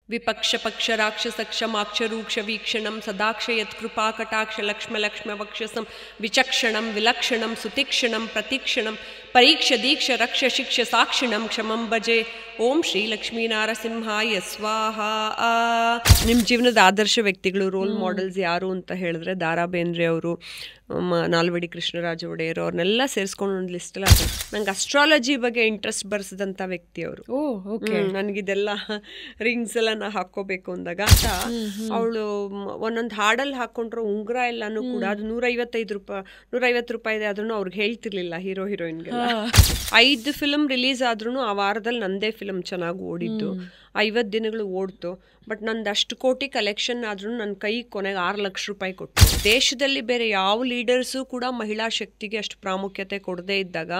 ವಿಪಕ್ಷ ಪಕ್ಷ ರಾಕ್ಷಸ ಕ್ಷಮಾಕ್ಷ ರೂಕ್ಷ ವೀಕ್ಷಣಂ ಸದಾಕ್ಷ ಯತ್ಕೃಪಾ ಕಟಾಕ್ಷ ಲಕ್ಷ್ಮ ಲಕ್ಷ್ಮ ವಕ್ಷಸಂ ವಿಚಕ್ಷಣಂ ವಿಲಕ್ಷಣಂ ಸುತೀಕ್ಷಣಂ ಪ್ರತೀಕ್ಷಣಂ ಪರೀಕ್ಷ ದೀಕ್ಷ ರಕ್ಷ ಶಿಕ್ಷ ಸಾಕ್ಷಿಣಂ ಕ್ಷಮಂ ಭಜೆ. ಓಂ ಶ್ರೀ ಲಕ್ಷ್ಮೀ ನಾರಸಿಂಹಾಯ ಸ್ವಾಹ. ನಿಮ್ಮ ಜೀವನದ ಆದರ್ಶ ವ್ಯಕ್ತಿಗಳು, ರೋಲ್ ಮಾಡೆಲ್ಸ್ ಯಾರು ಅಂತ ಹೇಳಿದ್ರೆ ದಾರಾ ಬೇಂದ್ರೆ ಅವರು, ನಾಲ್ವಡಿ ಕೃಷ್ಣರಾಜ ಒಡೆಯರು, ಅವ್ರನ್ನೆಲ್ಲ ಸೇರಿಸ್ಕೊಂಡು ಒಂದು ಲಿಸ್ಟಲ್ಲಿ ಹಾಕಿ. ನಂಗೆ ಅಸ್ಟ್ರಾಲಜಿ ಬಗ್ಗೆ ಇಂಟ್ರೆಸ್ಟ್ ಬರ್ಸಿದಂಥ ವ್ಯಕ್ತಿ ಅವರು. ನನಗಿದೆಲ್ಲ ರಿಂಗ್ಸ್ ಎಲ್ಲ ನಾ ಹಾಕೋಬೇಕು ಅಂದಾಗ ಅವಳು ಒಂದೊಂದು ಹಾಡಲ್ಲಿ ಹಾಕೊಂಡ್ರೆ ಉಂಗುರ ಎಲ್ಲಾನು ಕೂಡ ಅದು 150 ರೂಪಾಯಿ ಇದೆ. ಅದನ್ನು ಅವ್ರಿಗೆ ಹೇಳ್ತಿರ್ಲಿಲ್ಲ ಹೀರೋ ಹೀರೋಯಿನ್ಗೆಲ್ಲ. 5 ಫಿಲ್ಮ್ ರಿಲೀಸ್ ಆದ್ರೂ ಆ ವಾರದಲ್ಲಿ ನಂದೇ ಫಿಲ್ಮ್ ಚೆನ್ನಾಗಿ ಓಡಿದ್ದು, 50 ದಿನಗಳು ಓಡ್ತು. ಬಟ್ ನಂದು ಅಷ್ಟು ಕೋಟಿ ಕಲೆಕ್ಷನ್ ಆದ್ರೂ ನನ್ನ ಕೈ ಕೊನೆಗೆ 6 ಲಕ್ಷ ರೂಪಾಯಿ ಕೊಟ್ಟು. ದೇಶದಲ್ಲಿ ಬೇರೆ ಯಾವ ಲೀಡರ್ಸು ಕೂಡ ಮಹಿಳಾ ಶಕ್ತಿಗೆ ಅಷ್ಟು ಪ್ರಾಮುಖ್ಯತೆ ಕೊಡದೇ ಇದ್ದಾಗ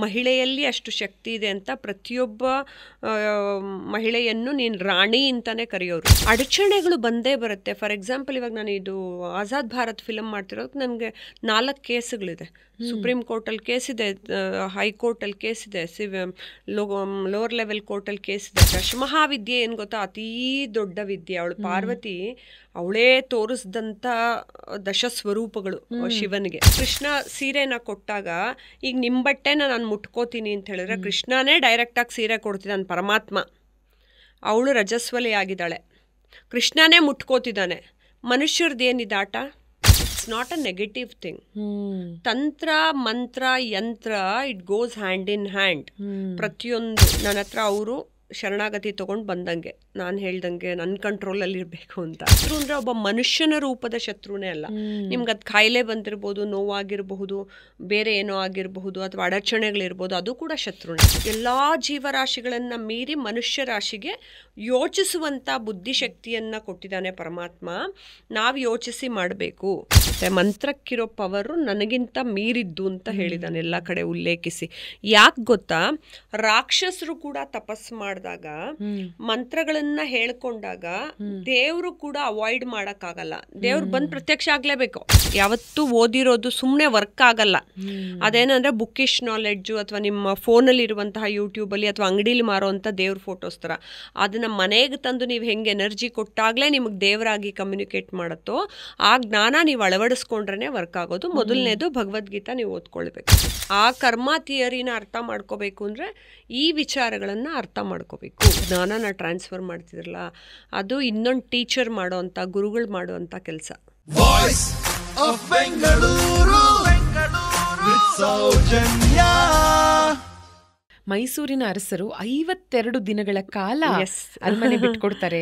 ಮಹಿಳೆಯಲ್ಲಿ ಅಷ್ಟು ಶಕ್ತಿ ಇದೆ ಅಂತ ಪ್ರತಿಯೊಬ್ಬ ಮಹಿಳೆಯನ್ನು ನೀನು ರಾಣಿ ಅಂತಾನೆ ಕರೆಯೋರು. ಅಡಚಣೆಗಳು ಬಂದೇ ಬರುತ್ತೆ. ಫಾರ್ ಎಕ್ಸಾಂಪಲ್, ಇವಾಗ ನಾನು ಇದು ಆಜಾದ್ ಭಾರತ್ ಫಿಲಮ್ ಮಾಡ್ತಿರೋದು ನನಗೆ 4 ಕೇಸುಗಳಿದೆ. ಸುಪ್ರೀಂ ಕೋರ್ಟಲ್ಲಿ ಕೇಸಿದೆ, ಹೈಕೋರ್ಟಲ್ಲಿ ಕೇಸಿದೆ, ಲೋವರ್ ಲೆವೆಲ್ ಕೋರ್ಟಲ್ಲಿ ಕೇಸಿದೆ. ದಶಮಹಾವಿದ್ಯೆ ಏನು ಗೊತ್ತಾ, ಅತೀ ದೊಡ್ಡ ವಿದ್ಯೆ. ಅವಳು ಪಾರ್ವತಿ, ಅವಳೇ ತೋರಿಸಿದಂಥ ದಶಸ್ವರೂಪಗಳು ಶಿವನಿಗೆ. ಕೃಷ್ಣ ಸೀರೆನ ಕೊಟ್ಟಾಗ ಈಗ ನಿಮ್ಮ ಬಟ್ಟೆನ ನಾನು ಮುಟ್ಕೋತೀನಿ ಅಂತ ಹೇಳಿದ್ರೆ ಕೃಷ್ಣನೇ ಡೈರೆಕ್ಟಾಗಿ ಸೀರೆ ಕೊಡ್ತಿದ್ದಾನೆ, ಪರಮಾತ್ಮ. ಅವಳು ರಜಸ್ವಲಿ ಆಗಿದ್ದಾಳೆ, ಕೃಷ್ಣನೇ ಮುಟ್ಕೋತಿದ್ದಾನೆ. ಮನುಷ್ಯರದ್ದೇನಿದೆ ಆಟ? It's not a negative thing. ತಂತ್ರ ಮಂತ್ರ ಯಂತ್ರ it goes hand in hand. ಪ್ರತಿಯೊಂದು ನನ್ನ ಹತ್ರ ಅವರು ಶರಣಾಗತಿ ತೊಗೊಂಡು ಬಂದಂಗೆ, ನಾನು ಹೇಳ್ದಂಗೆ ನನ್ನ ಕಂಟ್ರೋಲಲ್ಲಿ ಇರಬೇಕು ಅಂತ. ಶತ್ರು ಅಂದರೆ ಒಬ್ಬ ಮನುಷ್ಯನ ರೂಪದ ಶತ್ರುನೇ ಅಲ್ಲ. ನಿಮ್ಗೆ ಅದು ಕಾಯಿಲೆ ಬಂದಿರ್ಬೋದು, ನೋವಾಗಿರಬಹುದು, ಬೇರೆ ಏನೋ ಆಗಿರಬಹುದು, ಅಥವಾ ಅಡಚಣೆಗಳಿರ್ಬೋದು, ಅದು ಕೂಡ ಶತ್ರುನೇ. ಎಲ್ಲ ಜೀವರಾಶಿಗಳನ್ನು ಮೀರಿ ಮನುಷ್ಯ ರಾಶಿಗೆ ಯೋಚಿಸುವಂಥ ಬುದ್ಧಿಶಕ್ತಿಯನ್ನು ಕೊಟ್ಟಿದ್ದಾನೆ ಪರಮಾತ್ಮ. ನಾವು ಯೋಚಿಸಿ ಮಾಡಬೇಕು. ಮತ್ತು ಮಂತ್ರಕ್ಕಿರೋ ಪವರು ನನಗಿಂತ ಮೀರಿದ್ದು ಅಂತ ಹೇಳಿದ್ದಾನೆ ಎಲ್ಲ ಕಡೆ ಉಲ್ಲೇಖಿಸಿ. ಯಾಕೆ ಗೊತ್ತಾ, ರಾಕ್ಷಸರು ಕೂಡ ತಪಸ್ಸು ಮಾಡಿದಾಗ, ಮಂತ್ರಗಳನ್ನ ಹೇಳ್ಕೊಂಡಾಗ ದೇವ್ರು ಕೂಡ ಅವಾಯ್ಡ್ ಮಾಡಕ್ಕಾಗಲ್ಲ. ದೇವ್ರು ಬಂದು ಪ್ರತ್ಯಕ್ಷ ಆಗ್ಲೇಬೇಕು. ಯಾವತ್ತೂ ಓದಿರೋದು ಸುಮ್ಮನೆ ವರ್ಕ್ ಆಗಲ್ಲ. ಅದೇನಂದ್ರೆ ಬುಕ್ಕಿಶ್ ನಾಲೆಡ್ಜು ಅಥವಾ ನಿಮ್ಮ ಫೋನಲ್ಲಿ ಇರುವಂತಹ ಯೂಟ್ಯೂಬಲ್ಲಿ ಅಥವಾ ಅಂಗಡಿಲಿ ಮಾರೋವಂಥ ದೇವ್ರ ಫೋಟೋಸ್ ಥರ ಅದನ್ನ ಮನೆಗೆ ತಂದು ನೀವು ಹೆಂಗೆ ಎನರ್ಜಿ ಕೊಟ್ಟಾಗಲೇ ನಿಮಗೆ ದೇವರಾಗಿ ಕಮ್ಯುನಿಕೇಟ್ ಮಾಡುತ್ತೋ ಆ ಜ್ಞಾನ ನೀವು ಅಳವಡಿಸ್ಕೊಂಡ್ರೆ ವರ್ಕ್ ಆಗೋದು. ಮೊದಲನೇದು ಭಗವದ್ಗೀತಾ ನೀವು ಓದ್ಕೊಳ್ಬೇಕು. ಆ ಕರ್ಮ ಥಿಯರಿನ ಅರ್ಥ ಮಾಡ್ಕೋಬೇಕು ಅಂದರೆ ಈ ವಿಚಾರಗಳನ್ನು ಅರ್ಥ ಮಾಡ್ಕೋಬೇಕು. ಜ್ಞಾನನ ಟ್ರಾನ್ಸ್ಫರ್ ಮಾಡ್ತಿದ್ರಲ್ಲ, ಅದು ಇನ್ನೊಂದು ಟೀಚರ್ ಮಾಡೋವಂಥ, ಗುರುಗಳು ಮಾಡುವಂಥ ಕೆಲಸ. ಮೈಸೂರಿನ ಅರಸರು 52 ದಿನಗಳ ಕಾಲ ಅರಮನೆ ಬಿಟ್ಕೊಡ್ತಾರೆ.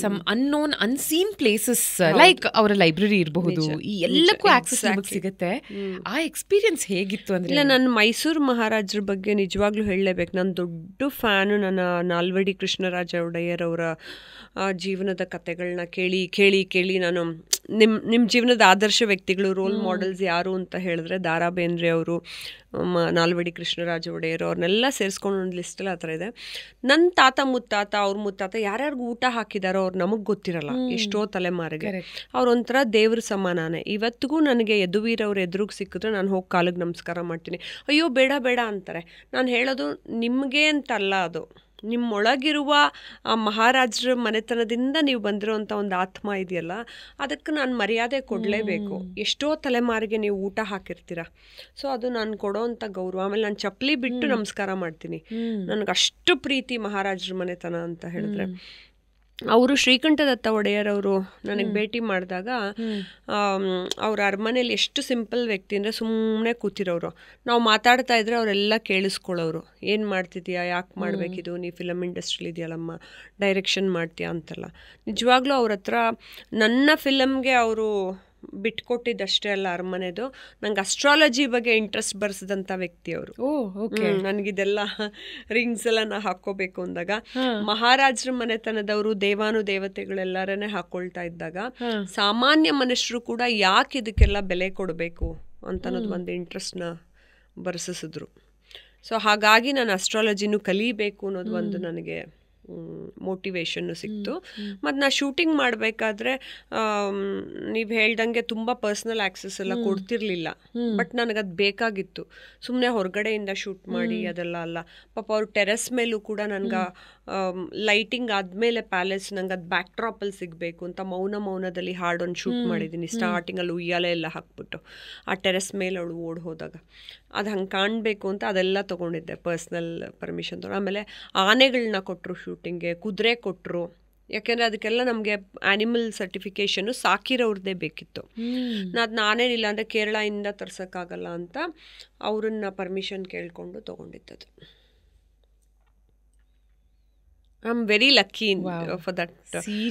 Some unknown unseen places like ಅವರ ಲೈಬ್ರರಿ ಇರಬಹುದು, ಈ ಎಲ್ಲಕ್ಕೂ ಆಕ್ಸೆಸ್ ನಮಗೆ ಸಿಗುತ್ತೆ. ಆ ಎಕ್ಸ್ಪೀರಿಯನ್ಸ್ ಹೇಗಿತ್ತು ಅಂದ್ರೆ? ಇಲ್ಲ, ನಾನು ಮೈಸೂರು ಮಹಾರಾಜರ ಬಗ್ಗೆ ನಿಜವಾಗ್ಲೂ ಹೇಳಲೇಬೇಕು. ನಾನು ದೊಡ್ಡ ಫ್ಯಾನು. ನನ್ನ ನಾಲ್ವಡಿ ಕೃಷ್ಣರಾಜ ಒಡೆಯರ್ ಅವರ ಜೀವನದ ಕಥೆಗಳನ್ನ ಕೇಳಿ ಕೇಳಿ ಕೇಳಿ ನಾನು ನಿಮ್ಮ ಜೀವನದ ಆದರ್ಶ ವ್ಯಕ್ತಿಗಳು, ರೋಲ್ ಮಾಡೆಲ್ಸ್ ಯಾರು ಅಂತ ಹೇಳಿದ್ರೆ ದಾರಾ ಬೇಂದ್ರೆ ಅವರು, ನಾಲ್ವಡಿ ಕೃಷ್ಣರಾಜ ಒಡೆಯರು, ಅವ್ರನ್ನೆಲ್ಲ ಸೇರಿಸ್ಕೊಂಡು ಒಂದು ಲಿಸ್ಟಲ್ಲಿ ಆ ಥರ ಇದೆ. ನನ್ನ ತಾತ ಮುತ್ತಾತ, ಅವ್ರ ಮುತ್ತಾತ ಯಾರ್ಯಾರಿಗೂ ಊಟ ಹಾಕಿದಾರೋ ಅವ್ರು ನಮಗೆ ಗೊತ್ತಿರಲ್ಲ, ಎಷ್ಟೋ ತಲೆಮಾರಿಗೆ. ಅವ್ರೊಂಥರ ದೇವ್ರ ಸಮಾನಾನೆ. ಇವತ್ತಿಗೂ ನನಗೆ ಯದುವೀರವ್ರ ಎದುರಿಗೆ ಸಿಕ್ಕಿದ್ರೆ ನಾನು ಹೋಗಿ ಕಾಲಿಗೆ ನಮಸ್ಕಾರ ಮಾಡ್ತೀನಿ. ಅಯ್ಯೋ ಬೇಡ ಬೇಡ ಅಂತಾರೆ. ನಾನು ಹೇಳೋದು ನಿಮಗೆ ಅಂತಲ್ಲ, ಅದು ನಿಮ್ಮೊಳಗಿರುವ ಆ ಮಹಾರಾಜರ ಮನೆತನದಿಂದ ನೀವು ಬಂದಿರೋಂಥ ಒಂದು ಆತ್ಮ ಇದೆಯಲ್ಲ, ಅದಕ್ಕೆ ನಾನು ಮರ್ಯಾದೆ ಕೊಡಲೇಬೇಕು. ಎಷ್ಟೋ ತಲೆಮಾರಿಗೆ ನೀವು ಊಟ ಹಾಕಿರ್ತೀರ. ಸೊ ಅದು ನಾನು ಕೊಡೋವಂಥ ಗೌರವ. ಆಮೇಲೆ ನಾನು ಚಪ್ಪಲಿ ಬಿಟ್ಟು ನಮಸ್ಕಾರ ಮಾಡ್ತೀನಿ. ನನಗಷ್ಟು ಪ್ರೀತಿ ಮಹಾರಾಜರ ಮನೆತನ ಅಂತ ಹೇಳಿದ್ರೆ. ಅವರು ಶ್ರೀಕಂಠದತ್ತ ಒಡೆಯರವರು ನನಗೆ ಭೇಟಿ ಮಾಡಿದಾಗ ಅವ್ರ ಅರಮನೇಲಿ ಎಷ್ಟು ಸಿಂಪಲ್ ವ್ಯಕ್ತಿ ಅಂದರೆ ಸುಮ್ಮನೆ ಕೂತಿರೋರು. ನಾವು ಮಾತಾಡ್ತಾ ಇದ್ರೆ ಅವರೆಲ್ಲ ಕೇಳಿಸ್ಕೊಳ್ಳೋರು. ಏನು ಮಾಡ್ತಿದ್ಯಾ, ಯಾಕೆ ಮಾಡಬೇಕಿದು, ನೀ ಫಿಲಮ್ ಇಂಡಸ್ಟ್ರಿಲಿ ಇದೆಯಲ್ಲಮ್ಮ, ಡೈರೆಕ್ಷನ್ ಮಾಡ್ತೀಯಾ ಅಂತೆಲ್ಲ. ನಿಜವಾಗ್ಲೂ ಅವ್ರ ಹತ್ರ ನನ್ನ ಫಿಲಮ್ಗೆ ಅವರು ಬಿಟ್ಕೊಟ್ಟಿದ್ದಷ್ಟೇ ಅಲ್ಲ ಅರಮನೆದು, ನಂಗೆ ಅಸ್ಟ್ರಾಲಜಿ ಬಗ್ಗೆ ಇಂಟ್ರೆಸ್ಟ್ ಬರ್ಸಿದಂಥ ವ್ಯಕ್ತಿ ಅವರು. ನನಗಿದೆಲ್ಲ ರಿಂಗ್ಸ್ ಎಲ್ಲ ನಾ ಹಾಕೋಬೇಕು ಅಂದಾಗ ಮಹಾರಾಜರ ಮನೆತನದವರು, ದೇವಾನು ದೇವತೆಗಳೆಲ್ಲರನ್ನೇ ಹಾಕೊಳ್ತಾ ಇದ್ದಾಗ ಸಾಮಾನ್ಯ ಮನುಷ್ಯರು ಕೂಡ ಯಾಕೆ ಇದಕ್ಕೆಲ್ಲ ಬೆಲೆ ಕೊಡಬೇಕು ಅಂತ ಅನ್ನೋದು ಒಂದು ಇಂಟ್ರೆಸ್ಟ್ನ ಬರ್ಸಿಸಿದ್ರು. ಸೊ ಹಾಗಾಗಿ ನಾನು ಅಸ್ಟ್ರಾಲಜಿನೂ ಕಲಿಬೇಕು ಅನ್ನೋದು ಒಂದು ನನಗೆ ಮೋಟಿವೇಶನ್ನು ಸಿಕ್ತು. ಮತ್ತು ನಾ ಶೂಟಿಂಗ್ ಮಾಡಬೇಕಾದ್ರೆ ನೀವು ಹೇಳ್ದಂಗೆ ತುಂಬ ಪರ್ಸ್ನಲ್ ಆಕ್ಸೆಸ್ ಎಲ್ಲ ಕೊಡ್ತಿರ್ಲಿಲ್ಲ. ಬಟ್ ನನಗದು ಬೇಕಾಗಿತ್ತು. ಸುಮ್ಮನೆ ಹೊರಗಡೆಯಿಂದ ಶೂಟ್ ಮಾಡಿ ಅದೆಲ್ಲ ಅಲ್ಲ. ಪಾಪ ಅವ್ರು ಟೆರೆಸ್ ಮೇಲೂ ಕೂಡ ನನಗೆ ಲೈಟಿಂಗ್ ಆದಮೇಲೆ ಪ್ಯಾಲೇಸ್ ನಂಗೆ ಅದು ಬ್ಯಾಕ್ ಡ್ರಾಪಲ್ಲಿ ಸಿಗಬೇಕು ಅಂತ ಮೌನದಲ್ಲಿ ಹಾಡೊಂದು ಶೂಟ್ ಮಾಡಿದ್ದೀನಿ. ಸ್ಟಾರ್ಟಿಂಗಲ್ಲಿ ಉಯ್ಯಾಲೆ ಎಲ್ಲ ಹಾಕ್ಬಿಟ್ಟು ಆ ಟೆರೆಸ್ ಮೇಲೆ ಅವಳು ಓಡ್ ಹೋದಾಗ ಅದು ಹಂಗೆ ಕಾಣಬೇಕು ಅಂತ ಅದೆಲ್ಲ ತೊಗೊಂಡಿದ್ದೆ ಪರ್ಸ್ನಲ್ ಪರ್ಮಿಷನ್ ತೊಗೊಂಡು. ಆಮೇಲೆ ಆನೆಗಳನ್ನ ಕೊಟ್ಟರು ಶೂಟಿಂಗ್ಗೆ, ಕುದುರೆ ಕೊಟ್ಟರು. ಯಾಕೆಂದರೆ ಅದಕ್ಕೆಲ್ಲ ನಮಗೆ ಆ್ಯನಿಮಲ್ ಸರ್ಟಿಫಿಕೇಷನ್ನು ಸಾಕಿರೋರದ್ದೇ ಬೇಕಿತ್ತು. ನಾನೇನಿಲ್ಲ ಅಂದರೆ ಕೇರಳದಿಂದ ತರ್ಸೋಕ್ಕಾಗಲ್ಲ ಅಂತ ಅವ್ರನ್ನ ಪರ್ಮಿಷನ್ ಕೇಳಿಕೊಂಡು ತೊಗೊಂಡಿದ್ದದು. I am very lucky for that.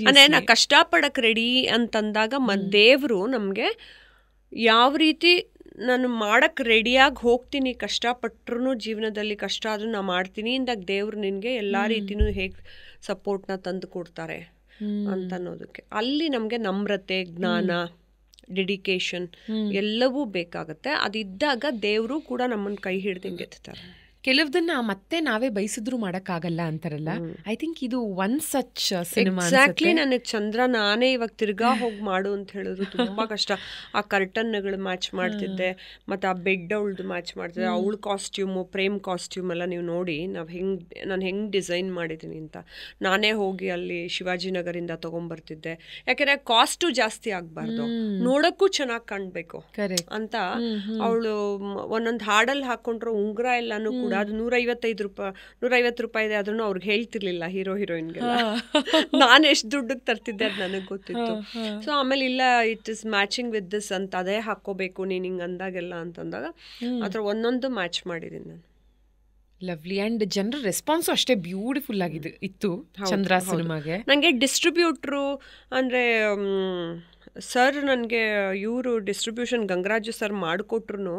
ಅಂದರೆ ನಾ ಕಷ್ಟಪಡಕ್ಕೆ ರೆಡಿ ಅಂತಂದಾಗ ದೇವರು ನಮಗೆ ಯಾವ ರೀತಿ ನಾನು ಮಾಡೋಕ್ಕೆ ರೆಡಿಯಾಗಿ ಹೋಗ್ತೀನಿ, ಕಷ್ಟಪಟ್ಟರು ಜೀವನದಲ್ಲಿ ಕಷ್ಟ ಆದರೂ ನಾ ಮಾಡ್ತೀನಿ ಇಂದಾಗ ದೇವ್ರು ನಿನಗೆ ಎಲ್ಲ ರೀತಿಯೂ ಹೇಗೆ ಸಪೋರ್ಟ್ನ ತಂದು ಕೊಡ್ತಾರೆ ಅಂತ ಅನ್ನೋದಕ್ಕೆ. ಅಲ್ಲಿ ನಮಗೆ ನಮ್ರತೆ, ಜ್ಞಾನ, ಡೆಡಿಕೇಶನ್ ಎಲ್ಲವೂ ಬೇಕಾಗುತ್ತೆ. ಅದಿದ್ದಾಗ ದೇವರು ಕೂಡ ನಮ್ಮನ್ನು ಕೈ ಹಿಡ್ದಂಗೆ ಎತ್ತಾರೆ. ಕೆಲವ್ದನ್ನ ಮತ್ತೆ ನಾವೇ ಬಯಸಿದ್ರು ಮಾಡಕ್ಕಾಗಲ್ಲ ಅಂತಾರಲ್ಲ. ಐ ಥಿಂಕ್ ಇದು ಒನ್ ಸಚ್ ಸಿನಿಮಾ. ಎಕ್ಸಾಕ್ಟ್ಲಿ. ನನಗೆ ಚಂದ್ರ ನಾನೇ ಇವಾಗ ತಿರ್ಗಾ ಹೋಗಿ ಮಾಡು ಅಂತ ಹೇಳಿದ್ರು ತುಂಬಾ ಕಷ್ಟ. ಆ ಕರ್ಟನ್ಗಳು ಮ್ಯಾಚ್ ಮಾಡ್ತಿದ್ದೆ, ಮತ್ತು ಆ ಬೆಡ್ ಅವಳದು ಮ್ಯಾಚ್ ಮಾಡ್ತಿದ್ದೆ. ಅವಳ ಕಾಸ್ಟ್ಯೂಮು, ಪ್ರೇಮ್ ಕಾಸ್ಟ್ಯೂಮ್ ಎಲ್ಲ ನೀವು ನೋಡಿ ನಾನು ಹೆಂಗೆ ಡಿಸೈನ್ ಮಾಡಿದ್ದೀನಿ ಅಂತ. ನಾನೇ ಹೋಗಿ ಅಲ್ಲಿ ಶಿವಾಜಿನಗರಿಂದ ತೊಗೊಂಬರ್ತಿದ್ದೆ. ಯಾಕೆಂದರೆ ಕಾಸ್ಟು ಜಾಸ್ತಿ ಆಗಬಾರ್ದು, ನೋಡೋಕ್ಕೂ ಚೆನ್ನಾಗಿ ಕಾಣಬೇಕು ಅಂತ. ಅವಳು ಒಂದೊಂದು ಹಾಡಲ್ಲಿ ಹಾಕ್ಕೊಂಡ್ರು ಉಂಗುರ ಎಲ್ಲನೂ ಕೂಡ ಅದು 150 ರೂಪಾಯಿ ಇದೆ. ಅದನ್ನು ಅವ್ರಿಗೆ ಹೇಳ್ತಿರ್ಲಿಲ್ಲ ಹೀರೋಯಿನ್ಗೆಲ್ಲ. ನಾನು ಎಷ್ಟು ದುಡ್ಡಿಗೆ ತರ್ತಿದ್ದೆ ಅದು ನನಗೆ ಗೊತ್ತಿತ್ತು. ಸೊ ಆಮೇಲೆ ಇಲ್ಲ, it is matching with this ಅಂತ, ಅದೇ ಹಾಕ್ಕೋಬೇಕು ನೀನು ಹಿಂಗೆ ಅಂದಾಗೆಲ್ಲ ಅಂತಂದಾಗ ಆ ಥರ ಒಂದೊಂದು ಮ್ಯಾಚ್ ಮಾಡಿದ್ದೀನಿ ನಾನು. ಲವ್ಲಿ. ಆ್ಯಂಡ್ ಜನರ ರೆಸ್ಪಾನ್ಸು ಅಷ್ಟೇ ಬ್ಯೂಟಿಫುಲ್ ಆಗಿದೆ ಇತ್ತು ಚಂದ್ರ ಸಿನಿಮಾಗೆ. ನನಗೆ ಡಿಸ್ಟ್ರಿಬ್ಯೂಟ್ರು ಅಂದರೆ ಸರ್, ನನಗೆ ಇವರು ಡಿಸ್ಟ್ರಿಬ್ಯೂಷನ್ ಗಂಗರಾಜು ಸರ್ ಮಾಡಿಕೊಟ್ರು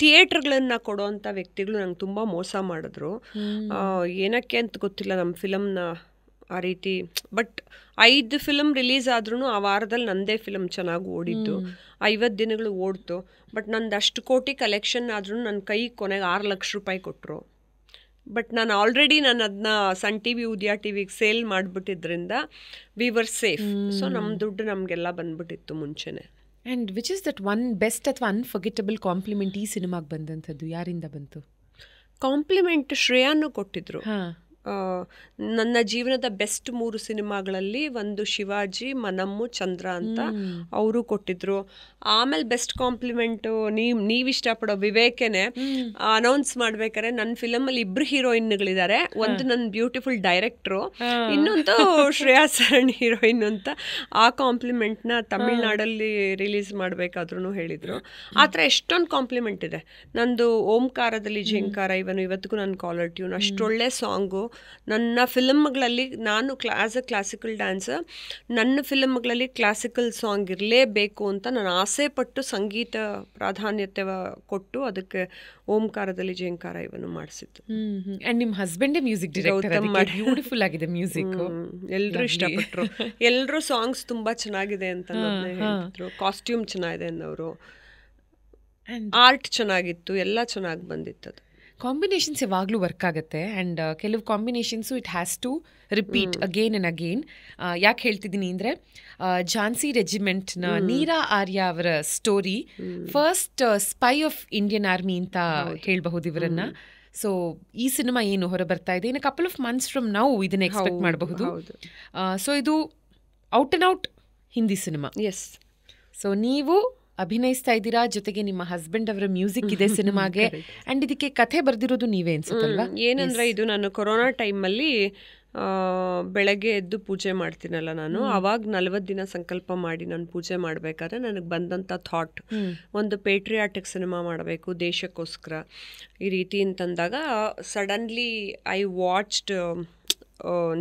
ಥಿಯೇಟ್ರ್ಗಳನ್ನು ಕೊಡೋವಂಥ ವ್ಯಕ್ತಿಗಳು ನಂಗೆ ತುಂಬ ಮೋಸ ಮಾಡಿದ್ರು. ಏನಕ್ಕೆ ಅಂತ ಗೊತ್ತಿಲ್ಲ ನಮ್ಮ ಫಿಲಮ್ನ ಆ ರೀತಿ. ಬಟ್ 5 ಫಿಲಮ್ ರಿಲೀಸ್ ಆದ್ರೂ ಆ ವಾರದಲ್ಲಿ ನನ್ನದೇ ಫಿಲಮ್ ಚೆನ್ನಾಗಿ ಓಡಿದ್ದು, 50 ದಿನಗಳು ಓಡ್ತು. ಬಟ್ ನಂದು ಅಷ್ಟು ಕೋಟಿ ಕಲೆಕ್ಷನ್ ಆದ್ರೂ ನನ್ನ ಕೈ ಕೊನೆಗೆ 6 ಲಕ್ಷ ರೂಪಾಯಿ ಕೊಟ್ಟರು. ಬಟ್ ನಾನು ಆಲ್ರೆಡಿ ಅದನ್ನ ಸನ್ ಟಿ ವಿ, ಉದಯ ಟಿ ವಿಗೆ ಸೇಲ್ ಮಾಡಿಬಿಟ್ಟಿದ್ರಿಂದ ವಿ ವರ್ ಸೇಫ್. ಸೊ ನಮ್ಮ ದುಡ್ಡು ನಮಗೆಲ್ಲ ಬಂದ್ಬಿಟ್ಟಿತ್ತು ಮುಂಚೆನೆ. And which is that one best ಅಥವಾ ಅನ್ಫರ್ಗೆಟಬಲ್ ಕಾಂಪ್ಲಿಮೆಂಟ್ ಈ ಸಿನಿಮಾಗೆ ಬಂದಂಥದ್ದು? ಯಾರಿಂದ ಬಂತು ಕಾಂಪ್ಲಿಮೆಂಟ್? ಶ್ರೇಯಾನು ಕೊಟ್ಟಿದ್ರು. ನನ್ನ ಜೀವನದ ಬೆಸ್ಟ್ 3 ಸಿನಿಮಾಗಳಲ್ಲಿ ಒಂದು ಶಿವಾಜಿ, ಮನಮ್ಮು, ಚಂದ್ರ ಅಂತ ಅವರು ಕೊಟ್ಟಿದ್ರು. ಆಮೇಲೆ ಬೆಸ್ಟ್ ಕಾಂಪ್ಲಿಮೆಂಟು ನೀವು ಇಷ್ಟಪಡೋ ವಿವೇಕೇನೆ ಅನೌನ್ಸ್ ಮಾಡ್ಬೇಕಾದ್ರೆ ನನ್ನ ಫಿಲಮಲ್ಲಿ 2 ಹೀರೋಯಿನ್ಗಳಿದ್ದಾರೆ. ಒಂದು ನನ್ನ ಬ್ಯೂಟಿಫುಲ್ ಡೈರೆಕ್ಟ್ರು, ಇನ್ನೊಂದು ಶ್ರೇಯಾ ಸರಣ್ ಹೀರೋಯಿನ್ ಅಂತ. ಆ ಕಾಂಪ್ಲಿಮೆಂಟ್ನ ತಮಿಳ್ನಾಡಲ್ಲಿ ರಿಲೀಸ್ ಮಾಡಬೇಕಾದ್ರೂ ಹೇಳಿದರು. ಆ ಥರ ಎಷ್ಟೊಂದು ಕಾಂಪ್ಲಿಮೆಂಟ್ ಇದೆ. ನಂದು ಓಂಕಾರದಲ್ಲಿ ಝೇಂಕಾರ ಇವತ್ತಿಗೂ ನನ್ನ ಕಾಲರ್ ಟ್ಯೂನ್, ಅಷ್ಟೊಳ್ಳೆ ಸಾಂಗು. ನನ್ನ ಫಿಲಮ್ಗಳಲ್ಲಿ ನಾನು ಆ್ಯಸ್ ಅ ಕ್ಲಾಸಿಕಲ್ ಡ್ಯಾನ್ಸರ್ ನನ್ನ ಫಿಲಮ್ಗಳಲ್ಲಿ ಕ್ಲಾಸಿಕಲ್ ಸಾಂಗ್ ಇರಲೇಬೇಕು ಅಂತ ನಾನು ಆಸೆ ಪಟ್ಟು ಸಂಗೀತ ಪ್ರಾಧಾನ್ಯತೆ ಕೊಟ್ಟು ಅದಕ್ಕೆ ಓಂಕಾರದಲ್ಲಿ ಝೇಂಕಾರ ಇವನು ಮಾಡಿಸಿದ್ದು. ಆ್ಯಂಡ್ ನಿಮ್ಮ ಹಸ್ಬೆಂಡೇ ಮ್ಯೂಸಿಕ್ ಡೈರೆಕ್ಟರ್. ಬ್ಯೂಟಿಫುಲ್ ಆಗಿದೆ ಮ್ಯೂಸಿಕ್. ಎಲ್ಲರೂ ಇಷ್ಟಪಟ್ಟರು. ಎಲ್ಲರೂ ಸಾಂಗ್ಸ್ ತುಂಬ ಚೆನ್ನಾಗಿದೆ ಅಂತ ಹೇಳಿದ್ರು. ಕಾಸ್ಟ್ಯೂಮ್ ಚೆನ್ನಾಗಿದೆ ಅನ್ನೋರು, ಆರ್ಟ್ ಚೆನ್ನಾಗಿತ್ತು, ಎಲ್ಲ ಚೆನ್ನಾಗಿ ಬಂದಿತ್ತು. ಅದು ಕಾಂಬಿನೇಷನ್ಸ್ ಯಾವಾಗಲೂ ವರ್ಕ್ ಆಗುತ್ತೆ. ಆ್ಯಂಡ್ ಕೆಲವು combinations it has to repeat again and again. ಯಾಕೆ ಹೇಳ್ತಿದ್ದೀನಿ ಅಂದರೆ, ಝಾನ್ಸಿ ರೆಜಿಮೆಂಟ್ನ ನೀರಾ ಆರ್ಯ ಅವರ story first spy of Indian army ಅಂತ ಹೇಳಬಹುದು ಇವರನ್ನ. ಸೊ ಈ ಸಿನಿಮಾ ಏನು ಹೊರ ಬರ್ತಾ ಇದೆ, ಇನ್ನು couple of months from now ಇದನ್ನ ಎಕ್ಸ್ಪೆಕ್ಟ್ ಮಾಡಬಹುದು. ಸೊ ಇದು out and out Hindi cinema. Yes. So ನೀವು ಅಭಿನಯಿಸ್ತಾ ಇದ್ದೀರಾ, ಜೊತೆಗೆ ನಿಮ್ಮ ಹಸ್ಬೆಂಡ್ ಅವರ ಮ್ಯೂಸಿಕ್ ಇದೆ ಸಿನಿಮಾಗೆ. ಅಂಡ್ ಇದಕ್ಕೆ ಕಥೆ ಬರ್ದಿರೋದು ನೀವೇ ಅನ್ಸುತ್ತಲ್ವಾ? ಏನಂದ್ರೆ, ಇದು ನಾನು ಕೊರೋನಾ ಟೈಮಲ್ಲಿ ಬೆಳಗ್ಗೆ ಎದ್ದು ಪೂಜೆ ಮಾಡ್ತೀನಲ್ಲ ನಾನು, ಅವಾಗ 40 ದಿನ ಸಂಕಲ್ಪ ಮಾಡಿ ನಾನು ಪೂಜೆ ಮಾಡಬೇಕಾದ್ರೆ ನನಗೆ ಬಂದಂಥ ಥಾಟ್, ಒಂದು ಪೇಟ್ರಿಯಾಟಿಕ್ ಸಿನಿಮಾ ಮಾಡಬೇಕು ದೇಶಕ್ಕೋಸ್ಕರ ಈ ರೀತಿ ಅಂತಂದಾಗ ಸಡನ್ಲಿ ಐ ವಾಚ್ಡ್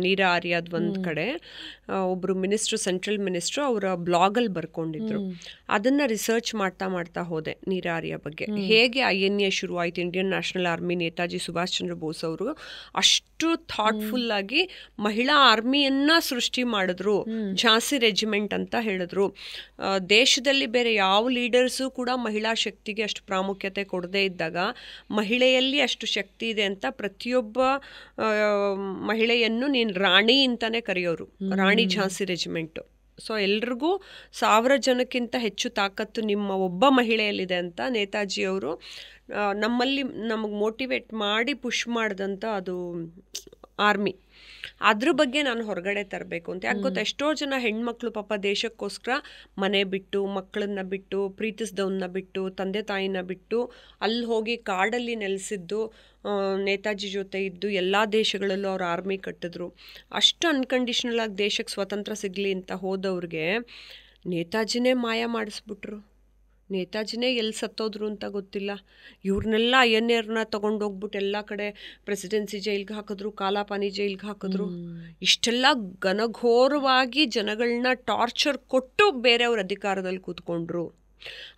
ನೀರಾ ಆರ್ಯಾದ್ ಒಂದು ಕಡೆ ಒಬ್ಬರು ಮಿನಿಸ್ಟ್ರು, ಸೆಂಟ್ರಲ್ ಮಿನಿಸ್ಟ್ರು, ಅವರ ಬ್ಲಾಗಲ್ಲಿ ಬರ್ಕೊಂಡಿದ್ರು. ಅದನ್ನು ರಿಸರ್ಚ್ ಮಾಡ್ತಾ ಹೋದೆ ನೀರಾ ಆರ್ಯ ಬಗ್ಗೆ. ಹೇಗೆ INA ಶುರುವಾಯಿತು, Indian National Army, Netaji Subhash Chandra Bose ಅವರು ಅಷ್ಟು ಥಾಟ್ಫುಲ್ ಆಗಿ ಮಹಿಳಾ ಆರ್ಮಿಯನ್ನ ಸೃಷ್ಟಿ ಮಾಡಿದ್ರು, ಝಾನ್ಸಿ ರೆಜಿಮೆಂಟ್ ಅಂತ ಹೇಳಿದ್ರು. ದೇಶದಲ್ಲಿ ಬೇರೆ ಯಾವ ಲೀಡರ್ಸು ಕೂಡ ಮಹಿಳಾ ಶಕ್ತಿಗೆ ಅಷ್ಟು ಪ್ರಾಮುಖ್ಯತೆ ಕೊಡದೇ ಇದ್ದಾಗ ಮಹಿಳೆಯಲ್ಲಿ ಅಷ್ಟು ಶಕ್ತಿ ಇದೆ ಅಂತ ಪ್ರತಿಯೊಬ್ಬ ಮಹಿಳೆಯನ್ನು ನೀನು ರಾಣಿ ಅಂತಾನೆ ಕರೆಯೋರು, ರಾಣಿ ಝಾನ್ಸಿ ರೆಜಿಮೆಂಟು. ಸೊ ಎಲ್ರಿಗೂ 1000 ಜನಕ್ಕಿಂತ ಹೆಚ್ಚು ತಾಕತ್ತು ನಿಮ್ಮ ಒಬ್ಬ ಮಹಿಳೆಯಲ್ಲಿದೆ ಅಂತ ನೇತಾಜಿಯವರು ನಮಗೆ ಮೋಟಿವೇಟ್ ಮಾಡಿ ಪುಷ್ ಮಾಡಿದಂಥ ಅದು ಆರ್ಮಿ. ಅದ್ರ ಬಗ್ಗೆ ನಾನು ಹೊರಗಡೆ ತರಬೇಕು ಅಂತ. ಯಾಕೆ ಗೊತ್ತಾ, ಎಷ್ಟೋ ಜನ ಹೆಣ್ಮಕ್ಳು ಪಾಪ ದೇಶಕ್ಕೋಸ್ಕರ ಮನೆ ಬಿಟ್ಟು, ಮಕ್ಕಳನ್ನ ಬಿಟ್ಟು, ಪ್ರೀತಿಸಿದವನ್ನ ಬಿಟ್ಟು, ತಂದೆ ತಾಯಿನ ಬಿಟ್ಟು ಅಲ್ಲಿ ಹೋಗಿ ಕಾಡಲ್ಲಿ ನೆಲೆಸಿದ್ದು, ನೇತಾಜಿ ಜೊತೆ ಇದ್ದು ಎಲ್ಲ ದೇಶಗಳಲ್ಲೂ ಅವ್ರು ಆರ್ಮಿ ಕಟ್ಟಿದ್ರು. ಅಷ್ಟು ಅನ್ಕಂಡೀಷ್ನಲ್ ಆಗಿ ದೇಶಕ್ಕೆ ಸ್ವತಂತ್ರ ಸಿಗಲಿ ಅಂತ ಹೋದವ್ರಿಗೆ ನೇತಾಜಿನೇ ಮಾಯ ಮಾಡಿಸ್ಬಿಟ್ರು. ನೇತಾಜಿನೇ ಎಲ್ಲಿ ಸತ್ತೋದ್ರು ಅಂತ ಗೊತ್ತಿಲ್ಲ. ಇವ್ರನ್ನೆಲ್ಲ INAರನ್ನ ತೊಗೊಂಡೋಗ್ಬಿಟ್ಟು ಎಲ್ಲ ಕಡೆ ಪ್ರೆಸಿಡೆನ್ಸಿ ಜೈಲ್ಗೆ ಹಾಕಿದ್ರು, ಕಾಲಾಪಾನಿ ಜೈಲ್ಗೆ ಹಾಕಿದ್ರು. ಇಷ್ಟೆಲ್ಲ ಘನಘೋರವಾಗಿ ಜನಗಳನ್ನ ಟಾರ್ಚರ್ ಕೊಟ್ಟು ಬೇರೆಯವ್ರ ಅಧಿಕಾರದಲ್ಲಿ ಕೂತ್ಕೊಂಡ್ರು.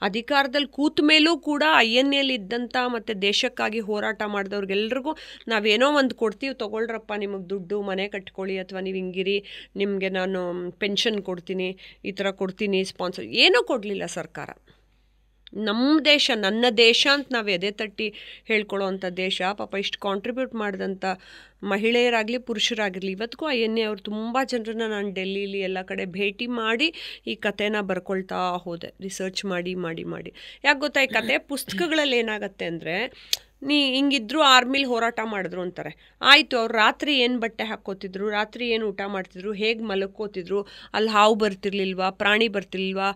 ಅಧಿಕಾರದಲ್ಲಿ ಕೂತ ಮೇಲೂ ಕೂಡ INAಲಿ ಇದ್ದಂಥ ಮತ್ತು ದೇಶಕ್ಕಾಗಿ ಹೋರಾಟ ಮಾಡಿದವ್ರಿಗೆಲ್ರಿಗೂ ನಾವೇನೋ ಒಂದು ಕೊಡ್ತೀವಿ, ತೊಗೊಳ್ರಪ್ಪ ನಿಮಗೆ ದುಡ್ಡು, ಮನೆ ಕಟ್ಕೊಳ್ಳಿ, ಅಥವಾ ನೀವು ಹಿಂಗಿರಿ, ನಿಮಗೆ ನಾನು ಪೆನ್ಷನ್ ಕೊಡ್ತೀನಿ, ಈ ಥರ ಕೊಡ್ತೀನಿ, ಸ್ಪಾನ್ಸರ್, ಏನೂ ಕೊಡಲಿಲ್ಲ ಸರ್ಕಾರ. ನಮ್ಮ ದೇಶ, ನನ್ನ ದೇಶ ಅಂತ ನಾವು ಎದೆ ತಟ್ಟಿ ಹೇಳ್ಕೊಳ್ಳೋ ಅಂಥ ದೇಶ, ಪಾಪ ಇಷ್ಟು ಕಾಂಟ್ರಿಬ್ಯೂಟ್ ಮಾಡಿದಂಥ ಮಹಿಳೆಯರಾಗಲಿ ಪುರುಷರಾಗಿರಲಿ, ಇವತ್ತಿಗೂ INA ಅವರು ತುಂಬ ಜನರನ್ನ ನಾನು ಡೆಲ್ಲಿಲಿ ಎಲ್ಲ ಕಡೆ ಭೇಟಿ ಮಾಡಿ ಈ ಕಥೆನ ಬರ್ಕೊಳ್ತಾ ಹೋದೆ, ರಿಸರ್ಚ್ ಮಾಡಿ ಮಾಡಿ ಮಾಡಿ. ಯಾಕೆ ಗೊತ್ತಾ, ಈ ಕತೆ ಪುಸ್ತಕಗಳಲ್ಲಿ ಏನಾಗುತ್ತೆ ಅಂದರೆ, ನೀ ಹಿಂಗಿದ್ರು ಆರ್ಮಿಲಿ ಹೋರಾಟ ಮಾಡಿದ್ರು ಅಂತಾರೆ. ಆಯಿತು, ಅವ್ರು ರಾತ್ರಿ ಏನು ಬಟ್ಟೆ ಹಾಕ್ಕೋತಿದ್ರು, ರಾತ್ರಿ ಏನು ಊಟ ಮಾಡ್ತಿದ್ರು, ಹೇಗೆ ಮಲಕ್ಕೋತಿದ್ರು, ಅಲ್ಲಿ ಹಾವು ಬರ್ತಿರ್ಲಿಲ್ವಾ, ಪ್ರಾಣಿ ಬರ್ತಿರ್ಲಿಲ್ವಾ,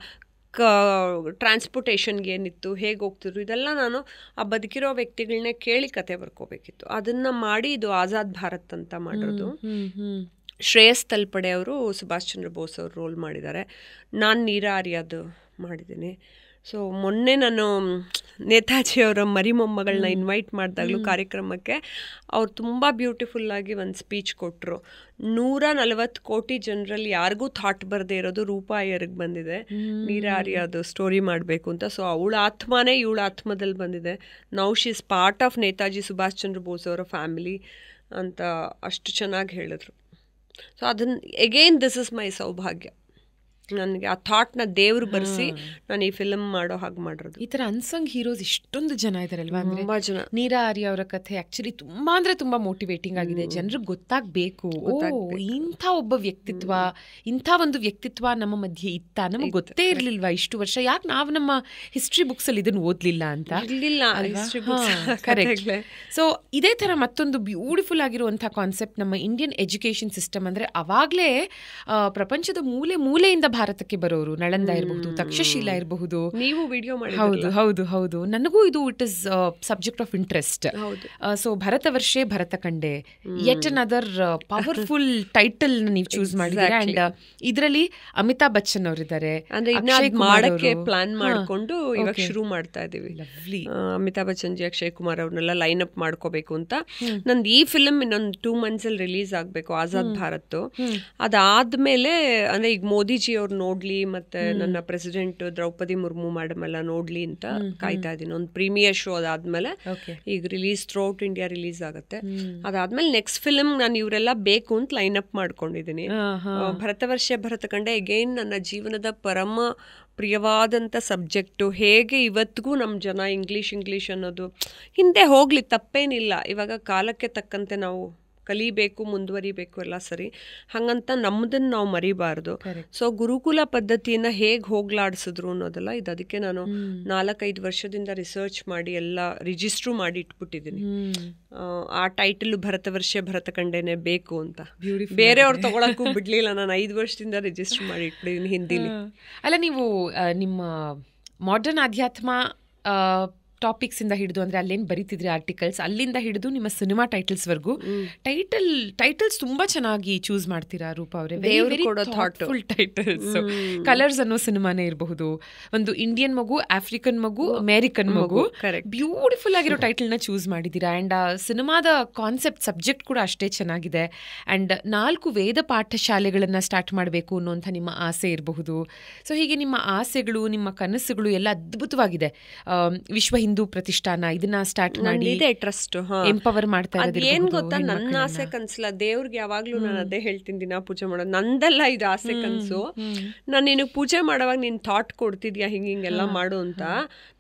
ಟ್ರಾನ್ಸ್ಪೋರ್ಟೇಷನ್ಗೆ ಏನಿತ್ತು, ಹೇಗೆ ಹೋಗ್ತಿದ್ರು, ಇದೆಲ್ಲ ನಾನು ಆ ಬದುಕಿರೋ ವ್ಯಕ್ತಿಗಳನ್ನೇ ಕೇಳಿ ಕತೆ ಬರ್ಕೋಬೇಕಿತ್ತು. ಅದನ್ನು ಮಾಡಿ ಇದು ಆಜಾದ್ ಭಾರತ್ ಅಂತ ಮಾಡೋದು. ಶ್ರೇಯಸ್ ತಲ್ಪಡೆ ಅವರು ಸುಭಾಷ್ ಚಂದ್ರ ಬೋಸ್ ಅವರು ರೋಲ್ ಮಾಡಿದ್ದಾರೆ. ನಾನು ನೀರಾ ಆರ್ಯದು ಮಾಡಿದ್ದೀನಿ. ಸೊ ಮೊನ್ನೆ ನಾನು ನೇತಾಜಿಯವರ ಮರಿ ಮೊಮ್ಮಗಳನ್ನ ಇನ್ವೈಟ್ ಮಾಡಿದಾಗಲೂ ಕಾರ್ಯಕ್ರಮಕ್ಕೆ ಅವ್ರು ತುಂಬ ಬ್ಯೂಟಿಫುಲ್ಲಾಗಿ ಒಂದು ಸ್ಪೀಚ್ ಕೊಟ್ಟರು. 140 ಕೋಟಿ ಜನರಲ್ಲಿ ಯಾರಿಗೂ ಥಾಟ್ ಬರದೇ ಇರೋದು ರೂಪಾ ಅಯ್ಯರ್ಗೆ ಬಂದಿದೆ, ನೀರಾ ಆರ್ಯದು ಸ್ಟೋರಿ ಮಾಡಬೇಕು ಅಂತ. ಸೊ ಅವಳ ಆತ್ಮನೇ ಇವಳ ಆತ್ಮದಲ್ಲಿ ಬಂದಿದೆ. Now she is part of Netaji Subhash Chandra Bose ಅವರ ಫ್ಯಾಮಿಲಿ ಅಂತ ಅಷ್ಟು ಚೆನ್ನಾಗಿ ಹೇಳಿದ್ರು. ಸೊ ಅದನ್ನು ಎಗೇನ್ ದಿಸ್ ಇಸ್ ಮೈ ಸೌಭಾಗ್ಯ, ನನಗೆ ಆ ಥಾಟ್ನ ದೇವ್ರು ಬರೆಸಿ ನಾನು ಈ ಫಿಲ್ಮ್ ಮಾಡೋ ಹಾಗೆ ಮಾಡಿರೋದು. ಈ ಥರ ಅನ್ಸಂಗ್ ಹೀರೋಸ್ ಇಷ್ಟೊಂದು ಜನ ಇದಾರಲ್ವಾ, ಅಂದ್ರೆ ತುಂಬಾ ಜನ. ನೀರಾ ಆರ್ಯ ಅವರ ಕಥೆ ಆಕ್ಚುಲಿ ತುಂಬಾ ಅಂದ್ರೆ ತುಂಬಾ ಮೋಟಿವೇಟಿಂಗ್ ಆಗಿದೆ. ಜನರಿಗೆ ಗೊತ್ತಾಗಬೇಕು, ಇಂಥ ಒಬ್ಬ ವ್ಯಕ್ತಿತ್ವ, ಇಂಥ ಒಂದು ವ್ಯಕ್ತಿತ್ವ ನಮ್ಮ ಮಧ್ಯೆ ಇತ್ತ, ನಮಗೆ ಗೊತ್ತೇ ಇರ್ಲಿಲ್ವಾ ಇಷ್ಟು ವರ್ಷ, ಯಾಕೆ ನಾವು ನಮ್ಮ ಹಿಸ್ಟ್ರಿ ಬುಕ್ಸ್ ಅಲ್ಲಿ ಇದನ್ನು ಓದ್ಲಿಲ್ಲ ಅಂತ. ಕರೆಕ್ಟ್. ಸೊ ಇದೇ ತರ ಮತ್ತೊಂದು ಬ್ಯೂಟಿಫುಲ್ ಆಗಿರುವಂಥ ಕಾನ್ಸೆಪ್ಟ್ ನಮ್ಮ ಇಂಡಿಯನ್ ಎಜುಕೇಶನ್ ಸಿಸ್ಟಮ್. ಅಂದ್ರೆ ಅವಾಗ್ಲೇ ಪ್ರಪಂಚದ ಮೂಲೆ ಮೂಲೆಯಿಂದ ಭಾರತಕ್ಕೆ ಬರೋರು, ನಳಂದ ಇರಬಹುದು, ತಕ್ಷಶಿಲಾ ಇರಬಹುದು. ನೀವು ವಿಡಿಯೋ ಮಾಡಿ. ಹೌದು ಹೌದು ಹೌದು, ನನಗೂ ಇದು it is subject of interest. So ಭರತ ವರ್ಷೇ ಭರತ ಕಂಡೆ, ಯೆಟ್ ಅನದರ್ ಪವರ್ಫುಲ್ ಟೈಟಲ್ ನೀವು ಚೂಸ್ ಮಾಡಿದ್ದೀರಾ. ಅಂಡ್ ಇದರಲ್ಲಿ ಅಮಿತಾಬ್ ಬಚ್ಚನ್ ಅವರಿದ್ದಾರೆ, ಮಾಡಕ್ಕೆ ಪ್ಲಾನ್ ಮಾಡ್ಕೊಂಡು ಇವಾಗ ಶುರು ಮಾಡ್ತಾ ಇದೀವಿ. ಅಮಿತಾಬ್ ಬಚ್ಚನ್ ಜಿ, ಅಕ್ಷಯ್ ಕುಮಾರ್ ಅವ್ರನ್ನೆಲ್ಲ ಲೈನ್ ಅಪ್ ಮಾಡ್ಕೋಬೇಕು ಅಂತ. ನಂದು ಈ ಫಿಲ್ಮ್ ಇನ್ನೊಂದು 2 months ಅಲ್ಲಿ ರಿಲೀಸ್ ಆಗಬೇಕು, ಆಜಾದ್ ಭಾರತ್. ಅದಾದ್ಮೇಲೆ ಅಂದ್ರೆ ಈಗ ಮೋದಿಜಿ ಅವ್ರು ನೋಡ್ಲಿ, ಮತ್ತೆ ನನ್ನ ಪ್ರೆಸಿಡೆಂಟ್ ದ್ರೌಪದಿ ಮುರ್ಮು ಮೇಡಮ್ ಎಲ್ಲ ನೋಡ್ಲಿ ಅಂತ ಕಾಯ್ತಾ ಇದ್ದೀನಿ. ಒಂದು ಪ್ರೀಮಿಯರ್ ಶೋ ಅದಾದ್ಮೇಲೆ ಈಗ ರಿಲೀಸ್ ಥ್ರೂಔಟ್ ಇಂಡಿಯಾ ರಿಲೀಸ್ ಆಗುತ್ತೆ. ಅದಾದ್ಮೇಲೆ ನೆಕ್ಸ್ಟ್ ಫಿಲ್ಮ್ ನಾನು ಇವರೆಲ್ಲ ಬೇಕು ಅಂತ ಲೈನ್ ಅಪ್ ಮಾಡ್ಕೊಂಡಿದ್ದೀನಿ. ಭರತವರ್ಷ ಭರತ ಕಂಡೆ ಅಗೈನ್ ನನ್ನ ಜೀವನದ ಪರಮ ಪ್ರಿಯವಾದಂಥ ಸಬ್ಜೆಕ್ಟು. ಹೇಗೆ ಇವತ್ತಿಗೂ ನಮ್ಮ ಜನ ಇಂಗ್ಲೀಷ್ ಅನ್ನೋದು ಹಿಂದೆ ಹೋಗಲಿ, ತಪ್ಪೇನಿಲ್ಲ. ಇವಾಗ ಕಾಲಕ್ಕೆ ತಕ್ಕಂತೆ ನಾವು ಕಲಿಬೇಕು, ಮುಂದುವರಿಬೇಕು, ಎಲ್ಲ ಸರಿ. ಹಾಗಂತ ನಮ್ಮದನ್ನು ನಾವು ಮರಿಬಾರ್ದು. ಸೊ ಗುರುಕುಲ ಪದ್ಧತಿಯನ್ನು ಹೇಗೆ ಹೋಗ್ಲಾಡಿಸಿದ್ರು ಅನ್ನೋದಲ್ಲ ಇದು. ಅದಕ್ಕೆ ನಾನು 4-5 ವರ್ಷದಿಂದ ರಿಸರ್ಚ್ ಮಾಡಿ ಎಲ್ಲ ರಿಜಿಸ್ಟ್ರು ಮಾಡಿ ಇಟ್ಬಿಟ್ಟಿದ್ದೀನಿ. ಆ ಟೈಟಲ್ ಭರತವರ್ಷ ಭರತ ಕಂಡೇನೆ ಬೇಕು ಅಂತ. ಬೇರೆಯವ್ರು ತಗೊಳಕ್ಕೂ ಬಿಡ್ಲಿಲ್ಲ, ನಾನು 5 ವರ್ಷದಿಂದ ರಿಜಿಸ್ಟರ್ ಮಾಡಿ ಇಟ್ಬಿಟ್ಟಿದ್ದೀನಿ ಹಿಂದಿಲಿ. ಅಲ್ಲ, ನೀವು ನಿಮ್ಮ ಮಾಡರ್ನ್ ಅಧ್ಯಾತ್ಮ ಟಾಪಿಕ್ಸ್ ಇಂದ ಹಿಡಿದು, ಅಂದ್ರೆ ಅಲ್ಲೇನು ಬರೀತಿದ್ರಿ ಆರ್ಟಿಕಲ್ಸ್, ಅಲ್ಲಿಂದ ಹಿಡಿದು ನಿಮ್ಮ ಸಿನಿಮಾ ಟೈಟಲ್ಸ್ವರೆಗೂ ಟೈಟಲ್ಸ್ ತುಂಬಾ ಚೆನ್ನಾಗಿ ಚೂಸ್ ಮಾಡ್ತೀರಾ ರೂಪಾ ಅವರೇ. Thoughtful titles. ಕಲರ್ಸ್ ಅನ್ನೋ ಸಿನಿಮಾನೇ ಇರಬಹುದು, ಒಂದು ಇಂಡಿಯನ್ ಮಗು, ಆಫ್ರಿಕನ್ ಮಗು, ಅಮೇರಿಕನ್ ಮಗು, ಬ್ಯೂಟಿಫುಲ್ ಆಗಿರೋ ಟೈಟಲ್ನ ಚೂಸ್ ಮಾಡಿದ್ದೀರಾ. ಆ್ಯಂಡ್ ಸಿನಿಮಾದ ಕಾನ್ಸೆಪ್ಟ್, ಸಬ್ಜೆಕ್ಟ್ ಕೂಡ ಅಷ್ಟೇ ಚೆನ್ನಾಗಿದೆ. ಆ್ಯಂಡ್ 4 ವೇದ ಪಾಠಶಾಲೆಗಳನ್ನು ಸ್ಟಾರ್ಟ್ ಮಾಡಬೇಕು ಅನ್ನೋಂಥ ನಿಮ್ಮ ಆಸೆ ಇರಬಹುದು. ಸೊ ಹೀಗೆ ನಿಮ್ಮ ಆಸೆಗಳು, ನಿಮ್ಮ ಕನಸುಗಳು ಎಲ್ಲ ಅದ್ಭುತವಾಗಿದೆ. ವಿಶ್ವ ಹಿಂದೂ ಪ್ರತಿಷ್ಠಾನ ಇದನ್ನ ಸ್ಟಾರ್ಟ್ ಮಾಡಿ ಟ್ರಸ್ಟ್ ಎಂಪವರ್ ಮಾಡ್ತಾ ಇರೋದು. ಏನ್ ಗೊತ್ತಾ, ನನ್ನ ಆಸೆ ಕನ್ಸಲ್ಲ, ದೇವ್ರಿಗೆ ಯಾವಾಗ್ಲೂ ನಾನು ಅದೇ ಹೇಳ್ತೀನಿ, ದಿನ ಪೂಜೆ ಮಾಡೋದು ನಂದಲ್ಲ ಇದು ಆಸೆ ಕನ್ಸು. ನಾನು ನಿನಗೆ ಪೂಜೆ ಮಾಡೋವಾಗ ನೀನ್ ಥಾಟ್ ಕೊಡ್ತಿದ್ಯಾ ಹಿಂಗೆಲ್ಲ ಮಾಡು ಅಂತ,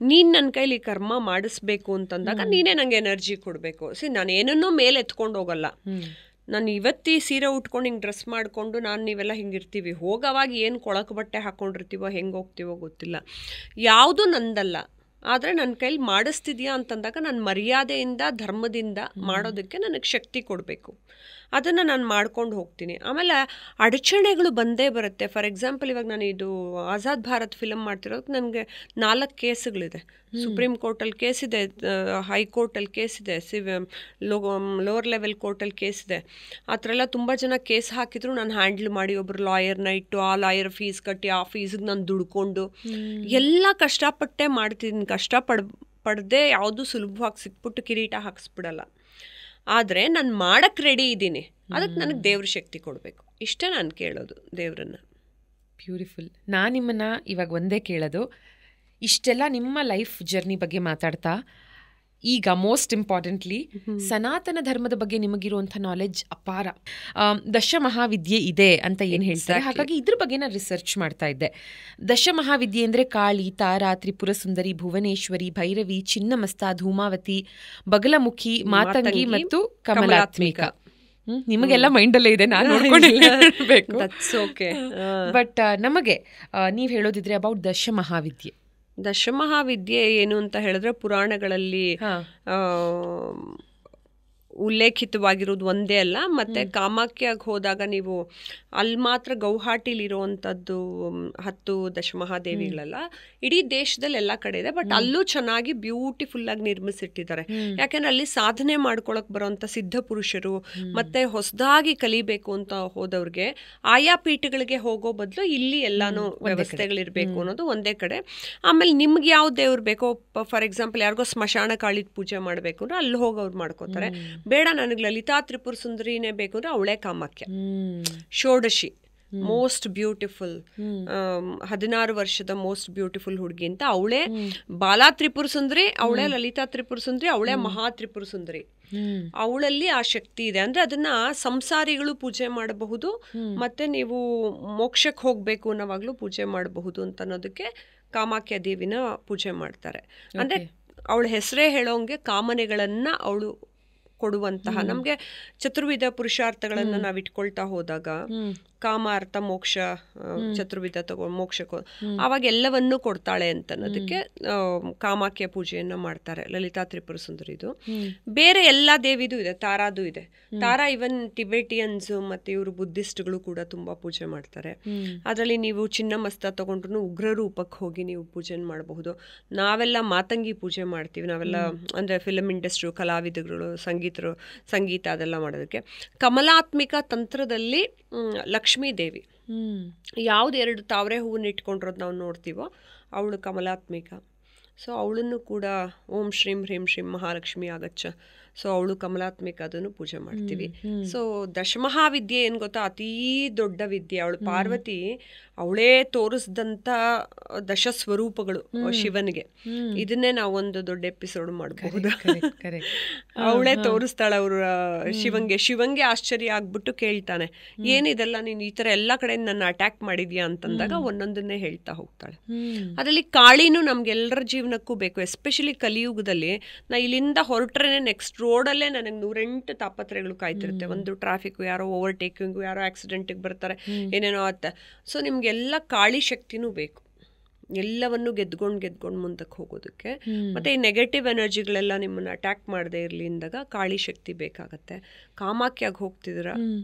ನೀನ್ ನನ್ನ ಕೈಲಿ ಕರ್ಮ ಮಾಡಿಸ್ಬೇಕು ಅಂತಂದಾಗ ನೀನೇ ನಂಗೆ ಎನರ್ಜಿ ಕೊಡ್ಬೇಕು. ನಾನು ಏನನ್ನೂ ಮೇಲೆ ಎತ್ಕೊಂಡು ಹೋಗಲ್ಲ. ನಾನು ಇವತ್ತಿ ಸೀರೆ ಉಟ್ಕೊಂಡು ಹಿಂಗೆ ಡ್ರೆಸ್ ಮಾಡಿಕೊಂಡು ನೀವೆಲ್ಲ ಹಿಂಗಿರ್ತೀವಿ, ಹೋಗೋವಾಗ ಏನು ಕೊಳಕು ಬಟ್ಟೆ ಹಾಕ್ಕೊಂಡಿರ್ತೀವೋ, ಹೆಂಗೆ ಹೋಗ್ತೀವೋ ಗೊತ್ತಿಲ್ಲ, ಯಾವುದೂ ನಂದಲ್ಲ. ಆದರೆ ನನ್ನ ಕೈಲಿ ಮಾಡಿಸ್ತಿದ್ಯಾ ಅಂತಂದಾಗ ನಾನು ಮರ್ಯಾದೆಯಿಂದ, ಧರ್ಮದಿಂದ ಮಾಡೋದಕ್ಕೆ ನನಗೆ ಶಕ್ತಿ ಕೊಡಬೇಕು. ಅದನ್ನು ನಾನು ಮಾಡ್ಕೊಂಡು ಹೋಗ್ತೀನಿ. ಆಮೇಲೆ ಅಡಚಣೆಗಳು ಬಂದೇ ಬರುತ್ತೆ. ಫಾರ್ ಎಕ್ಸಾಂಪಲ್ ಇವಾಗ ನಾನು ಇದು ಆಜಾದ್ ಭಾರತ್ ಫಿಲಮ್ ಮಾಡ್ತಿರೋದಕ್ಕೆ ನನಗೆ 4 ಕೇಸುಗಳಿದೆ. ಸುಪ್ರೀಂ ಕೋರ್ಟಲ್ಲಿ ಕೇಸಿದೆ, ಹೈಕೋರ್ಟಲ್ಲಿ ಕೇಸಿದೆ, ಲೋವರ್ ಲೆವೆಲ್ ಕೋರ್ಟಲ್ಲಿ ಕೇಸಿದೆ. ಆ ಥರ ಎಲ್ಲ ತುಂಬ ಜನ ಕೇಸ್ ಹಾಕಿದ್ರು ನಾನು ಹ್ಯಾಂಡಲ್ ಮಾಡಿ ಒಬ್ಬರು ಲಾಯರ್ನ ಇಟ್ಟು ಆ ಲಾಯರ್ ಫೀಸ್ ಕಟ್ಟಿ ಆ ಫೀಸಿಗೆ ನಾನು ದುಡ್ಕೊಂಡು ಎಲ್ಲ ಕಷ್ಟಪಟ್ಟೆ ಮಾಡ್ತಿದ್ದೀನಿ. ಪಡೆದೇ ಯಾವುದು ಸುಲಭವಾಗಿ ಸಿಕ್ಬಿಟ್ಟು ಕಿರೀಟ ಹಾಕ್ಸ್ಬಿಡಲ್ಲ. ಆದರೆ ನಾನು ಮಾಡಕ್ಕೆ ರೆಡಿ ಇದ್ದೀನಿ, ಅದಕ್ಕೆ ನನಗೆ ದೇವ್ರ ಶಕ್ತಿ ಕೊಡಬೇಕು. ಇಷ್ಟೇ ನಾನು ಕೇಳೋದು ದೇವ್ರನ್ನ. ಬ್ಯೂಟಿಫುಲ್. ನಾನು ನಿಮ್ಮನ್ನು ಇವಾಗ ಒಂದೇ ಕೇಳೋದು, ಇಷ್ಟೆಲ್ಲ ನಿಮ್ಮ ಲೈಫ್ ಜರ್ನಿ ಬಗ್ಗೆ ಮಾತಾಡ್ತಾ ಈಗ ಮೋಸ್ಟ್ ಇಂಪಾರ್ಟೆಂಟ್ಲಿ ಸನಾತನ ಧರ್ಮದ ಬಗ್ಗೆ ನಿಮಗಿರುವಂಥ ನಾಲೆಡ್ಜ್ ಅಪಾರ. ದಶಮಹಾವಿದ್ಯೆ ಇದೆ ಅಂತ ಏನು ಹೇಳ್ತಾರೆ, ಹಾಗಾಗಿ ಇದ್ರ ಬಗ್ಗೆ ನಾನು ರಿಸರ್ಚ್ ಮಾಡ್ತಾ ಇದ್ದೆ. ದಶಮಹಾವಿದ್ಯೆ ಅಂದರೆ ಕಾಳಿ, ತಾರಾ, ತ್ರಿಪುರ ಸುಂದರಿ, ಭುವನೇಶ್ವರಿ, ಭೈರವಿ, ಚಿನ್ನಮಸ್ತ, ಧೂಮಾವತಿ, ಬಗಲಮುಖಿ, ಮಾತಂಗಿ ಮತ್ತು ಕಮಲಾತ್ಮಿಕ. ನಿಮಗೆಲ್ಲ ಮೈಂಡಲ್ಲೇ ಇದೆ, ನಾನು ನೋಡ್ಕೊಂಡಿರಬೇಕು. ಬಟ್ ನಮಗೆ ನೀವು ಹೇಳೋದಿದ್ರೆ ಅಬೌಟ್ ದಶಮಹಾವಿದ್ಯೆ. ದಶಮಹಾವಿದ್ಯೆ ಏನು ಅಂತ ಹೇಳಿದ್ರೆ ಪುರಾಣಗಳಲ್ಲಿ ಉಲ್ಲೇಖಿತವಾಗಿರೋದು ಒಂದೇ ಅಲ್ಲ. ಮತ್ತು ಕಾಮಾಖ್ಯಾಗೆ ಹೋದಾಗ ನೀವು ಅಲ್ಲಿ ಮಾತ್ರ ಗೌಹಾಟಿಲಿರುವಂಥದ್ದು 10 ದಶಮಹಾದೇವಿಗಳಲ್ಲ, ಇಡೀ ದೇಶದಲ್ಲಿ ಎಲ್ಲ ಕಡೆ ಇದೆ. ಬಟ್ ಅಲ್ಲೂ ಚೆನ್ನಾಗಿ ಬ್ಯೂಟಿಫುಲ್ಲಾಗಿ ನಿರ್ಮಿಸಿಟ್ಟಿದ್ದಾರೆ. ಯಾಕೆಂದ್ರೆ ಅಲ್ಲಿ ಸಾಧನೆ ಮಾಡ್ಕೊಳಕ್ ಬರೋಂಥ ಸಿದ್ಧ ಪುರುಷರು ಮತ್ತೆ ಹೊಸದಾಗಿ ಕಲಿಬೇಕು ಅಂತ ಹೋದವ್ರಿಗೆ ಆಯಾ ಪೀಠಗಳಿಗೆ ಹೋಗೋ ಬದಲು ಇಲ್ಲಿ ಎಲ್ಲಾನು ವ್ಯವಸ್ಥೆಗಳಿರ್ಬೇಕು ಅನ್ನೋದು ಒಂದೇ ಕಡೆ. ಆಮೇಲೆ ನಿಮ್ಗೆ ಯಾವ ದೇವ್ರು ಬೇಕೋ, ಫಾರ್ ಎಕ್ಸಾಂಪಲ್ ಯಾರಿಗೋ ಸ್ಮಶಾನ ಕಾಳಿದ ಪೂಜೆ ಮಾಡಬೇಕು ಅಂದ್ರೆ ಅಲ್ಲಿ ಹೋಗಿ ಅವ್ರು ಮಾಡ್ಕೋತಾರೆ. ಬೇಡ ನನಗೆ ಲಲಿತಾ ತ್ರಿಪುರ ಸುಂದರಿನೇ ಬೇಕು ಅಂದ್ರೆ ಅವಳೇ ಕಾಮಾಖ್ಯ. ಷೋಡಶಿ ಮೋಸ್ಟ್ ಬ್ಯೂಟಿಫುಲ್, 16 ವರ್ಷದ ಮೋಸ್ಟ್ ಬ್ಯೂಟಿಫುಲ್ ಹುಡುಗಿ ಅಂತ ಅವಳೇ ಬಾಲಾ ತ್ರಿಪುರ ಸುಂದರಿ, ಅವಳೇ ಲಲಿತಾ ತ್ರಿಪುರ ಸುಂದರಿ, ಅವಳೇ ಮಹಾ ತ್ರಿಪುರ ಸುಂದರಿ. ಅವಳಲ್ಲಿ ಆ ಶಕ್ತಿ ಇದೆ. ಅಂದ್ರೆ ಅದನ್ನ ಸಂಸಾರಿಗಳು ಪೂಜೆ ಮಾಡಬಹುದು, ಮತ್ತೆ ನೀವು ಮೋಕ್ಷಕ್ಕೆ ಹೋಗ್ಬೇಕು ಅನ್ನೋವಾಗ್ಲೂ ಪೂಜೆ ಮಾಡಬಹುದು ಅಂತ ಅನ್ನೋದಕ್ಕೆ ಕಾಮಾಖ್ಯ ದೇವಿನ ಪೂಜೆ ಮಾಡ್ತಾರೆ. ಅಂದ್ರೆ ಅವಳ ಹೆಸರೇ ಹೇಳೋಂಗೆ ಕಾಮನೆಗಳನ್ನ ಅವಳು ಕೊಡುವಂತಹ, ನಮ್ಗೆ ಚತುರ್ವಿಧ ಪುರುಷಾರ್ಥಗಳನ್ನ ನಾವ್ ಇಟ್ಕೊಳ್ತಾ ಹೋದಾಗ ಕಾಮ ಅರ್ಥ ಮೋಕ್ಷ ಚತುರ್ವಿಧ ಮೋಕ್ಷಕ್ಕೂ ಆವಾಗ ಎಲ್ಲವನ್ನೂ ಕೊಡ್ತಾಳೆ ಅಂತ ಅನ್ನೋದಕ್ಕೆ ಕಾಮಾಖ್ಯ ಪೂಜೆಯನ್ನ ಮಾಡ್ತಾರೆ. ಲಲಿತಾ ತ್ರಿಪುರ ಸುಂದರಿದು. ಬೇರೆ ಎಲ್ಲಾ ದೇವಿದು ಇದೆ, ತಾರಾದು ಇದೆ. ತಾರಾ ಇವನ್ ಟಿಬೆಟಿಯನ್ಸ್ ಮತ್ತೆ ಇವರು ಬುದ್ಧಿಸ್ಟ್ಗಳು ಕೂಡ ತುಂಬಾ ಪೂಜೆ ಮಾಡ್ತಾರೆ. ಅದರಲ್ಲಿ ನೀವು ಚಿನ್ನಮಸ್ತ ತಗೊಂಡ್ರು ಉಗ್ರ ರೂಪಕ್ಕೆ ಹೋಗಿ ನೀವು ಪೂಜೆ ಮಾಡಬಹುದು. ನಾವೆಲ್ಲ ಮಾತಂಗಿ ಪೂಜೆ ಮಾಡ್ತೀವಿ, ನಾವೆಲ್ಲ ಅಂದ್ರೆ ಫಿಲಮ್ ಇಂಡಸ್ಟ್ರಿ ಕಲಾವಿದಗಳು, ಸಂಗೀತ ಅದೆಲ್ಲ ಮಾಡೋದಕ್ಕೆ. ಕಮಲಾತ್ಮಿಕ ತಂತ್ರದಲ್ಲಿ ಲಕ್ಷ್ಮೀ ದೇವಿ ಯಾವ್ದು 2 ತಾವರೆ ಹೂವನ್ನ ಇಟ್ಕೊಂಡಿರೋದು ನಾವು ನೋಡ್ತೀವೋ ಅವಳು ಕಮಲಾತ್ಮಿಕ. ಸೊ ಅವಳನ್ನು ಕೂಡ ಓಂ ಶ್ರೀಂ ಹ್ರೀಂ ಶ್ರೀಂ ಮಹಾಲಕ್ಷ್ಮಿ ಆಗಚ್ಚ, ಸೊ ಅವಳು ಕಮಲಾತ್ಮಿಕ, ಅದನ್ನು ಪೂಜೆ ಮಾಡ್ತೀವಿ. ಸೊ ದಶಮಹಾವಿದ್ಯೆ ಏನು ಗೊತ್ತಾ, ಅತೀ ದೊಡ್ಡ ವಿದ್ಯೆ. ಅವಳು ಪಾರ್ವತಿ ಅವಳೇ ತೋರಿಸಿದಂಥ ದಶಸ್ವರೂಪಗಳು ಶಿವನಿಗೆ. ಇದನ್ನೇ ನಾವೊಂದು ದೊಡ್ಡ ಎಪಿಸೋಡ್ ಮಾಡಬಹುದು. ಅವಳೇ ತೋರಿಸ್ತಾಳೆ ಅವ್ರ ಶಿವಂಗೆ ಆಶ್ಚರ್ಯ ಆಗ್ಬಿಟ್ಟು ಕೇಳ್ತಾನೆ, ಏನಿದೆಲ್ಲ ನೀನು ಈ ಥರ ಎಲ್ಲ ಕಡೆ ನನ್ನ ಅಟ್ಯಾಕ್ ಮಾಡಿದ್ಯಾ ಅಂತಂದಾಗ ಒಂದೊಂದನ್ನೇ ಹೇಳ್ತಾ ಹೋಗ್ತಾಳೆ. ಅದರಲ್ಲಿ ಕಾಳಿನೂ ನಮ್ಗೆಲ್ಲರ ಜೀವನಕ್ಕೂ ಬೇಕು. ಎಸ್ಪೆಷಲಿ ಕಲಿಯುಗದಲ್ಲಿ ನಾ ಇಲ್ಲಿಂದ ಹೊರಟ್ರೇನೆ ನೆಕ್ಸ್ಟ್ ರೋಡಲ್ಲೇ ನನಗೆ 108 ತಾಪತ್ರೆಗಳು ಕಾಯ್ತಿರುತ್ತೆ. ಒಂದು ಟ್ರಾಫಿಕ್, ಯಾರೋ ಓವರ್ಟೇಕಿಂಗು, ಯಾರೋ ಆಕ್ಸಿಡೆಂಟಿಗೆ ಬರ್ತಾರೆ, ಏನೇನೋ ಆಗುತ್ತೆ. ಸೊ ನಿಮ್ಗೆಲ್ಲ ಕಾಳಿ ಶಕ್ತಿನೂ ಬೇಕು, ಎಲ್ಲವನ್ನು ಗೆದ್ಕೊಂಡು ಮುಂದಕ್ಕೆ ಹೋಗೋದಕ್ಕೆ. ಮತ್ತೆ ಈ ನೆಗೆಟಿವ್ ಎನರ್ಜಿಗಳೆಲ್ಲ ನಿಮ್ಮನ್ನ ಅಟ್ಯಾಕ್ ಮಾಡದೇ ಇರಲಿ ಅಂದಾಗ ಕಾಳಿ ಶಕ್ತಿ ಬೇಕಾಗತ್ತೆ. ಕಾಮಾಖ್ಯಾಗಿ ಹೋಗ್ತಿದ್ರ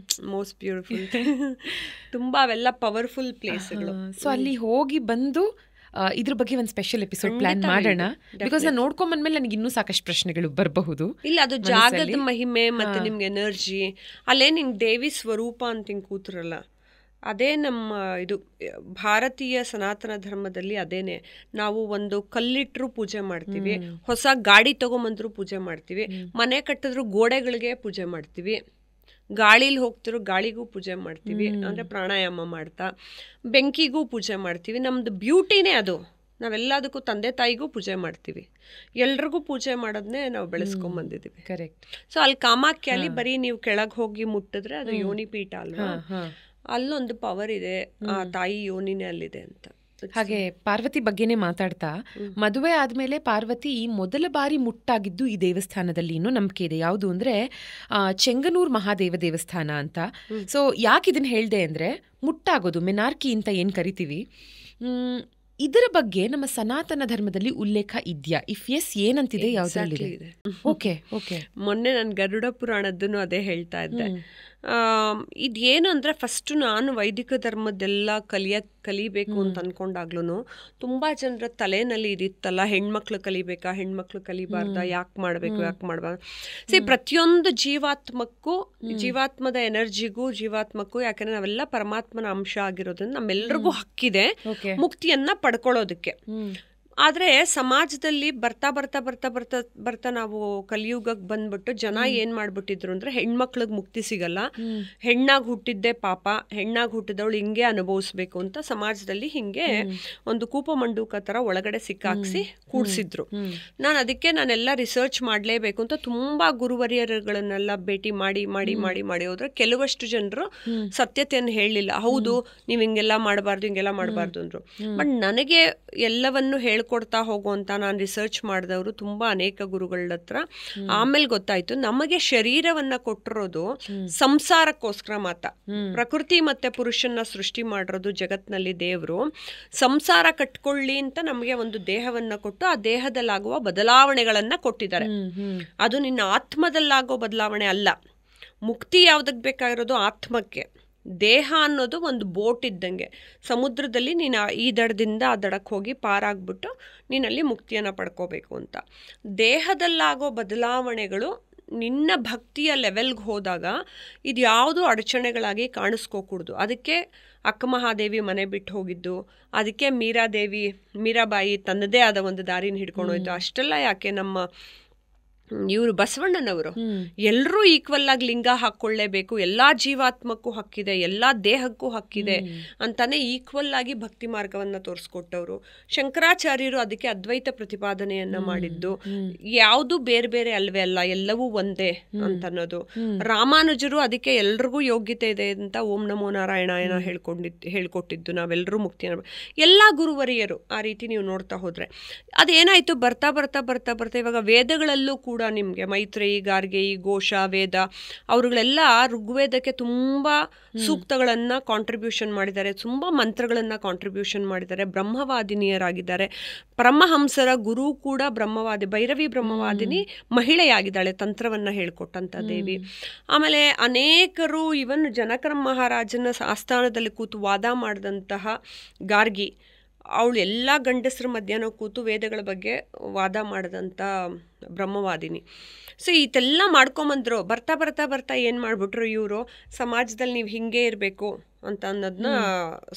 ಮೋಸ್ಟ್ ಬ್ಯೂಟಿಫುಲ್ ತುಂಬಾ ಅವೆಲ್ಲ ಪವರ್ಫುಲ್ ಪ್ಲೇಸ್ಗಳು. ಸೊ ಅಲ್ಲಿ ಹೋಗಿ ಬಂದು ಇದ್ರ ಬಗ್ಗೆ ಒಂದು ಸ್ಪೆಷಲ್ ಎಪಿಸೋಡ್ ಪ್ಲಾನ್ ಮಾಡೋಣ. ಬಿಕಾಸ್ ನಾನು ನೋಡ್ಕೊಂಡ್ ಬಂದ್ಮೇಲೆ ನನಗೆ ಇನ್ನೂ ಸಾಕಷ್ಟು ಪ್ರಶ್ನೆಗಳು ಬರಬಹುದು. ಇಲ್ಲ, ಅದು ಜಾಗದ ಮಹಿಮೆ ಮತ್ತೆ ನಿಮ್ಗೆ ಎನರ್ಜಿ, ಅಲ್ಲೇ ನಿಮ್ಗೆ ದೇವಿ ಸ್ವರೂಪ ಅಂತ ಹಿಂಗೆ ಕೂತಿರಲ್ಲ, ಅದೇ ನಮ್ಮ ಇದು ಭಾರತೀಯ ಸನಾತನ ಧರ್ಮದಲ್ಲಿ ಅದೇನೆ. ನಾವು ಒಂದು ಕಲ್ಲಿಟ್ಟರು ಪೂಜೆ ಮಾಡ್ತೀವಿ, ಹೊಸ ಗಾಡಿ ತಗೊಂಬಂದ್ರು ಪೂಜೆ ಮಾಡ್ತೀವಿ, ಮನೆ ಕಟ್ಟಿದ್ರು ಗೋಡೆಗಳಿಗೆ ಪೂಜೆ ಮಾಡ್ತೀವಿ, ಗಾಳಿಲಿ ಹೋಗ್ತಿರೋ ಗಾಳಿಗೂ ಪೂಜೆ ಮಾಡ್ತೀವಿ, ಅಂದ್ರೆ ಪ್ರಾಣಾಯಾಮ ಮಾಡ್ತಾ, ಬೆಂಕಿಗೂ ಪೂಜೆ ಮಾಡ್ತೀವಿ. ನಮ್ದು ಬ್ಯೂಟಿನೇ ಅದು. ನಾವೆಲ್ಲದಕ್ಕೂ ತಂದೆ ತಾಯಿಗೂ ಪೂಜೆ ಮಾಡ್ತೀವಿ, ಎಲ್ರಿಗೂ ಪೂಜೆ ಮಾಡೋದನ್ನೇ ನಾವು ಬೆಳೆಸ್ಕೊಂಡ್ ಬಂದಿದ್ದೀವಿ. ಕರೆಕ್ಟ್. ಸೊ ಅಲ್ಲಿ ಕಾಮಾಖ್ಯಲ್ಲಿ ಬರೀ ನೀವು ಕೆಳಗೆ ಹೋಗಿ ಮುಟ್ಟಿದ್ರೆ ಅದು ಯೋನಿಪೀಠ ಅಲ್ವಾ, ಅಲ್ಲೊಂದು ಪವರ್ ಇದೆ, ಆ ತಾಯಿ ಯೋನಿನೇ ಅಲ್ಲಿದೆ ಅಂತ. ಹಾಗೆ ಪಾರ್ವತಿ ಬಗ್ಗೆನೇ ಮಾತಾಡ್ತಾ, ಮದುವೆ ಆದ್ಮೇಲೆ ಪಾರ್ವತಿ ಮೊದಲ ಬಾರಿ ಮುಟ್ಟಾಗಿದ್ದು ಈ ದೇವಸ್ಥಾನದಲ್ಲಿ ಇನ್ನೂ ನಂಬಿಕೆ ಇದೆ. ಯಾವುದು ಅಂದ್ರೆ ಚೆಂಗನೂರ್ ಮಹಾದೇವ ದೇವಸ್ಥಾನ ಅಂತ. ಸೊ ಯಾಕೆ ಇದನ್ನ ಹೇಳ್ದೆ ಅಂದ್ರೆ, ಮುಟ್ಟಾಗೋದು ಮೆನಾರ್ಕಿ ಅಂತ ಏನ್ ಕರಿತೀವಿ, ಇದರ ಬಗ್ಗೆ ನಮ್ಮ ಸನಾತನ ಧರ್ಮದಲ್ಲಿ ಉಲ್ಲೇಖ ಇದೆಯಾ? ಇಫ್ ಎಸ್ ಏನಂತಿದೆ, ಯಾವ್ದ್ರಲ್ಲಿದೆ? ಓಕೆ. ಮೊನ್ನೆ ನಾನು ಗರುಡ ಪುರಾಣದ್ದನ್ನು ಅದೇ ಹೇಳ್ತಾ ಇದ್ದೆ. ಇದೇನು ಅಂದರೆ ಫಸ್ಟು ನಾನು ವೈದಿಕ ಧರ್ಮದ್ದೆಲ್ಲ ಕಲಿಬೇಕು ಅಂತ ಅಂದ್ಕೊಂಡಾಗ್ಲೂ ತುಂಬ ಜನರ ತಲೆನಲ್ಲಿ ಇದಿತ್ತಲ್ಲ, ಹೆಣ್ಮಕ್ಳು ಕಲಿಬೇಕಾ, ಹೆಣ್ಮಕ್ಳು ಕಲಿಬಾರ್ದ, ಯಾಕೆ ಮಾಡಬೇಕು, ಯಾಕೆ ಮಾಡಬಾರ್ದು. ಪ್ರತಿಯೊಂದು ಜೀವಾತ್ಮದ ಎನರ್ಜಿಗೂ ಜೀವಾತ್ಮಕ್ಕೂ, ಯಾಕಂದರೆ ನಾವೆಲ್ಲ ಪರಮಾತ್ಮನ ಅಂಶ ಆಗಿರೋದ್ರಿಂದ ನಮ್ಮೆಲ್ರಿಗೂ ಹಕ್ಕಿದೆ ಮುಕ್ತಿಯನ್ನು ಪಡ್ಕೊಳ್ಳೋದಕ್ಕೆ. ಆದರೆ ಸಮಾಜದಲ್ಲಿ ಬರ್ತಾ ನಾವು ಕಲಿಯುಗಕ್ಕೆ ಬಂದ್ಬಿಟ್ಟು ಜನ ಏನು ಮಾಡಿಬಿಟ್ಟಿದ್ರು ಅಂದರೆ ಹೆಣ್ಮಕ್ಳಿಗೆ ಮುಕ್ತಿ ಸಿಗಲ್ಲ, ಹೆಣ್ಣಾಗಿ ಹುಟ್ಟಿದ್ದೆ ಪಾಪ, ಹೆಣ್ಣಾಗಿ ಹುಟ್ಟಿದವಳು ಹಿಂಗೆ ಅನುಭವಿಸ್ಬೇಕು ಅಂತ ಸಮಾಜದಲ್ಲಿ ಹಿಂಗೆ ಒಂದು ಕೂಪಮಂಡೂಕ ಥರ ಒಳಗಡೆ ಸಿಕ್ಕಾಕ್ಸಿ ಕೂಡಿಸಿದ್ರು. ನಾನೆಲ್ಲ ರಿಸರ್ಚ್ ಮಾಡಲೇಬೇಕು ಅಂತ ತುಂಬ ಗುರುವರಿಯರುಗಳನ್ನೆಲ್ಲ ಭೇಟಿ ಮಾಡಿ ಹೋದ್ರೆ ಕೆಲವಷ್ಟು ಜನರು ಸತ್ಯತೆಯನ್ನು ಹೇಳಲಿಲ್ಲ. ಹೌದು, ನೀವು ಹಿಂಗೆಲ್ಲ ಮಾಡಬಾರ್ದು ಅಂದರು. ಬಟ್ ನನಗೆ ಎಲ್ಲವನ್ನು ಹೇಳ್ಕೊಡ್ತಾ ಹೋಗುವಂತ ನಾನು ರಿಸರ್ಚ್ ಮಾಡಿದವರು ತುಂಬಾ ಅನೇಕ ಗುರುಗಳ ಹತ್ರ. ಆಮೇಲೆ ಗೊತ್ತಾಯ್ತು ನಮಗೆ ಶರೀರವನ್ನ ಕೊಟ್ಟಿರೋದು ಸಂಸಾರಕ್ಕೋಸ್ಕರ ಮಾತ್ರ. ಪ್ರಕೃತಿ ಮತ್ತೆ ಪುರುಷನ ಸೃಷ್ಟಿ ಮಾಡಿರೋದು ಜಗತ್ನಲ್ಲಿ ದೇವರು ಸಂಸಾರ ಕಟ್ಕೊಳ್ಳಿ ಅಂತ ನಮಗೆ ಒಂದು ದೇಹವನ್ನ ಕೊಟ್ಟು ಆ ದೇಹದಲ್ಲಾಗುವ ಬದಲಾವಣೆಗಳನ್ನ ಕೊಟ್ಟಿದ್ದಾರೆ. ಅದು ನಿನ್ನ ಆತ್ಮದಲ್ಲಾಗೋ ಬದಲಾವಣೆ ಅಲ್ಲ. ಮುಕ್ತಿ ಯಾವ್ದಕ್ಕೆ ಬೇಕಾಗಿರೋದು ಆತ್ಮಕ್ಕೆ. ದೇಹ ಅನ್ನೋದು ಒಂದು ಬೋಟ್ ಇದ್ದಂಗೆ, ಸಮುದ್ರದಲ್ಲಿ ನೀನು ಈ ದಡದಿಂದ ಆ ದಡಕ್ಕೆ ಹೋಗಿ ಪಾರಾಗ್ಬಿಟ್ಟು ನೀನಲ್ಲಿ ಮುಕ್ತಿಯನ್ನು ಪಡ್ಕೋಬೇಕು ಅಂತ. ದೇಹದಲ್ಲಾಗೋ ಬದಲಾವಣೆಗಳು ನಿನ್ನ ಭಕ್ತಿಯ ಲೆವೆಲ್ಗೆ ಹೋದಾಗ ಇದು ಯಾವುದೂ ಅಡಚಣೆಗಳಾಗಿ ಕಾಣಿಸ್ಕೋಕೂಡ್ದು. ಅದಕ್ಕೆ ಅಕ್ಕಮಹಾದೇವಿ ಮನೆ ಬಿಟ್ಟು ಹೋಗಿದ್ದು, ಅದಕ್ಕೆ ಮೀರಾಬಾಯಿ ತನ್ನದೇ ಆದ ಒಂದು ದಾರಿನ ಹಿಡ್ಕೊಂಡು ಹೋಯ್ತು. ಅಷ್ಟೆಲ್ಲ ಯಾಕೆ ನಮ್ಮ ಇವರು ಬಸವಣ್ಣನವರು ಎಲ್ಲರೂ ಈಕ್ವಲ್ ಆಗಿ ಲಿಂಗ ಹಾಕ್ಕೊಳ್ಳೇಬೇಕು, ಎಲ್ಲಾ ಜೀವಾತ್ಮಕ್ಕೂ ಹಕ್ಕಿದೆ, ಎಲ್ಲಾ ದೇಹಕ್ಕೂ ಹಕ್ಕಿದೆ ಅಂತಾನೆ ಈಕ್ವಲ್ ಆಗಿ ಭಕ್ತಿ ಮಾರ್ಗವನ್ನ ತೋರಿಸ್ಕೊಟ್ಟವರು. ಶಂಕರಾಚಾರ್ಯರು ಅದಕ್ಕೆ ಅದ್ವೈತ ಪ್ರತಿಪಾದನೆಯನ್ನ ಮಾಡಿದ್ದು, ಯಾವುದು ಬೇರೆ ಬೇರೆ ಅಲ್ವೇ ಅಲ್ಲ, ಎಲ್ಲವೂ ಒಂದೇ ಅಂತನ್ನೋದು. ರಾಮಾನುಜರು ಅದಕ್ಕೆ ಎಲ್ರಿಗೂ ಯೋಗ್ಯತೆ ಇದೆ ಅಂತ ಓಂ ನಮೋ ನಾರಾಯಣ ಹೇಳ್ಕೊಟ್ಟಿದ್ದು, ನಾವೆಲ್ಲರೂ ಮುಕ್ತಿಯ ಎಲ್ಲಾ ಗುರುವರಿಯರು ಆ ರೀತಿ ನೀವು ನೋಡ್ತಾ ಹೋದ್ರೆ ಅದೇನಾಯ್ತು, ಬರ್ತಾ ಇವಾಗ ವೇದಗಳಲ್ಲೂ ಕೂಡ ನಿಮಗೆ ಮೈತ್ರೇಯಿ, ಗಾರ್ಗೆಯಿ, ಘೋಷ, ವೇದ ಅವರುಗಳೆಲ್ಲ ಋಗ್ವೇದಕ್ಕೆ ತುಂಬ ಸೂಕ್ತಗಳನ್ನು ಕಾಂಟ್ರಿಬ್ಯೂಷನ್ ಮಾಡಿದ್ದಾರೆ, ತುಂಬ ಮಂತ್ರಗಳನ್ನು ಕಾಂಟ್ರಿಬ್ಯೂಷನ್ ಮಾಡಿದ್ದಾರೆ, ಬ್ರಹ್ಮವಾದಿನಿಯರಾಗಿದ್ದಾರೆ. ಪರಮಹಂಸರ ಗುರು ಕೂಡ ಬ್ರಹ್ಮವಾದಿ, ಭೈರವಿ ಬ್ರಹ್ಮವಾದಿನಿ ಮಹಿಳೆಯಾಗಿದ್ದಾಳೆ, ತಂತ್ರವನ್ನು ಹೇಳ್ಕೊಟ್ಟಂಥ ದೇವಿ. ಆಮೇಲೆ ಅನೇಕರು ಇವನ್ ಜನಕರ ಮಹಾರಾಜನ ಆಸ್ಥಾನದಲ್ಲಿ ಕೂತು ವಾದ ಮಾಡಿದಂತಹ ಗಾರ್ಗಿ, ಅವಳು ಎಲ್ಲ ಗಂಡಸರ ಮಧ್ಯಾಹ್ನ ಕೂತು ವೇದಗಳ ಬಗ್ಗೆ ವಾದ ಮಾಡಿದಂಥ ಬ್ರಹ್ಮವಾದಿನಿ. ಸೊ ಇದೆಲ್ಲ ಮಾಡ್ಕೊಂಬಂದ್ರು. ಬರ್ತಾ ಏನು ಮಾಡಿಬಿಟ್ರು ಇವರು, ಸಮಾಜದಲ್ಲಿ ನೀವು ಹಿಂಗೆ ಇರಬೇಕು ಅಂತ ಅನ್ನೋದನ್ನ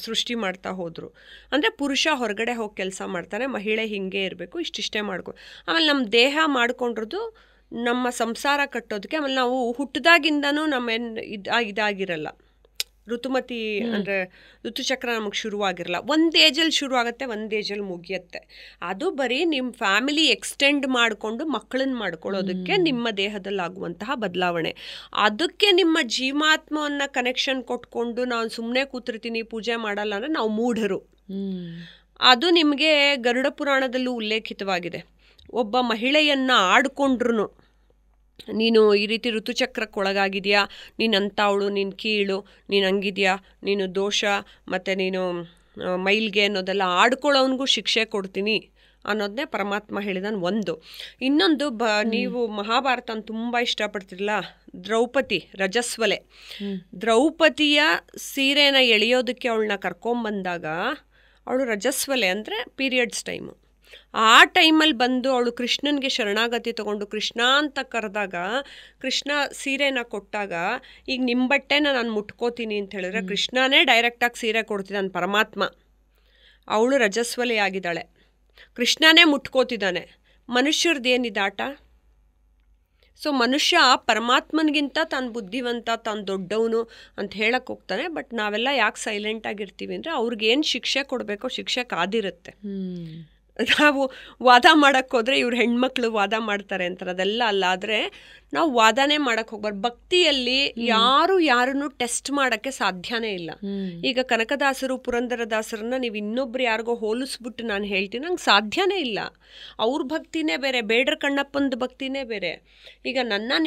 ಸೃಷ್ಟಿ ಮಾಡ್ತಾ ಹೋದರು. ಅಂದರೆ ಪುರುಷ ಹೊರಗಡೆ ಹೋಗಿ ಕೆಲಸ ಮಾಡ್ತಾನೆ, ಮಹಿಳೆ ಹಿಂಗೆ ಇರಬೇಕು, ಇಷ್ಟಿಷ್ಟೇ ಆಮೇಲೆ ನಮ್ಮ ದೇಹ ಮಾಡ್ಕೊಂಡಿರೋದು ನಮ್ಮ ಸಂಸಾರ ಕಟ್ಟೋದಕ್ಕೆ. ಆಮೇಲೆ ನಾವು ಹುಟ್ಟಿದಾಗಿಂದನೂ ಇದಾಗಿರಲ್ಲ, ಋತುಮತಿ ಅಂದರೆ ಋತುಚಕ್ರ ನಮಗೆ ಶುರುವಾಗಿರಲ್ಲ. ಒಂದು ಏಜಲ್ಲಿ ಶುರು ಆಗುತ್ತೆ, ಒಂದು ಏಜಲ್ಲಿ ಮುಗಿಯುತ್ತೆ. ಅದು ಬರೀ ನಿಮ್ಮ ಫ್ಯಾಮಿಲಿ ಎಕ್ಸ್ಟೆಂಡ್ ಮಾಡಿಕೊಂಡು ಮಕ್ಕಳನ್ನ ಮಾಡ್ಕೊಳ್ಳೋದಕ್ಕೆ ನಿಮ್ಮ ದೇಹದಲ್ಲಾಗುವಂತಹ ಬದಲಾವಣೆ. ಅದಕ್ಕೆ ನಿಮ್ಮ ಜೀವಾತ್ಮವನ್ನು ಕನೆಕ್ಷನ್ ಕೊಟ್ಕೊಂಡು ನಾನು ಸುಮ್ಮನೆ ಕೂತಿರ್ತೀನಿ, ಪೂಜೆ ಮಾಡಲ್ಲ ಅಂದರೆ ನಾವು ಮೂಢರು. ಅದು ನಿಮಗೆ ಗರುಡ ಪುರಾಣದಲ್ಲೂ ಉಲ್ಲೇಖಿತವಾಗಿದೆ. ಒಬ್ಬ ಮಹಿಳೆಯನ್ನು ಆಡ್ಕೊಂಡ್ರು, ನೀನು ಈ ರೀತಿ ಋತುಚಕ್ರಕ್ಕೆ ಒಳಗಾಗಿದೆಯಾ, ನೀನು ಅಂಥವಳು, ನೀನು ಕೀಳು, ನೀನು ಹಂಗಿದೆಯಾ, ನೀನು ದೋಷ, ಮತ್ತು ನೀನು ಮೈಲ್ಗೆ ಅನ್ನೋದೆಲ್ಲ ಆಡ್ಕೊಳ್ಳೋನ್ಗೂ ಶಿಕ್ಷೆ ಕೊಡ್ತೀನಿ ಅನ್ನೋದನ್ನೇ ಪರಮಾತ್ಮ ಹೇಳಿದಾನೆ. ಒಂದು ಇನ್ನೊಂದು ನೀವು ಮಹಾಭಾರತನ ತುಂಬ ಇಷ್ಟಪಡ್ತಿರಲ್ಲ, ದ್ರೌಪದಿ ರಜಸ್ವಲೆ, ದ್ರೌಪದಿಯ ಸೀರೆನ ಎಳೆಯೋದಕ್ಕೆ ಅವಳನ್ನ ಕರ್ಕೊಂಬಂದಾಗ ಅವಳು ರಜಸ್ವಲೆ ಅಂದರೆ ಪೀರಿಯಡ್ಸ್ ಟೈಮು. ಆ ಟೈಮಲ್ಲಿ ಬಂದು ಅವಳು ಕೃಷ್ಣನಿಗೆ ಶರಣಾಗತಿ ತಗೊಂಡು ಕೃಷ್ಣ ಅಂತ ಕರೆದಾಗ, ಕೃಷ್ಣ ಸೀರೆನ ಕೊಟ್ಟಾಗ, ಈಗ ನಿಮ್ಮ ಬಟ್ಟೆನ ನಾನು ಮುಟ್ಕೋತೀನಿ ಅಂತ ಹೇಳಿದ್ರೆ ಕೃಷ್ಣನೇ ಡೈರೆಕ್ಟಾಗಿ ಸೀರೆ ಕೊಡ್ತಿದ್ದಾನೆ ಪರಮಾತ್ಮ. ಅವಳು ರಜಸ್ವಲೆ ಆಗಿದ್ದಾಳೆ, ಕೃಷ್ಣನೇ ಮುಟ್ಕೋತಿದ್ದಾನೆ. ಮನುಷ್ಯರದ್ದೇನಿದಾಟ? ಸೊ ಮನುಷ್ಯ ಪರಮಾತ್ಮನಿಗಿಂತ ತಾನು ಬುದ್ಧಿವಂತ, ತಾನು ದೊಡ್ಡವನು ಅಂತ ಹೇಳಕ್ಕೆ ಹೋಗ್ತಾನೆ. ಬಟ್ ನಾವೆಲ್ಲ ಯಾಕೆ ಸೈಲೆಂಟ್ ಆಗಿರ್ತೀವಿ ಅಂದರೆ ಅವ್ರಿಗೇನು ಶಿಕ್ಷೆ ಕೊಡಬೇಕೋ ಶಿಕ್ಷೆ ಕಾದಿರುತ್ತೆ. ನಾವು ವಾದ ಮಾಡೋಕ್ಕೆ ಹೋದರೆ ಇವ್ರು ಹೆಣ್ಮಕ್ಳು ವಾದ ಮಾಡ್ತಾರೆ ಅಂತಾರೆ, ಅದೆಲ್ಲ ಅಲ್ಲ. ಆದರೆ ನಾವು ವಾದನೇ ಮಾಡೋಕ್ಕೆ ಹೋಗ್ಬಾರ್ದು. ಭಕ್ತಿಯಲ್ಲಿ ಯಾರನ್ನು ಟೆಸ್ಟ್ ಮಾಡೋಕ್ಕೆ ಸಾಧ್ಯನೇ ಇಲ್ಲ. ಈಗ ಕನಕದಾಸರು, ಪುರಂದರದಾಸರನ್ನ ನೀವು ಇನ್ನೊಬ್ರು ಯಾರಿಗೋ ಹೋಲಿಸ್ಬಿಟ್ಟು ನಾನು ಹೇಳ್ತೀನಿ, ನಂಗೆ ಸಾಧ್ಯನೇ ಇಲ್ಲ. ಅವ್ರ ಭಕ್ತಿನೇ ಬೇರೆ, ಬೇಡ್ರ ಕಣ್ಣಪ್ಪಂದು ಭಕ್ತಿನೇ ಬೇರೆ, ಈಗ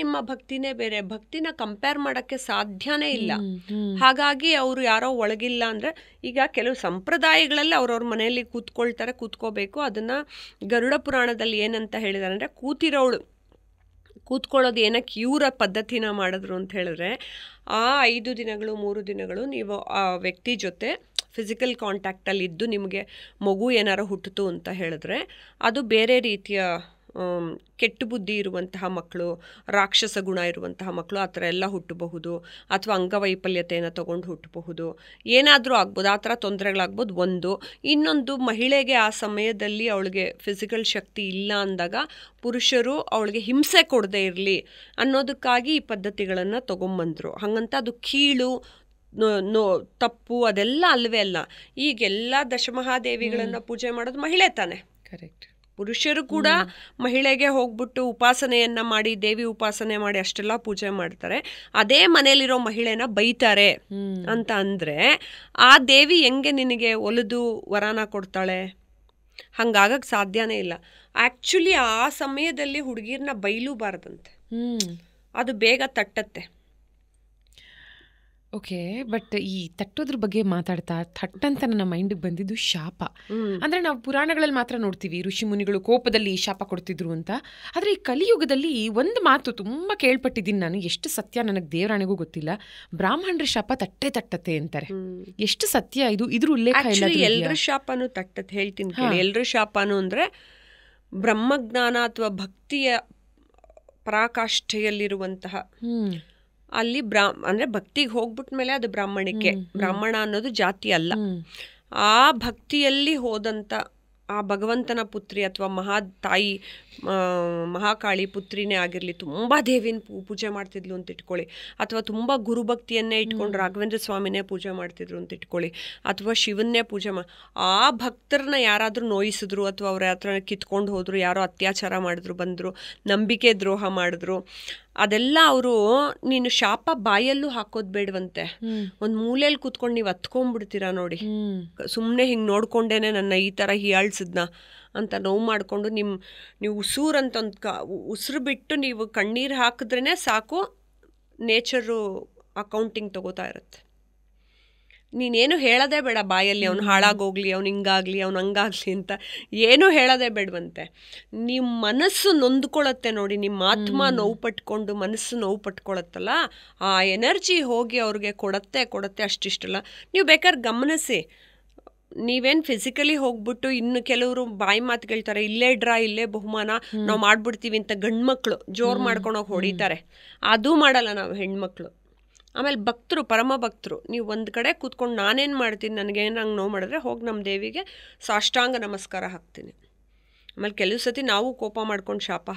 ನಿಮ್ಮ ಭಕ್ತಿನೇ ಬೇರೆ. ಭಕ್ತಿನ ಕಂಪೇರ್ ಮಾಡೋಕ್ಕೆ ಸಾಧ್ಯನೇ ಇಲ್ಲ. ಹಾಗಾಗಿ ಅವರು ಯಾರೋ ಒಳಗಿಲ್ಲ ಅಂದರೆ, ಈಗ ಕೆಲವು ಸಂಪ್ರದಾಯಗಳಲ್ಲಿ ಅವ್ರವ್ರ ಮನೆಯಲ್ಲಿ ಕೂತ್ಕೋಬೇಕು. ಅದನ್ನು ಗರುಡ ಪುರಾಣದಲ್ಲಿ ಏನಂತ ಹೇಳಿದಾರೆ ಅಂದರೆ, ಕೂತ್ಕೊಳ್ಳೋದು ಏನಕ್ಕೆ ಇವರ ಪದ್ಧತಿನ ಮಾಡಿದ್ರು ಅಂತ ಹೇಳಿದ್ರೆ, ಆ 5 ದಿನಗಳು 3 ದಿನಗಳು ನೀವು ಆ ವ್ಯಕ್ತಿ ಜೊತೆ ಫಿಸಿಕಲ್ ಕಾಂಟ್ಯಾಕ್ಟಲ್ಲಿ ಇದ್ದು ನಿಮಗೆ ಮಗು ಏನಾರು ಹುಟ್ಟಿತು ಅಂತ ಹೇಳಿದ್ರೆ ಅದು ಬೇರೆ ರೀತಿಯ ಕೆಟ್ಟು ಬುದ್ಧಿ ಇರುವಂತಹ ಮಕ್ಕಳು, ರಾಕ್ಷಸ ಗುಣ ಇರುವಂತಹ ಮಕ್ಕಳು ಆ ಥರ ಎಲ್ಲ ಹುಟ್ಟಬಹುದು, ಅಥವಾ ಅಂಗವೈಫಲ್ಯತೆಯನ್ನು ತೊಗೊಂಡು ಹುಟ್ಟಬಹುದು, ಏನಾದರೂ ಆಗ್ಬೋದು, ಆ ಥರ ತೊಂದರೆಗಳಾಗ್ಬೋದು. ಇನ್ನೊಂದು ಮಹಿಳೆಗೆ ಆ ಸಮಯದಲ್ಲಿ ಅವಳಿಗೆ ಫಿಸಿಕಲ್ ಶಕ್ತಿ ಇಲ್ಲ ಅಂದಾಗ ಪುರುಷರು ಅವಳಿಗೆ ಹಿಂಸೆ ಕೊಡದೇ ಇರಲಿ ಅನ್ನೋದಕ್ಕಾಗಿ ಈ ಪದ್ಧತಿಗಳನ್ನು ತೊಗೊಂಬಂದರು. ಹಾಗಂತ ಅದು ಕೀಳು ತಪ್ಪು ಅದೆಲ್ಲ ಅಲ್ವೇ ಅಲ್ಲ. ಈಗೆಲ್ಲ ದಶಮಹಾದೇವಿಗಳನ್ನು ಪೂಜೆ ಮಾಡೋದು ಮಹಿಳೆ ತಾನೆ. ಕರೆಕ್ಟ್. ಪುರುಷರು ಕೂಡ ಮಹಿಳೆಗೆ ಹೋಗ್ಬಿಟ್ಟು ಉಪಾಸನೆಯನ್ನ ಮಾಡಿ, ದೇವಿ ಉಪಾಸನೆ ಮಾಡಿ ಅಷ್ಟೆಲ್ಲ ಪೂಜೆ ಮಾಡ್ತಾರೆ. ಅದೇ ಮನೇಲಿರೋ ಮಹಿಳೆನ ಬೈತಾರೆ ಅಂತ ಅಂದ್ರೆ ಆ ದೇವಿ ಹೆಂಗೆ ನಿನಗೆ ಒಲಿದು ವರನ ಕೊಡ್ತಾಳೆ? ಹಂಗಾಗಕ್ಕೆ ಸಾಧ್ಯನೇ ಇಲ್ಲ. ಆ್ಯಕ್ಚುಲಿ ಆ ಸಮಯದಲ್ಲಿ ಹುಡುಗಿರ್ನ ಬೈಲೂಬಾರ್ದಂತೆ, ಅದು ಬೇಗ ತಟ್ಟತ್ತೆ. ಓಕೆ, ಬಟ್ ಈ ತಟ್ಟೋದ್ರ ಬಗ್ಗೆ ಮಾತಾಡ್ತಾ ಥಟ್ಟಂತ ನನ್ನ ಮೈಂಡಿಗೆ ಬಂದಿದ್ದು ಶಾಪ. ಅಂದರೆ ನಾವು ಪುರಾಣಗಳಲ್ಲಿ ಮಾತ್ರ ನೋಡ್ತೀವಿ ಋಷಿ ಮುನಿಗಳು ಕೋಪದಲ್ಲಿ ಶಾಪ ಕೊಡ್ತಿದ್ರು ಅಂತ. ಆದರೆ ಈ ಕಲಿಯುಗದಲ್ಲಿ ಒಂದು ಮಾತು ತುಂಬ ಕೇಳ್ಪಟ್ಟಿದ್ದೀನಿ ನಾನು, ಎಷ್ಟು ಸತ್ಯ ನನಗೆ ದೇವರಾಣಿಗೂ ಗೊತ್ತಿಲ್ಲ. ಬ್ರಾಹ್ಮಣರ ಶಾಪ ತಟ್ಟತ್ತೆ ಅಂತಾರೆ. ಎಷ್ಟು ಸತ್ಯ ಇದು? ಇದ್ರ ಉಲ್ಲೇಖ ಇಲ್ಲ. ಎಲ್ಲರ ಶಾಪನೂ ತಟ್ಟತ್ತೆ, ಹೇಳ್ತೀನಿ ಕೇಳಿ. ಎಲ್ಲರ ಶಾಪನೂ ಅಂದರೆ ಬ್ರಹ್ಮಜ್ಞಾನ ಅಥವಾ ಭಕ್ತಿಯ ಪರಾಕಾಷ್ಠೆಯಲ್ಲಿರುವಂತಹ, ಅಲ್ಲಿ ಅಂದರೆ ಭಕ್ತಿಗೆ ಹೋಗ್ಬಿಟ್ಟ ಮೇಲೆ ಅದು ಬ್ರಾಹ್ಮಣಿಕೆ. ಬ್ರಾಹ್ಮಣ ಅನ್ನೋದು ಜಾತಿ ಅಲ್ಲ. ಆ ಭಕ್ತಿಯಲ್ಲಿ ಹೋದಂಥ ಆ ಭಗವಂತನ ಪುತ್ರಿ ಅಥವಾ ತಾಯಿ ಮಹಾಕಾಳಿ ಪುತ್ರಿನೇ ಆಗಿರಲಿ, ತುಂಬ ದೇವಿನ ಪೂಜೆ ಮಾಡ್ತಿದ್ಲು ಅಂತ ಇಟ್ಕೊಳ್ಳಿ, ಅಥವಾ ತುಂಬ ಗುರುಭಕ್ತಿಯನ್ನೇ ಇಟ್ಕೊಂಡು ರಾಘವೇಂದ್ರ ಸ್ವಾಮಿನೇ ಪೂಜೆ ಮಾಡ್ತಿದ್ರು ಅಂತ ಇಟ್ಕೊಳ್ಳಿ, ಅಥವಾ ಶಿವನ್ನೇ ಪೂಜೆ ಆ ಭಕ್ತರನ್ನ ಯಾರಾದರೂ ನೋಯಿಸಿದ್ರು ಅಥವಾ ಅವ್ರ ಹತ್ರ ಕಿತ್ಕೊಂಡು ಹೋದ್ರು, ಯಾರೋ ಅತ್ಯಾಚಾರ ಮಾಡಿದ್ರು, ಬಂದರು ನಂಬಿಕೆ ದ್ರೋಹ ಮಾಡಿದ್ರು, ಅದೆಲ್ಲ ಅವರು ನೀನು ಶಾಪ ಬಾಯಲ್ಲೂ ಹಾಕೋದು ಬೇಡವಂತೆ. ಒಂದು ಮೂಲೆಯಲ್ಲಿ ಕೂತ್ಕೊಂಡು ನೀವು ಹತ್ಕೊಂಡ್ಬಿಡ್ತೀರಾ ನೋಡಿ, ಸುಮ್ಮನೆ ಹಿಂಗೆ ನೋಡ್ಕೊಂಡೇನೆ ನನ್ನ ಈ ಥರ ಹೀಯಾಳ್ಸಿದ್ನ ಅಂತ ನೋವು ಮಾಡಿಕೊಂಡು ನೀವು ಉಸಿರಂತ ಉಸಿರು ಬಿಟ್ಟು ನೀವು ಕಣ್ಣೀರು ಹಾಕಿದ್ರೇ ಸಾಕು, ನೇಚರು ಅಕೌಂಟಿಂಗ್ ತಗೋತಾ ಇರುತ್ತೆ. ನೀನೇನು ಹೇಳೋದೇ ಬೇಡ ಬಾಯಲ್ಲಿ, ಅವ್ನು ಹಾಳಾಗೋಗ್ಲಿ, ಅವ್ನು ಹಿಂಗಾಗಲಿ, ಅವ್ನು ಹಂಗಾಗಲಿ ಅಂತ ಏನೂ ಹೇಳೋದೇ ಬೇಡವಂತೆ. ನಿಮ್ಮ ಮನಸ್ಸು ನೊಂದ್ಕೊಳ್ಳುತ್ತೆ ನೋಡಿ, ನಿಮ್ಮ ಆತ್ಮ ನೋವು ಪಟ್ಕೊಂಡು ಮನಸ್ಸು ನೋವು ಪಟ್ಕೊಳತ್ತಲ್ಲ, ಆ ಎನರ್ಜಿ ಹೋಗಿ ಅವ್ರಿಗೆ ಕೊಡತ್ತೆ ಅಷ್ಟಿಷ್ಟಲ್ಲ. ನೀವು ಬೇಕಾದ್ರೆ ಗಮನಿಸಿ, ನೀವೇನು ಫಿಸಿಕಲಿ ಹೋಗ್ಬಿಟ್ಟು, ಇನ್ನು ಕೆಲವರು ಬಾಯಿ ಮಾತು ಕೇಳ್ತಾರೆ, ಇಲ್ಲೇ ಡ್ರಾ, ಇಲ್ಲೇ ಬಹುಮಾನ, ನಾವು ಮಾಡ್ಬಿಡ್ತೀವಿ ಅಂತ ಗಂಡು ಮಕ್ಕಳು ಜೋರು ಮಾಡ್ಕೊಂಡೋಗಿ ಹೊಡಿತಾರೆ. ಅದೂ ಮಾಡಲ್ಲ ನಾವು ಹೆಣ್ಮಕ್ಳು. ಆಮೇಲೆ ಭಕ್ತರು, ಪರಮ ಭಕ್ತರು, ನೀವು ಒಂದು ಕಡೆ ಕೂತ್ಕೊಂಡು ನಾನೇನು ಮಾಡ್ತೀನಿ, ನನಗೇನು ಹಂಗೆ ನೋವು ಮಾಡಿದ್ರೆ ಹೋಗಿ ನಮ್ಮ ದೇವಿಗೆ ಸಾಷ್ಟಾಂಗ ನಮಸ್ಕಾರ ಹಾಕ್ತೀನಿ. ಆಮೇಲೆ ಕೆಲವು ಸತಿ ನಾವು ಕೋಪ ಮಾಡ್ಕೊಂಡು ಶಾಪ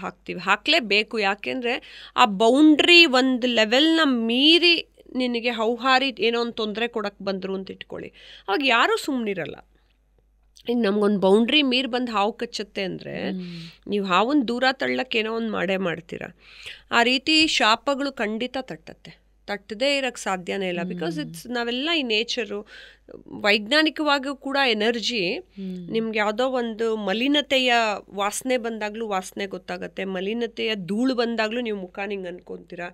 ಹಾಕಲೇಬೇಕು. ಯಾಕೆಂದರೆ ಆ ಬೌಂಡ್ರಿ ಒಂದು ಲೆವೆಲ್ನ ಮೀರಿ ನಿನಗೆ ಹೌಹಾರಿ ಏನೋ ಒಂದು ತೊಂದರೆ ಕೊಡೋಕ್ಕೆ ಬಂದರು ಅಂತ ಇಟ್ಕೊಳ್ಳಿ, ಅವಾಗ ಯಾರೂ ಸುಮ್ಮನಿರಲ್ಲ. ಈಗ ನಮ್ಗೊಂದು ಬೌಂಡ್ರಿ ಮೀರಿ ಬಂದು ಹಾವು ಕಚ್ಚುತ್ತೆ ಅಂದರೆ ನೀವು ಹಾವನ್ನು ದೂರ ತಳ್ಳಕ್ಕೆ ಏನೋ ಒಂದು ಮಾಡೇ ಮಾಡ್ತೀರ. ಆ ರೀತಿ ಶಾಪಗಳು ಖಂಡಿತ ತಟ್ಟದೇ ಇರೋಕ್ಕೆ ಸಾಧ್ಯನೇ ಇಲ್ಲ. ಬಿಕಾಸ್ ನಾವೆಲ್ಲ ಈ ನೇಚರು, ವೈಜ್ಞಾನಿಕವಾಗಿಯೂ ಕೂಡ ಎನರ್ಜಿ, ನಿಮ್ಗೆ ಯಾವುದೋ ಒಂದು ಮಲಿನತೆಯ ವಾಸನೆ ಬಂದಾಗಲೂ ವಾಸನೆ ಗೊತ್ತಾಗುತ್ತೆ, ಮಲಿನತೆಯ ಧೂಳು ಬಂದಾಗಲೂ ನೀವು ಮುಖ ನಿಂಗೆ ಅನ್ಕೊತೀರ.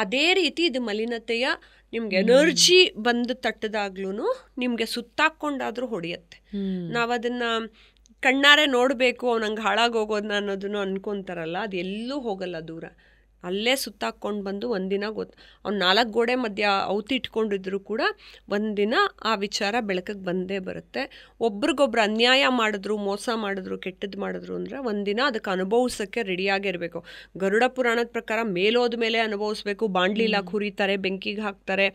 ಅದೇ ರೀತಿ ಇದು ಮಲಿನತೆಯ ನಿಮ್ಗೆ ಎನರ್ಜಿ ಬಂದು ತಟ್ಟದಾಗ್ಲೂ ನಿಮಗೆ ಸುತ್ತಾಕೊಂಡಾದರೂ ಹೊಡೆಯುತ್ತೆ. ನಾವದನ್ನು ಕಣ್ಣಾರೆ ನೋಡಬೇಕು, ಅವ್ನಂಗೆ ಹಾಳಾಗೋಗೋದನ್ನ ಅನ್ನೋದನ್ನು ಅನ್ಕೊತಾರಲ್ಲ, ಅದು ಎಲ್ಲೂ ಹೋಗಲ್ಲ ದೂರ, ಅಲ್ಲೇ ಸುತ್ತಾಕ್ಕೊಂಡು ಬಂದು ಒಂದಿನ ಅವ್ನು 4 ಗೋಡೆ ಮಧ್ಯ ಔತಿಟ್ಕೊಂಡಿದ್ರು ಕೂಡ ಒಂದಿನ ಆ ವಿಚಾರ ಬೆಳಕಿಗೆ ಬಂದೇ ಬರುತ್ತೆ. ಒಬ್ರಿಗೊಬ್ರು ಅನ್ಯಾಯ ಮಾಡಿದ್ರು, ಮೋಸ ಮಾಡಿದ್ರು, ಕೆಟ್ಟದ್ದು ಮಾಡಿದ್ರು ಅಂದರೆ ಒಂದಿನ ಅದಕ್ಕೆ ಅನುಭವಿಸೋಕ್ಕೆ ರೆಡಿಯಾಗಿರಬೇಕು. ಗರುಡ ಪುರಾಣದ ಪ್ರಕಾರ ಮೇಲೋದ ಮೇಲೆ ಅನುಭವಿಸ್ಬೇಕು. ಬಾಂಡ್ಲಿಲಾಗಿ ಹುರಿತಾರೆ, ಬೆಂಕಿಗೆ ಹಾಕ್ತಾರೆ,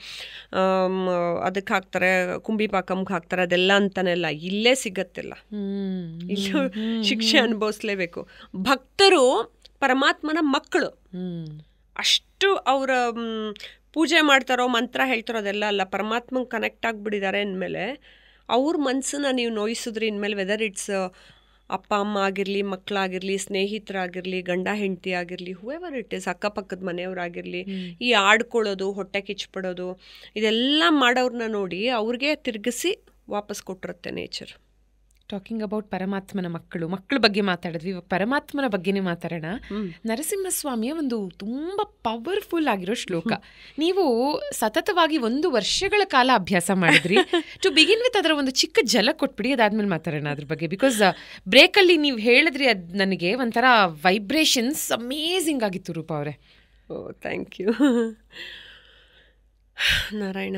ಅದಕ್ಕೆ ಹಾಕ್ತಾರೆ, ಕುಂಬಿ ಪಾಕಮ್ಗೆ ಹಾಕ್ತಾರೆ, ಅದೆಲ್ಲ ಅಂತಾನೆಲ್ಲ ಇಲ್ಲೇ ಸಿಗತ್ತಿಲ್ಲ, ಇಲ್ಲೂ ಶಿಕ್ಷೆ ಅನುಭವಿಸ್ಲೇಬೇಕು. ಭಕ್ತರು ಪರಮಾತ್ಮನ ಮಕ್ಕಳು, ಅಷ್ಟು ಅವರ ಪೂಜೆ ಮಾಡ್ತಾರೋ, ಮಂತ್ರ ಹೇಳ್ತಾರೋ ಅದೆಲ್ಲ ಅಲ್ಲ, ಪರಮಾತ್ಮಂಗೆ ಕನೆಕ್ಟ್ ಆಗಿಬಿಟ್ಟಿದ್ದಾರೆ ಅಂದಮೇಲೆ ಅವ್ರ ಮನಸ್ಸನ್ನ ನೀವು ನೋಯಿಸಿದ್ರಿ ಇನ್ಮೇಲೆ, ವೆದರ್ ಇಟ್ಸ್ ಅಪ್ಪ ಅಮ್ಮ ಆಗಿರಲಿ, ಮಕ್ಕಳಾಗಿರಲಿ, ಸ್ನೇಹಿತರಾಗಿರಲಿ, ಗಂಡ ಹೆಂಡತಿ ಆಗಿರಲಿ, ಹೂಎವರ್ ಇಟ್ ಇಸ್, ಅಕ್ಕಪಕ್ಕದ ಮನೆಯವರಾಗಿರಲಿ, ಈ ಆಡ್ಕೊಳ್ಳೋದು, ಹೊಟ್ಟೆ ಕಿಚ್ಚಿಬಿಡೋದು, ಇದೆಲ್ಲ ಮಾಡೋರನ್ನ ನೋಡಿ ಅವ್ರಿಗೆ ತಿರುಗಿಸಿ ವಾಪಸ್ ಕೊಟ್ಟಿರುತ್ತೆ ನೇಚರ್. ಟಾಕಿಂಗ್ ಅಬೌಟ್ ಪರಮಾತ್ಮನ ಮಕ್ಕಳ ಬಗ್ಗೆ ಮಾತಾಡಿದ್ವಿ, ಇವಾಗ ಪರಮಾತ್ಮನ ಬಗ್ಗೆನೇ ಮಾತಾಡೋಣ. ನರಸಿಂಹಸ್ವಾಮಿಯ ಒಂದು ತುಂಬಾ ಪವರ್ಫುಲ್ ಆಗಿರೋ ಶ್ಲೋಕ. ನೀವು ಸತತವಾಗಿ 1 ವರ್ಷಗಳ ಕಾಲ ಅಭ್ಯಾಸ ಮಾಡಿದ್ರಿ. ಟು ಬಿಗಿನ್ ವಿತ್ ಅದರ ಒಂದು ಚಿಕ್ಕ ಜಲ ಕೊಟ್ಬಿಡಿ, ಅದಾದ್ಮೇಲೆ ಮಾತಾಡೋಣ ಅದ್ರ ಬಗ್ಗೆ. ಬಿಕಾಸ್ ಬ್ರೇಕಲ್ಲಿ ನೀವು ಹೇಳಿದ್ರಿ, ಅದು ನನಗೆ ಒಂಥರ ವೈಬ್ರೇಷನ್ಸ್ ಅಮೇಝಿಂಗ್ ಆಗಿತ್ತು ರೂಪ ಅವರೇ. ಓ ಥ್ಯಾಂಕ್ ಯು ನಾರಾಯಣ.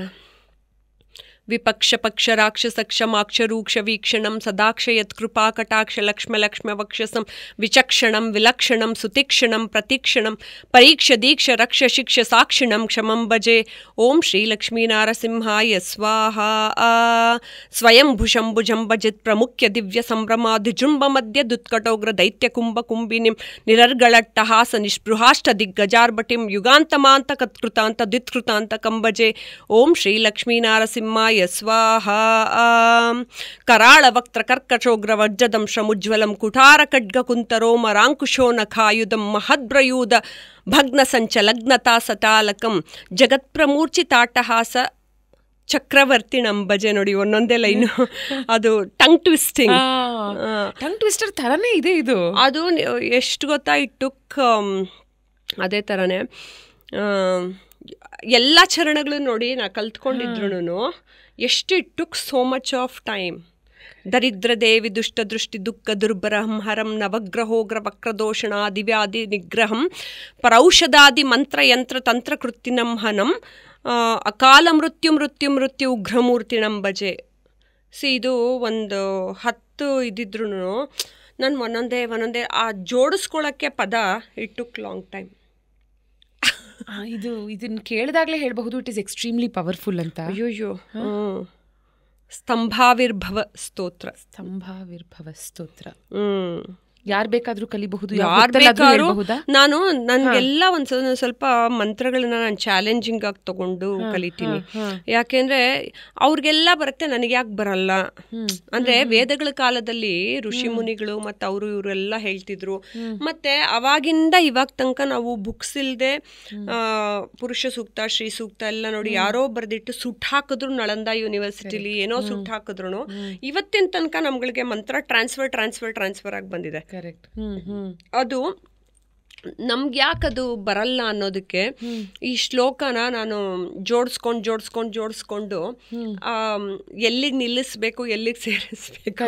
ವಿಪಕ್ಷ ಪಕ್ಷ ರಾಕ್ಷಸ ಕ್ಷಮಾಕ್ಷ ರೂಕ್ಷ ವೀಕ್ಷಣಂ ಸದಾಕ್ಷ ಯತ್ಕೃಪಾ ಕಟಾಕ್ಷ ಲಕ್ಷ್ಮ ಲಕ್ಷ್ಮ ವಕ್ಷಸಂ ವಿಚಕ್ಷಣಂ ವಿಲಕ್ಷಣಂ ಸುತೀಕ್ಷಣಂ ಪ್ರತೀಕ್ಷಣಂ ಪರೀಕ್ಷ ದೀಕ್ಷ ರಕ್ಷ ಶಿಕ್ಷ ಸಾಕ್ಷಿಣಂ ಕ್ಷಮಂ ಭಜೆ. ಓಂ ಶ್ರೀ ಲಕ್ಷ್ಮೀ ನಾರಸಿಂಹಾಯ ಸ್ವಾಹ. ಸ್ವಯಂ ಭುಜಂ ಭಜಿತ್ ಪ್ರಮುಖ್ಯ ದಿವ್ಯ ಸಂಭ್ರಮಾಧಿಜೃಂಭ ಮಧ್ಯ ದುತ್ಕಟೋಗ್ರ ದೈತ್ಯ ಕುಂಭ ಕುಂಭಿನಿಂ ನಿರರ್ಗಳಟ್ಟಹಾಸ ನಿಸ್ಪೃಹಾಷ್ಟ ದಿಗ್ಗಜಾರ್ಭಟಿಂ ಯುಗಾಂತಮಾಂತ ಕತ್ಕೃತಾಂತ ದ್ವಿತ್ಕೃತಾಂತ ಕಂಬಜೆ. ಓಂ ಶ್ರೀ ಲಕ್ಷ್ಮೀ ನಾರಸಿಂಹಾಯ ಸ್ವಾಹ. ಕರಾಳ ವಕ್ತ್ರ ಕರ್ಕಚೋಗ್ರ ವಜ್ರದಂ ಶ್ರಮುಜ್ವಲಂ ಕುಠಾರ ಖಡ್ಗ ಕುಂತರೋಮ ರಾಂಕುಶೋ ನಖಾಯುಧಂ ಮಹದ್ಬ್ರಯೂಧ ಭಗ್ನ ಸಂಚಲಗ್ನತಾ ಸಟಾಲಕಂ ಜಗತ್ಪ್ರಮೂರ್ಛಿತಾಟಹಾಸ ಚಕ್ರವರ್ತಿಣಂ ಭಜೆ. ನೋಡಿ ಒಂದೊಂದೇ ಲೈನು, ಅದು ಟಂಗ್ ಟ್ವಿಸ್ಟಿಂಗ್, ಟಂಗ್ ಟ್ವಿಸ್ಟರ್ ಥರನೇ ಇದೆ ಇದು. ಅದು ಎಷ್ಟು ಗೊತ್ತಾ, ಇಟ್ಟುಕ್ ಅದೇ ಥರನೇ ಎಲ್ಲ ಚರಣಗಳು ನೋಡಿ ನಾ ಕಲ್ತ್ಕೊಂಡಿದ್ರು ಎಷ್ಟು it took so much of time. ದರಿದ್ರ ದೇವಿ ದುಷ್ಟ ದೃಷ್ಟಿ ದುಃಖ ದುರ್ಬರಹಂ ಹರಂ ನವಗ್ರಹೋಗ್ರ ವಕ್ರದೋಷಣ ದಿವ್ಯಾದಿ ನಿಗ್ರಹಂ ಪರೌಷಧಾದಿ ಮಂತ್ರ ಯಂತ್ರ ತಂತ್ರಕೃತ್ತಿನಂ ಹನಂ ಅಕಾಲ ಮೃತ್ಯು ಮೃತ್ಯು ಮೃತ್ಯು ಉಗ್ರಮೂರ್ತಿಣಂ ಭಜೆ. ಇದು ಒಂದು 10 ಇದ್ದಿದ್ರು ನಾನು ಒಂದೊಂದೇ ಆ ಜೋಡಿಸ್ಕೊಳ್ಳೋಕ್ಕೆ ಪದ ಇಟ್ ಟುಕ್ ಲಾಂಗ್ ಟೈಮ್. ಇದನ್ನ ಕೇಳಿದಾಗಲೇ ಹೇಳಬಹುದು ಇಟ್ ಇಸ್ ಎಕ್ಸ್ಟ್ರೀಮ್ಲಿ ಪವರ್ಫುಲ್ ಅಂತ. ಅಯ್ಯೋ ಸ್ತಂಭಾವಿರ್ಭವ ಸ್ತೋತ್ರ. ಯಾರು ಬೇಕಾದ್ರೂ ಕಲಿಬಹುದು, ನಾನು ನನಗೆಲ್ಲ ಒಂದು ಸ್ವಲ್ಪ ಮಂತ್ರಗಳನ್ನ ನಾನು ಚಾಲೆಂಜಿಂಗ್ ಆಗಿ ತಗೊಂಡು ಕಲಿತೀನಿ. ಯಾಕೆಂದ್ರೆ ಅವ್ರಿಗೆಲ್ಲ ಬರುತ್ತೆ, ನನಗೆ ಯಾಕೆ ಬರಲ್ಲ ಅಂದ್ರೆ ವೇದಗಳ ಕಾಲದಲ್ಲಿ ಋಷಿ ಮುನಿಗಳು ಮತ್ತೆ ಅವರು ಇವರೆಲ್ಲ ಹೇಳ್ತಿದ್ರು. ಮತ್ತೆ ಅವಾಗಿಂದ ಇವಾಗ ತನಕ ನಾವು ಬುಕ್ಸ್ ಇಲ್ದೆ ಪುರುಷ ಸೂಕ್ತ ಶ್ರೀ ಸೂಕ್ತ ಎಲ್ಲ ನೋಡಿ ಯಾರೋ ಬರ್ದಿಟ್ಟು ಸುಟ್ಟು ಹಾಕಿದ್ರು, ನಳಂದ ಯೂನಿವರ್ಸಿಟಿಲಿ ಏನೋ ಸುಟ್ಟು ಹಾಕಿದ್ರು. ಇವತ್ತಿನ ತನಕ ನಮ್ಗಳಿಗೆ ಮಂತ್ರ ಟ್ರಾನ್ಸ್ಫರ್ ಆಗಿ ಬಂದಿದೆ. ಅದು ನಮ್ಗೆ ಯಾಕದು ಬರಲ್ಲ ಅನ್ನೋದಕ್ಕೆ ಈ ಶ್ಲೋಕನ ನಾನು ಜೋಡಿಸ್ಕೊಂಡು ಎಲ್ಲಿಗೆ ನಿಲ್ಲಿಸ್ಬೇಕು ಎಲ್ಲಿಗೆ ಸೇರಿಸ್ಬೇಕು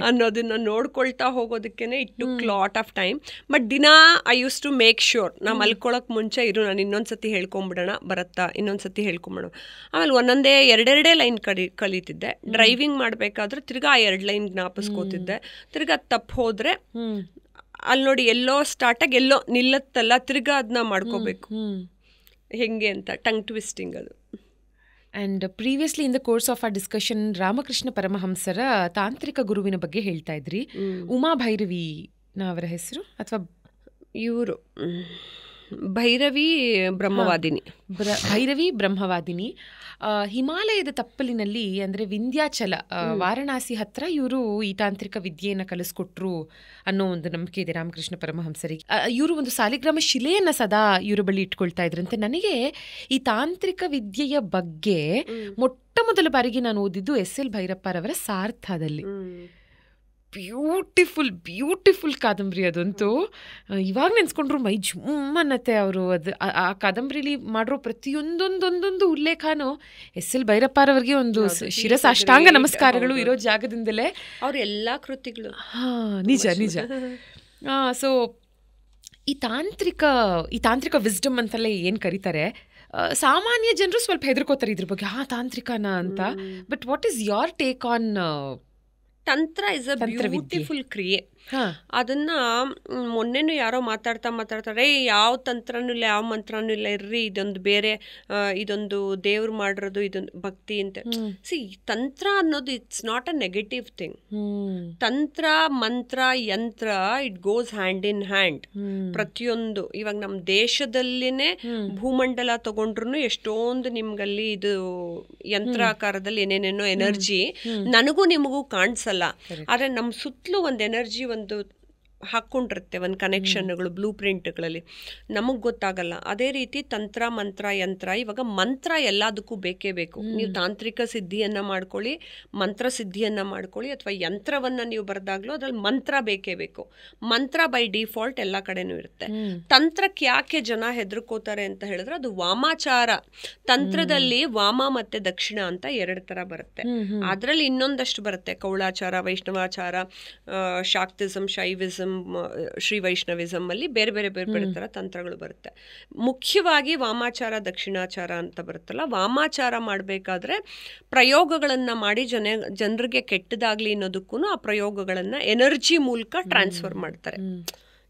ಅನ್ನೋದನ್ನ ನೋಡ್ಕೊಳ್ತಾ ಹೋಗೋದಕ್ಕೇನೆ it took lot of time. But ದಿನಾ I used to make sure ನಾ ಮಲ್ಕೊಳಕ್ ಮುಂಚೆ ನಾನು ಇನ್ನೊಂದ್ಸತಿ ಹೇಳ್ಕೊಂಬಿಡೋಣ, ಬರತ್ತಾ ಇನ್ನೊಂದ್ಸತಿ ಹೇಳ್ಕೊಂಬಿಡೋಣ. ಆಮೇಲೆ ಒಂದೊಂದೇ 2 ಲೈನ್ ಕಲಿತಿದ್ದೆ. ಡ್ರೈವಿಂಗ್ ಮಾಡ್ಬೇಕಾದ್ರೆ ತಿರ್ಗಾ 2 ಲೈನ್ ಜ್ಞಾಪಿಸ್ಕೋತಿದ್ದೆ. ತಿರ್ಗಾ ತಪ್ಪು ಹೋದ್ರೆ ಅಲ್ಲಿ ನೋಡಿ ಎಲ್ಲೋ ಸ್ಟಾರ್ಟ್ ಆಗಿ ಎಲ್ಲೋ ನಿಲ್ಲತ್ತಲ್ಲ, ತಿರ್ಗಾ ಅದನ್ನ ಮಾಡ್ಕೋಬೇಕು ಹೆಂಗೆ ಅಂತ. ಟಂಗ್ ಟ್ವಿಸ್ಟಿಂಗ್ ಅದು. And previously in the course of our discussion Ramakrishna ಪರಮಹಂಸರ ತಾಂತ್ರಿಕ ಗುರುವಿನ ಬಗ್ಗೆ ಹೇಳ್ತಾ ಇದ್ರಿ. ಉಮಾ ಭೈರವಿ ಅವರ ಹೆಸರು ಅಥವಾ ಇವರು ಭೈರವಿ ಬ್ರಹ್ಮವಾದಿನಿ. ಹಿಮಾಲಯದ ತಪ್ಪಲಿನಲ್ಲಿ ಅಂದರೆ ವಿಂಧ್ಯಾಚಲ ವಾರಣಾಸಿ ಹತ್ರ ಇವರು ಈ ತಾಂತ್ರಿಕ ವಿದ್ಯೆಯನ್ನು ಕಲಿಸ್ಕೊಟ್ರು ಅನ್ನೋ ಒಂದು ನಂಬಿಕೆ ಇದೆ ರಾಮಕೃಷ್ಣ ಪರಮಹಂಸರಿಗೆ. ಇವರು ಒಂದು ಸಾಲಿಗ್ರಾಮ ಶಿಲೆಯನ್ನು ಸದಾ ಇವರ ಬಳಿ ಇಟ್ಕೊಳ್ತಾ ಇದ್ರಂತೆ. ನನಗೆ ಈ ತಾಂತ್ರಿಕ ವಿದ್ಯೆಯ ಬಗ್ಗೆ ಮೊಟ್ಟ ಮೊದಲ ಬಾರಿಗೆ ನಾನು ಓದಿದ್ದು SL ಭೈರಪ್ಪರವರ ಸಾರ್ಥದಲ್ಲಿ. ಬ್ಯೂಟಿಫುಲ್ ಕಾದಂಬರಿ ಅದಂತೂ. ಇವಾಗ ನೆನ್ಸ್ಕೊಂಡ್ರು ಮೈ ಜುಮ್ ಅನ್ನತ್ತೆ. ಅವರು ಆ ಕಾದಂಬರಿಲಿ ಮಾಡಿರೋ ಪ್ರತಿಯೊಂದೊಂದೊಂದೊಂದು ಉಲ್ಲೇಖನೂ SL ಭೈರಪ್ಪರವರಿಗೆ ಒಂದು ಶಿರಸಾಷ್ಟಾಂಗ ನಮಸ್ಕಾರಗಳು ಇರೋ ಜಾಗದಿಂದಲೇ ಅವ್ರ ಎಲ್ಲ ಕೃತಿಗಳು. ನಿಜ. ಸೊ ಈ ತಾಂತ್ರಿಕ ವಿಸ್ಡಮ್ ಅಂತಲೇ ಏನು ಕರೀತಾರೆ, ಸಾಮಾನ್ಯ ಜನರು ಸ್ವಲ್ಪ ಹೆದರ್ಕೋತಾರೆ ಇದ್ರ ಬಗ್ಗೆ, ತಾಂತ್ರಿಕನ ಅಂತ. But what is your take on ತಂತ್ರ? ಇಸ್ ಅ ಬ್ಯೂಟಿಫುಲ್ ಕ್ರಿಯೆ. ಅದನ್ನ ಮೊನ್ನೆನೂ ಯಾರೋ ಮಾತಾಡ್ತಾರೆ, ಯಾವ ತಂತ್ರನೂ ಇಲ್ಲ, ಯಾವ ಮಂತ್ರನೂ ಇಲ್ಲ, ಇರ್ರಿ ಇದೊಂದು ಬೇರೆ, ಇದೊಂದು ದೇವ್ರು ಮಾಡಿರೋದು, ಇದೊಂದು ಭಕ್ತಿ ಅಂತ. ತಂತ್ರ ಅನ್ನೋದು it's not a negative thing. ತಂತ್ರ ಮಂತ್ರ ಯಂತ್ರ it goes hand in hand. ಪ್ರತಿಯೊಂದು ಇವಾಗ ನಮ್ಮ ದೇಶದಲ್ಲಿನೇ ಭೂಮಂಡಲ ತಗೊಂಡ್ರು ಎಷ್ಟೊಂದು ನಿಮ್ಗಲ್ಲಿ ಇದು ಯಂತ್ರಾಕಾರದಲ್ಲಿ ಏನೇನೇನೋ ಎನರ್ಜಿ ನನಗೂ ನಿಮಗೂ ಕಾಣಿಸಲ್ಲ. ಆದ್ರೆ ನಮ್ಮ ಸುತ್ತಲೂ ಒಂದು ಎನರ್ಜಿ, ಒಂದು ಹಾಕ್ಕೊಂಡಿರುತ್ತೆ ಒಂದು ಕನೆಕ್ಷನ್ಗಳು ಬ್ಲೂ ಪ್ರಿಂಟ್ಗಳಲ್ಲಿ, ನಮಗೆ ಗೊತ್ತಾಗಲ್ಲ. ಅದೇ ರೀತಿ ತಂತ್ರ ಮಂತ್ರ ಯಂತ್ರ, ಇವಾಗ ಮಂತ್ರ ಎಲ್ಲದಕ್ಕೂ ಬೇಕೇ ಬೇಕು. ನೀವು ತಾಂತ್ರಿಕ ಸಿದ್ಧಿಯನ್ನು ಮಾಡ್ಕೊಳ್ಳಿ, ಮಂತ್ರ ಸಿದ್ಧಿಯನ್ನು ಮಾಡ್ಕೊಳ್ಳಿ, ಅಥವಾ ಯಂತ್ರವನ್ನು ನೀವು ಬರೆದಾಗ್ಲೂ ಅದ್ರಲ್ಲಿ ಮಂತ್ರ ಬೇಕೇ ಬೇಕು. ಮಂತ್ರ ಬೈ ಡಿಫಾಲ್ಟ್ ಎಲ್ಲ ಕಡೆನೂ ಇರುತ್ತೆ. ತಂತ್ರಕ್ಕೆ ಯಾಕೆ ಜನ ಹೆದರ್ಕೋತಾರೆ ಅಂತ ಹೇಳಿದ್ರೆ ಅದು ವಾಮಾಚಾರ. ತಂತ್ರದಲ್ಲಿ ವಾಮ ಮತ್ತೆ ದಕ್ಷಿಣ ಅಂತ 2 ಥರ ಬರುತ್ತೆ. ಅದರಲ್ಲಿ ಇನ್ನೊಂದಷ್ಟು ಬರುತ್ತೆ, ಕೌಳಾಚಾರ, ವೈಷ್ಣವಾಚಾರ, ಶಾಕ್ತಿಸಮ್, ಶೈವಿಸಮ್, ಶ್ರೀ ವೈಷ್ಣವಿಸಮ್ ಅಲ್ಲಿ ಬೇರೆ ಬೇರೆ ಬೇರೆ ಬೇರೆ ಥರ ತಂತ್ರಗಳು ಬರುತ್ತೆ. ಮುಖ್ಯವಾಗಿ ವಾಮಾಚಾರ ದಕ್ಷಿಣಾಚಾರ ಅಂತ ಬರುತ್ತಲ್ಲ, ವಾಮಾಚಾರ ಮಾಡಬೇಕಾದ್ರೆ ಪ್ರಯೋಗಗಳನ್ನು ಮಾಡಿ ಜನರಿಗೆ ಕೆಟ್ಟದಾಗ್ಲಿ ಅನ್ನೋದಕ್ಕೂ ಆ ಪ್ರಯೋಗಗಳನ್ನು ಎನರ್ಜಿ ಮೂಲಕ ಟ್ರಾನ್ಸ್ಫರ್ ಮಾಡ್ತಾರೆ.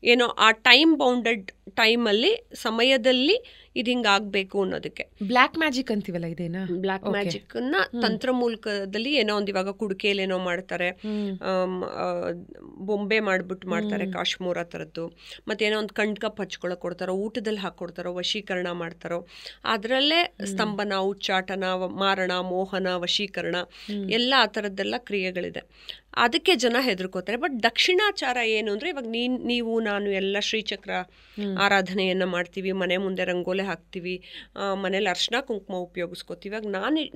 ಏನೋ ಆ ಟೈಮ್ ಬೌಂಡೆಡ್ ಟೈಮಲ್ಲಿ, ಸಮಯದಲ್ಲಿ ಇದು ಹಿಂಗೆ ಆಗಬೇಕು ಅನ್ನೋದಕ್ಕೆ. ಬ್ಲ್ಯಾಕ್ ಮ್ಯಾಜಿಕ್ ಅಂತೀವಲ್ಲ, ಇದೇನಾ? ಬ್ಲ್ಯಾಕ್ ಮ್ಯಾಜಿಕ್ನ ತಂತ್ರ ಮೂಲಕದಲ್ಲಿ ಏನೋ ಒಂದು, ಇವಾಗ ಕುಡಿಕೆಯಲ್ಲಿ ಏನೋ ಮಾಡ್ತಾರೆ, ಬೊಂಬೆ ಮಾಡಿಬಿಟ್ಟು ಮಾಡ್ತಾರೆ, ಕಾಶ್ಮೀರ ಥರದ್ದು. ಮತ್ತೇನೋ ಒಂದು ಕಣ್ಕಪ್ ಹಚ್ಕೊಳಕ್ಕೆ ಕೊಡ್ತಾರೋ, ಊಟದಲ್ಲಿ ಹಾಕ್ಕೊಡ್ತಾರೋ, ವಶೀಕರಣ ಮಾಡ್ತಾರೋ, ಅದರಲ್ಲೇ ಸ್ತಂಭನ, ಉಚ್ಚಾಟನ, ಮಾರಣ, ಮೋಹನ, ವಶೀಕರಣ ಎಲ್ಲ ಆ ಥರದ್ದೆಲ್ಲ ಕ್ರಿಯೆಗಳಿದೆ. ಅದಕ್ಕೆ ಜನ ಹೆದರ್ಕೋತಾರೆ. ಬಟ್ ದಕ್ಷಿಣಾಚಾರ ಏನು ಅಂದರೆ, ಇವಾಗ ನೀವು ನಾನು ಎಲ್ಲ ಶ್ರೀಚಕ್ರ ಆರಾಧನೆಯನ್ನು ಮಾಡ್ತೀವಿ, ಮನೆ ಮುಂದೆ ರಂಗೋಲೆ ಹಾಕ್ತೀವಿ, ಮನೇಲಿ ಅರ್ಶಿನ ಕುಂಕುಮ ಉಪಯೋಗಿಸ್ಕೋತೀವಿ. ಇವಾಗ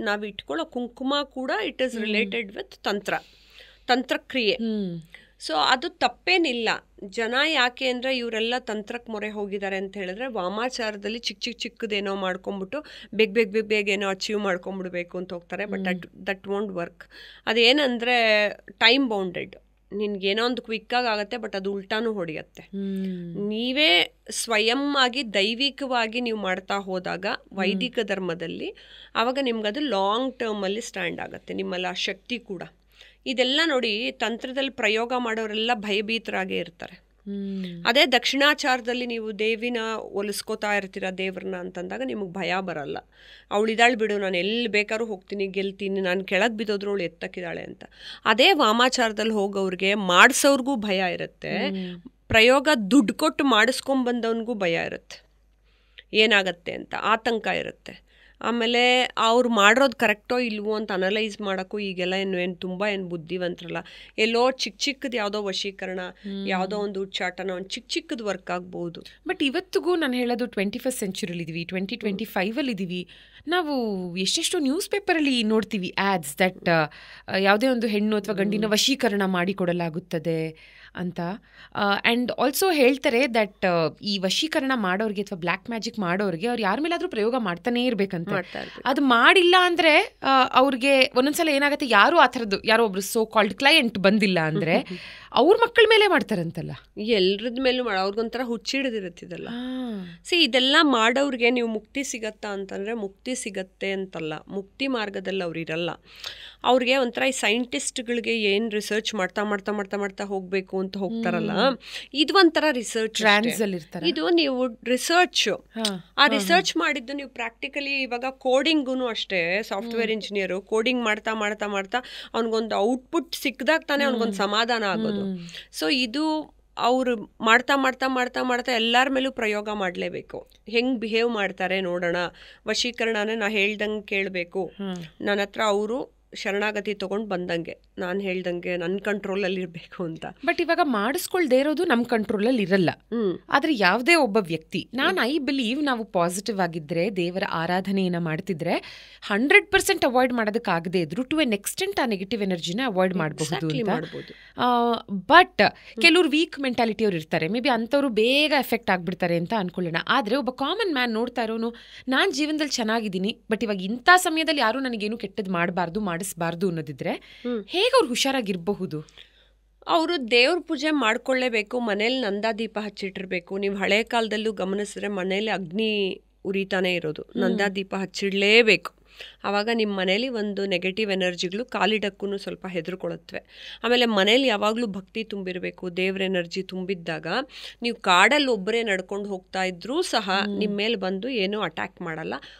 ನಾವು ಇಟ್ಕೊಳ್ಳೋ ಕುಂಕುಮ ಕೂಡ ಇಟ್ ಈಸ್ ರಿಲೇಟೆಡ್ ವಿತ್ ತಂತ್ರಕ್ರಿಯೆ. ಸೊ ಅದು ತಪ್ಪೇನಿಲ್ಲ. ಜನ ಯಾಕೆ ಅಂದರೆ ಇವರೆಲ್ಲ ತಂತ್ರಕ್ಕೆ ಮೊರೆ ಹೋಗಿದ್ದಾರೆ ಅಂತ ಹೇಳಿದ್ರೆ, ವಾಮಾಚಾರದಲ್ಲಿ ಚಿಕ್ಕದೇನೋ ಮಾಡ್ಕೊಂಬಿಟ್ಟು ಬೇಗ ಏನೋ ಅಚೀವ್ ಮಾಡ್ಕೊಂಬಿಡ್ಬೇಕು ಅಂತ ಹೋಗ್ತಾರೆ. But that won't work. ಅದೇನಂದರೆ ಟೈಮ್ ಬೌಂಡೆಡ್. ನಿನ್ಗೇನೋ ಒಂದು ಕ್ವಿಕ್ಕಾಗಿ ಆಗುತ್ತೆ, ಬಟ್ ಅದು ಉಲ್ಟಾನೂ ಹೊಡೆಯುತ್ತೆ. ನೀವೇ ಸ್ವಯಂ ಆಗಿ ದೈವಿಕವಾಗಿ ನೀವು ಮಾಡ್ತಾ ಹೋದಾಗ ವೈದಿಕ ಧರ್ಮದಲ್ಲಿ, ಆವಾಗ ನಿಮ್ಗದು ಲಾಂಗ್ ಟರ್ಮಲ್ಲಿ ಸ್ಟ್ಯಾಂಡ್ ಆಗುತ್ತೆ, ನಿಮ್ಮಲ್ಲಿ ಆ ಶಕ್ತಿ ಕೂಡ. ಇದೆಲ್ಲ ನೋಡಿ, ತಂತ್ರದಲ್ಲಿ ಪ್ರಯೋಗ ಮಾಡೋರೆಲ್ಲ ಭಯಭೀತರಾಗೇ ಇರ್ತಾರೆ. ಅದೇ ದಕ್ಷಿಣಾಚಾರದಲ್ಲಿ ನೀವು ದೇವಿನ ಒಲಿಸ್ಕೋತಾ ಇರ್ತೀರ, ದೇವ್ರನ್ನ ಅಂತಂದಾಗ ನಿಮಗೆ ಭಯ ಬರಲ್ಲ. ಅವಳಿದಾಳು ಬಿಡು, ನಾನು ಎಲ್ಲಿ ಬೇಕಾದ್ರೂ ಹೋಗ್ತೀನಿ, ಗೆಲ್ತೀನಿ, ನಾನು ಕೆಳಗೆ ಬಿದ್ದೋದ್ರು ಅವಳು ಎತ್ತಕ್ಕಿದ್ದಾಳೆ ಅಂತ. ಅದೇ ವಾಮಾಚಾರದಲ್ಲಿ ಹೋಗೋವ್ರಿಗೆ ಮಾಡಿಸೋರ್ಗೂ ಭಯ ಇರುತ್ತೆ, ಪ್ರಯೋಗ ದುಡ್ಡು ಕೊಟ್ಟು ಮಾಡಿಸ್ಕೊಂಬಂದವನಿಗೂ ಭಯ ಇರುತ್ತೆ, ಏನಾಗತ್ತೆ ಅಂತ ಆತಂಕ ಇರುತ್ತೆ. ಆಮೇಲೆ ಅವ್ರು ಮಾಡಿರೋದು ಕರೆಕ್ಟೋ ಇಲ್ವೋ ಅಂತ ಅನಲೈಸ್ ಮಾಡೋಕ್ಕೂ ಈಗೆಲ್ಲ ಏನು ತುಂಬ ಬುದ್ಧಿವಂತರಲ್ಲ. ಎಲ್ಲೋ ಚಿಕ್ಕದು ಯಾವುದೋ ವಶೀಕರಣ, ಯಾವುದೋ ಒಂದು ಉಚ್ಚಾಟನ, ಒಂದು ಚಿಕ್ಕದು ವರ್ಕ್ ಆಗ್ಬೋದು. ಬಟ್ ಇವತ್ತಿಗೂ ನಾನು ಹೇಳೋದು 21st ಸೆಂಚುರಿಲಿದ್ದೀವಿ, 2025 ನಾವು ಎಷ್ಟೆಷ್ಟು ನ್ಯೂಸ್ ಪೇಪರಲ್ಲಿ ನೋಡ್ತೀವಿ ಆ್ಯಡ್ಸ್ ದಟ್ ಯಾವುದೇ ಒಂದು ಹೆಣ್ಣು ಅಥವಾ ಗಂಡಿನ ವಶೀಕರಣ ಮಾಡಿಕೊಡಲಾಗುತ್ತದೆ ಅಂತ. ಆ್ಯಂಡ್ ಆಲ್ಸೋ ಹೇಳ್ತಾರೆ ದಟ್ ಈ ವಶೀಕರಣ ಮಾಡೋರಿಗೆ ಅಥವಾ ಬ್ಲ್ಯಾಕ್ ಮ್ಯಾಜಿಕ್ ಮಾಡೋರಿಗೆ ಅವ್ರು ಯಾರ ಮೇಲಾದರೂ ಪ್ರಯೋಗ ಮಾಡ್ತಾನೇ ಇರಬೇಕಂತ. ಅದು ಮಾಡಿಲ್ಲ ಅಂದರೆ ಅವ್ರಿಗೆ ಒಂದೊಂದ್ಸಲ ಏನಾಗುತ್ತೆ, ಯಾರು ಆ ಥರದ್ದು ಯಾರೋ ಒಬ್ರು ಸೋ ಕಾಲ್ಡ್ ಕ್ಲೈಂಟ್ ಬಂದಿಲ್ಲ ಅಂದರೆ ಅವ್ರ ಮಕ್ಕಳ ಮೇಲೆ ಮಾಡ್ತಾರಂತಲ್ಲ, ಎಲ್ರದ ಮೇಲೂ ಅವ್ರಿಗೊಂಥರ ಹುಚ್ಚಿಡಿದಿರುತ್ತಿದಲ್ಲ. ಇದೆಲ್ಲ ಮಾಡೋರಿಗೆ ನೀವು ಮುಕ್ತಿ ಸಿಗತ್ತಾ ಅಂತಂದರೆ ಮುಕ್ತಿ ಸಿಗತ್ತೆ ಅಂತಲ್ಲ, ಮುಕ್ತಿ ಮಾರ್ಗದಲ್ಲಿ ಅವ್ರು ಇರಲ್ಲ. ಅವ್ರಿಗೆ ಒಂಥರ ಈ ಸೈಂಟಿಸ್ಟ್ಗಳಿಗೆ ಏನು ರಿಸರ್ಚ್ ಮಾಡ್ತಾ ಹೋಗಬೇಕು ಅಂತ ಹೋಗ್ತಾರಲ್ಲ, ಇದು ಒಂಥರ ರಿಸರ್ಚ್. ಇದು ನೀವು ರಿಸರ್ಚ್, ಆ ರಿಸರ್ಚ್ ಮಾಡಿದ್ದು ನೀವು ಪ್ರಾಕ್ಟಿಕಲಿ, ಇವಾಗ ಕೋಡಿಂಗೂ ಅಷ್ಟೇ, ಸಾಫ್ಟ್ವೇರ್ ಇಂಜಿನಿಯರು ಕೋಡಿಂಗ್ ಮಾಡ್ತಾ ಅವ್ನಿಗೊಂದು ಔಟ್ಪುಟ್ ಸಿಕ್ಕಿದಾಗ ತಾನೇ ಅವ್ನಿಗೊಂದು ಸಮಾಧಾನ ಆಗೋದು. ಸೊ ಇದು ಅವರು ಮಾಡ್ತಾ ಎಲ್ಲರ ಮೇಲೂ ಪ್ರಯೋಗ ಮಾಡಲೇಬೇಕು. ಹೆಂಗೆ ಬಿಹೇವ್ ಮಾಡ್ತಾರೆ ನೋಡೋಣ, ವಶೀಕರಣನೇ ನಾ ಹೇಳ್ದಂಗೆ ಕೇಳಬೇಕು, ನನ್ನ ಹತ್ರ ಅವರು ಶರಣಾಗತಿ ತೊಗೊಂಡು ಬಂದಂಗೆ, ನಾನು ಹೇಳ್ದಂಗೆ ನನ್ನ ಕಂಟ್ರೋಲಲ್ಲಿ ಇರಬೇಕು ಅಂತ. ಬಟ್ ಇವಾಗ ಮಾಡಿಸ್ಕೊಳ್ದೇ ಇರೋದು ನಮ್ಮ ಕಂಟ್ರೋಲಲ್ಲಿ ಇರಲ್ಲ. ಆದರೆ ಯಾವುದೇ ಒಬ್ಬ ವ್ಯಕ್ತಿ, ಐ ಬಿಲೀವ್ ನಾವು ಪಾಸಿಟಿವ್ ಆಗಿದ್ದರೆ, ದೇವರ ಆರಾಧನೆಯನ್ನು ಮಾಡ್ತಿದ್ರೆ 100% ಅವಾಯ್ಡ್ ಮಾಡೋದಕ್ಕಾಗದೇ ಇದ್ರು ಟು ಎನ್ ಎಕ್ಸ್ಟೆಂಟ್ ಆ ನೆಗೆಟಿವ್ ಎನರ್ಜಿನ ಅವಾಯ್ಡ್ ಮಾಡಬಹುದು ಅಂತ. ಬಟ್ ಕೆಲವರು ವೀಕ್ ಮೆಂಟಾಲಿಟಿ ಅವ್ರು ಇರ್ತಾರೆ, ಮೇ ಬಿ ಅಂಥವ್ರು ಬೇಗ ಎಫೆಕ್ಟ್ ಆಗಿಬಿಡ್ತಾರೆ ಅಂತ ಅನ್ಕೊಳ್ಳೋಣ. ಆದರೆ ಒಬ್ಬ ಕಾಮನ್ ಮ್ಯಾನ್ ನೋಡ್ತಾ ಇರೋನು, ನಾನು ಜೀವನದಲ್ಲಿ ಚೆನ್ನಾಗಿದ್ದೀನಿ, ಬಟ್ ಇವಾಗ ಇಂಥ ಸಮಯದಲ್ಲಿ ಯಾರೂ ನನಗೇನು ಕೆಟ್ಟದ್ದು ಮಾಡಿಸ್ಬಾರ್ದು ಅನ್ನೋದಿದ್ರೆ ಹೇಗೆ ಅವ್ರು ಹುಷಾರಾಗಿರಬಹುದು? ಅವರು ದೇವ್ರ ಪೂಜೆ ಮಾಡ್ಕೊಳ್ಳೇಬೇಕು, ಮನೇಲಿ ನಂದಾದೀಪ ಹಚ್ಚಿಟ್ಟಿರ್ಬೇಕು. ನೀವು ಹಳೆ ಕಾಲದಲ್ಲೂ ಗಮನಿಸಿದ್ರೆ ಮನೇಲಿ ಅಗ್ನಿ ಉರಿತಾನೆ ಇರೋದು, ನಂದಾದೀಪ ಹಚ್ಚಿಡಲೇಬೇಕು. ಆವಾಗ ನಿಮ್ಮ ಮನೇಲಿ ಒಂದು ನೆಗೆಟಿವ್ ಎನರ್ಜಿಗಳು ಕಾಲಿಡಕ್ಕೂ ಸ್ವಲ್ಪ ಹೆದರ್ಕೊಳ್ಳುತ್ತವೆ. ಆಮೇಲೆ ಮನೇಲಿ ಯಾವಾಗಲೂ ಭಕ್ತಿ ತುಂಬಿರಬೇಕು, ದೇವ್ರ ಎನರ್ಜಿ ತುಂಬಿದ್ದಾಗ ನೀವು ಕಾಡಲ್ಲಿ ಒಬ್ಬರೇ ನಡ್ಕೊಂಡು ಹೋಗ್ತಾ ಇದ್ರೂ ಸಹ ನಿಮ್ಮ ಮೇಲೆ ಬಂದು ಏನೂ ಅಟ್ಯಾಕ್ ಮಾಡಲ್ಲ.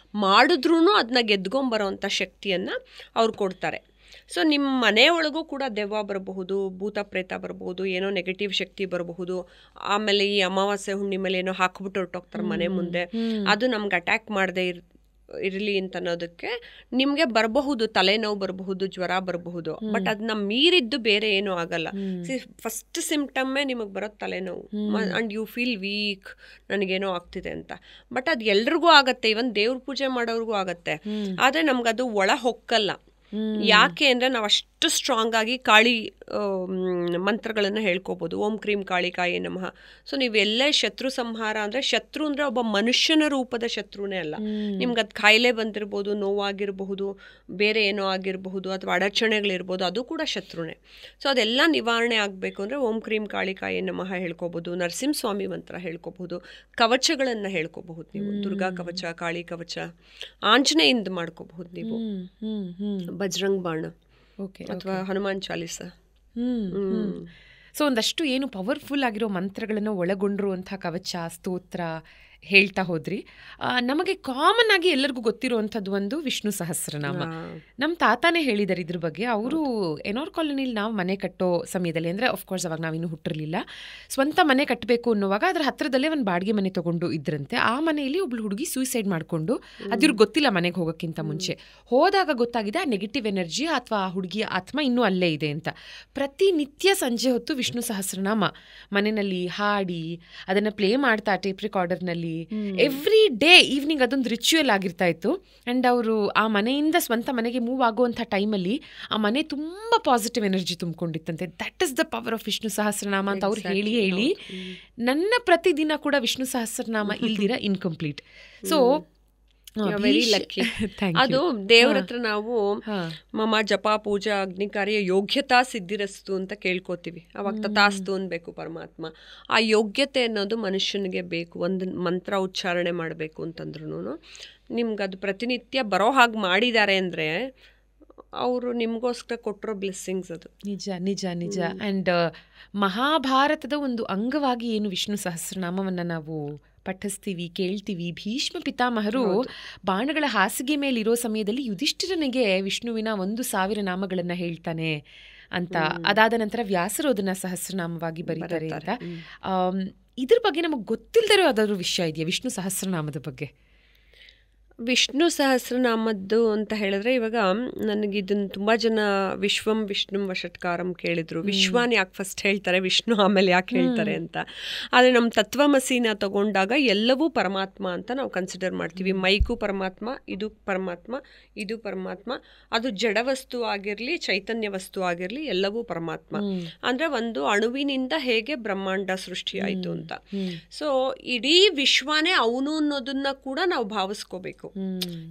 ಮಾಡಿದ್ರೂ ಅದನ್ನ ಗೆದ್ಕೊಂಬರೋವಂಥ ಶಕ್ತಿಯನ್ನು ಅವ್ರು ಕೊಡ್ತಾರೆ. ಸೊ ನಿಮ್ಮ ಮನೆಯೊಳಗೂ ಕೂಡ ದೆವ್ವ ಬರಬಹುದು, ಭೂತ ಪ್ರೇತ ಬರಬಹುದು, ಏನೋ ನೆಗೆಟಿವ್ ಶಕ್ತಿ ಬರಬಹುದು. ಆಮೇಲೆ ಈ ಅಮಾವಾಸ್ಯೆ ಹುಣ್ಣಿಮೆಲೆ ಏನೋ ಹಾಕ್ಬಿಟ್ಟು ಹೊರಟೋಗ್ತಾರೆ ಮನೆ ಮುಂದೆ, ಅದು ನಮ್ಗೆ ಅಟ್ಯಾಕ್ ಮಾಡದೇ ಇರಲಿ ಅಂತ ಅನ್ನೋದಕ್ಕೆ ನಿಮಗೆ ಬರಬಹುದು, ತಲೆನೋವು ಬರಬಹುದು, ಜ್ವರ ಬರಬಹುದು, ಬಟ್ ಅದನ್ನ ಮೀರಿದ್ದು ಬೇರೆ ಏನೂ ಆಗಲ್ಲ. ಫಸ್ಟ್ ಸಿಂಪ್ಟಮ್ಮೇ ನಿಮಗೆ ಬರೋದು ತಲೆನೋವು, ಆ್ಯಂಡ್ ಯು ಫೀಲ್ ವೀಕ್, ನನಗೇನೋ ಆಗ್ತಿದೆ ಅಂತ. ಬಟ್ ಅದು ಎಲ್ರಿಗೂ ಆಗತ್ತೆ, ಇವನ್ ದೇವ್ರ ಪೂಜೆ ಮಾಡೋರ್ಗೂ ಆಗತ್ತೆ. ಆದರೆ ನಮ್ಗದು ಒಳ ಹೊಕ್ಕಲ್ಲ. ಯಾಕೆ ಅಂದರೆ ನಾವು ಅಷ್ಟು ಸ್ಟ್ರಾಂಗ್ ಆಗಿ ಕಾಳಿ ಮಂತ್ರಗಳನ್ನು ಹೇಳ್ಕೋಬೋದು. ಓಂ ಕ್ರೀಂ ಕಾಳಿಕಾಯೇ ನಮಃ. ಸೊ ನೀವೆಲ್ಲೇ ಶತ್ರು ಸಂಹಾರ ಅಂದರೆ, ಶತ್ರು ಅಂದರೆ ಒಬ್ಬ ಮನುಷ್ಯನ ರೂಪದ ಶತ್ರುನೇ ಅಲ್ಲ. ನಿಮ್ಗೆ ಅದು ಕಾಯಿಲೆ ಬಂದಿರ್ಬೋದು, ನೋವಾಗಿರಬಹುದು, ಬೇರೆ ಏನೋ ಆಗಿರಬಹುದು, ಅಥವಾ ಅಡಚಣೆಗಳಿರ್ಬೋದು, ಅದು ಕೂಡ ಶತ್ರುನೇ. ಸೊ ಅದೆಲ್ಲ ನಿವಾರಣೆ ಆಗಬೇಕು ಅಂದರೆ ಓಂ ಕ್ರೀಂ ಕಾಳಿಕಾಯೇ ನಮಃ ಹೇಳ್ಕೋಬೋದು, ನರಸಿಂಹಸ್ವಾಮಿ ಮಂತ್ರ ಹೇಳ್ಕೋಬಹುದು, ಕವಚಗಳನ್ನು ಹೇಳ್ಕೋಬಹುದು ನೀವು, ದುರ್ಗಾ ಕವಚ, ಕಾಳಿ ಕವಚ, ಆಂಜನೇಯಿಂದ ಮಾಡ್ಕೋಬಹುದು ನೀವು, ಬಜರಂಗ್ ಬಾಣ ಅಥವಾ ಹನುಮಾನ್ ಚಾಲಿಸ. ಸೊ ಒಂದಷ್ಟು ಏನು ಪವರ್ಫುಲ್ ಆಗಿರೋ ಮಂತ್ರಗಳನ್ನು ಒಳಗೊಂಡಿರುವಂಥ ಕವಚ, ಸ್ತೋತ್ರ ಹೇಳ್ತಾ ಹೋದ್ರಿ. ನಮಗೆ ಕಾಮನ್ ಆಗಿ ಎಲ್ಲರಿಗೂ ಗೊತ್ತಿರುವಂಥದ್ದು ಒಂದು ವಿಷ್ಣು ಸಹಸ್ರನಾಮ. ನಮ್ಮ ತಾತಾನೇ ಹೇಳಿದ್ದಾರೆ ಇದ್ರ ಬಗ್ಗೆ. ಅವರು ಎನೋರ್ ಕಾಲೋನಿಲಿ ನಾವು ಮನೆ ಕಟ್ಟೋ ಸಮಯದಲ್ಲಿ, ಅಂದರೆ ಅಫ್ಕೋರ್ಸ್ ಅವಾಗ ನಾವಿನ್ನೂ ಹುಟ್ಟಿರಲಿಲ್ಲ, ಸ್ವಂತ ಮನೆ ಕಟ್ಟಬೇಕು ಅನ್ನುವಾಗ ಅದರ ಹತ್ರದಲ್ಲೇ ಒಂದು ಬಾಡಿಗೆ ಮನೆ ತೊಗೊಂಡು ಇದ್ರಂತೆ. ಆ ಮನೆಯಲ್ಲಿ ಒಬ್ಳು ಹುಡುಗಿ ಸೂಸೈಡ್ ಮಾಡಿಕೊಂಡು, ಅದಿವ್ರಿಗೆ ಗೊತ್ತಿಲ್ಲ ಮನೆಗೆ ಹೋಗೋಕ್ಕಿಂತ ಮುಂಚೆ. ಹೋದಾಗ ಗೊತ್ತಾಗಿದೆ ಆ ನೆಗೆಟಿವ್ ಎನರ್ಜಿ ಅಥವಾ ಆ ಹುಡುಗಿಯ ಆತ್ಮ ಇನ್ನೂ ಅಲ್ಲೇ ಇದೆ ಅಂತ. ಪ್ರತಿನಿತ್ಯ ಸಂಜೆ ಹೊತ್ತು ವಿಷ್ಣು ಸಹಸ್ರನಾಮ ಮನೆಯಲ್ಲಿ ಹಾಡಿ ಅದನ್ನು ಪ್ಲೇ ಮಾಡ್ತಾ ಟೇಪ್ ರೆಕಾರ್ಡರ್ನಲ್ಲಿ ಎವ್ರಿ ಡೇ ಈವ್ನಿಂಗ್ ಅದೊಂದು ರಿಚುವಲ್ ಆಗಿರ್ತಾ ಇತ್ತು. ಆ್ಯಂಡ್ ಅವರು ಆ ಮನೆಯಿಂದ ಸ್ವಂತ ಮನೆಗೆ ಮೂವ್ ಆಗುವಂಥ ಟೈಮಲ್ಲಿ ಆ ಮನೆ ತುಂಬ ಪಾಸಿಟಿವ್ ಎನರ್ಜಿ ತುಂಬಿಕೊಂಡಿತ್ತಂತೆ. That is the power of Vishnu Sahasranama ಅಂತ ಅವ್ರು ಹೇಳಿ ನನ್ನ ಪ್ರತಿದಿನ ಕೂಡ ವಿಷ್ಣು ಸಹಸ್ರನಾಮ ಇಲ್ದಿರ ಇನ್ಕಂಪ್ಲೀಟ್. So very lucky. ಅದು ದೇವ್ರ ಹತ್ರ ನಾವು ಮಮ ಜಪ ಪೂಜಾ ಅಗ್ನಿಕಾರ್ಯ ಯೋಗ್ಯತಾ ಸಿದ್ಧಿರಸ್ತು ಅಂತ ಕೇಳ್ಕೋತೀವಿ. ಅವಾಗ ತಥಾಸ್ತು ಅನ್ಬೇಕು ಪರಮಾತ್ಮ. ಆ ಯೋಗ್ಯತೆ ಅನ್ನೋದು ಮನುಷ್ಯನಿಗೆ ಬೇಕು. ಒಂದು ಮಂತ್ರ ಉಚ್ಚಾರಣೆ ಮಾಡಬೇಕು ಅಂತಂದ್ರೂ ನಿಮ್ಗೆ ಅದು ಪ್ರತಿನಿತ್ಯ ಬರೋ ಹಾಗೆ ಮಾಡಿದ್ದಾರೆ ಅಂದರೆ ಅವರು ನಿಮಗೋಸ್ಕರ ಕೊಟ್ಟಿರೋ ಬ್ಲೆಸ್ಸಿಂಗ್ಸ್ ಅದು. ನಿಜ ನಿಜ ನಿಜ. ಆ್ಯಂಡ್ ಮಹಾಭಾರತದ ಒಂದು ಅಂಗವಾಗಿ ಏನು ವಿಷ್ಣು ಸಹಸ್ರನಾಮವನ್ನು ನಾವು ಪಠಿಸ್ತೀವಿ, ಕೇಳ್ತೀವಿ. ಭೀಷ್ಮ ಪಿತಾಮಹರು ಬಾಣಗಳ ಹಾಸಿಗೆ ಮೇಲಿರೋ ಸಮಯದಲ್ಲಿ ಯುಧಿಷ್ಠಿರನಿಗೆ ವಿಷ್ಣುವಿನ 1,000 ನಾಮಗಳನ್ನು ಹೇಳ್ತಾನೆ ಅಂತ. ಅದಾದ ನಂತರ ವ್ಯಾಸರು ಅದನ್ನ ಸಹಸ್ರನಾಮವಾಗಿ ಬರೀತಾರೆ ಅಂತ. ಇದ್ರ ಬಗ್ಗೆ ನಮಗೆ ಗೊತ್ತಿಲ್ಲದಿರೋ ಯಾವ್ದಾದ್ರು ವಿಷಯ ಇದೆಯಾ ವಿಷ್ಣು ಸಹಸ್ರನಾಮದ ಬಗ್ಗೆ? ವಿಷ್ಣು ಸಹಸ್ರನಾಮದ್ದು ಅಂತ ಹೇಳಿದ್ರೆ, ಇವಾಗ ನನಗಿದನ್ನು ತುಂಬ ಜನ ವಿಶ್ವಂ ವಿಷ್ಣು ವಷಟ್ಕಾರಂ ಕೇಳಿದ್ರು. ವಿಶ್ವಾನ್ ಯಾಕೆ ಫಸ್ಟ್ ಹೇಳ್ತಾರೆ, ವಿಷ್ಣು ಆಮೇಲೆ ಯಾಕೆ ಹೇಳ್ತಾರೆ ಅಂತ. ಆದರೆ ನಮ್ಮ ತತ್ವಮಸಿನ ತಗೊಂಡಾಗ ಎಲ್ಲವೂ ಪರಮಾತ್ಮ ಅಂತ ನಾವು ಕನ್ಸಿಡರ್ ಮಾಡ್ತೀವಿ. ಮೈಕು ಪರಮಾತ್ಮ, ಇದು ಪರಮಾತ್ಮ, ಇದು ಪರಮಾತ್ಮ. ಅದು ಜಡ ವಸ್ತು ಆಗಿರಲಿ, ಚೈತನ್ಯ ವಸ್ತು ಆಗಿರಲಿ, ಎಲ್ಲವೂ ಪರಮಾತ್ಮ. ಅಂದರೆ ಒಂದು ಅಣುವಿನಿಂದ ಹೇಗೆ ಬ್ರಹ್ಮಾಂಡ ಸೃಷ್ಟಿಯಾಯಿತು ಅಂತ. ಸೊ ಇಡೀ ವಿಶ್ವನೇ ಅವನು ಅನ್ನೋದನ್ನ ಕೂಡ ನಾವು ಭಾವಿಸ್ಕೋಬೇಕು.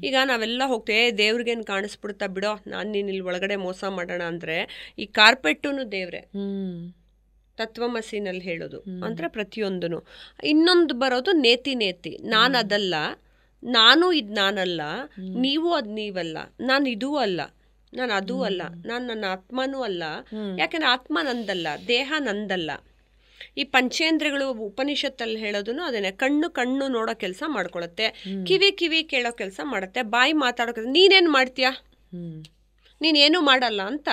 ಈಗ ನಾವೆಲ್ಲ ಹೋಗ್ತೇವೆ, ದೇವ್ರಿಗೇನು ಕಾಣಿಸ್ಬಿಡುತ್ತಾ ಬಿಡೋ, ನಾನು ನೀನು ಇಲ್ಲಿ ಒಳಗಡೆ ಮೋಸ ಮಾಡೋಣ ಅಂದರೆ ಈ ಕಾರ್ಪೆಟ್ಟುನು ದೇವ್ರೆ. ತತ್ವಮಸಿನಲ್ಲಿ ಹೇಳೋದು ಅಂದರೆ ಪ್ರತಿಯೊಂದನು. ಇನ್ನೊಂದು ಬರೋದು ನೇತಿ ನೇತಿ, ನಾನು ಅದಲ್ಲ, ನಾನು ಇದು ನಾನಲ್ಲ, ನೀವು ಅದು ನೀವಲ್ಲ, ನಾನು ಇದೂ ಅಲ್ಲ, ನಾನು ಅದೂ ಅಲ್ಲ, ನಾನು ನನ್ನ ಆತ್ಮನೂ ಅಲ್ಲ. ಯಾಕೆಂದ್ರೆ ಆತ್ಮ ನಂದಲ್ಲ, ದೇಹ ನಂದಲ್ಲ. ಈ ಪಂಚೇಂದ್ರಿಯಗಳು ಉಪನಿಷತ್ತಲ್ಲಿ ಹೇಳೋದನ್ನು ಅದೇನೆ. ಕಣ್ಣು ನೋಡೋ ಕೆಲಸ ಮಾಡ್ಕೊಳತ್ತೆ, ಕಿವಿ ಕೇಳೋ ಕೆಲಸ ಮಾಡುತ್ತೆ, ಬಾಯಿ ಮಾತಾಡೋ ಕೆಲಸ. ನೀನೇನು ಮಾಡ್ತೀಯಾ, ನೀನೇನು ಮಾಡಲ್ಲ ಅಂತ.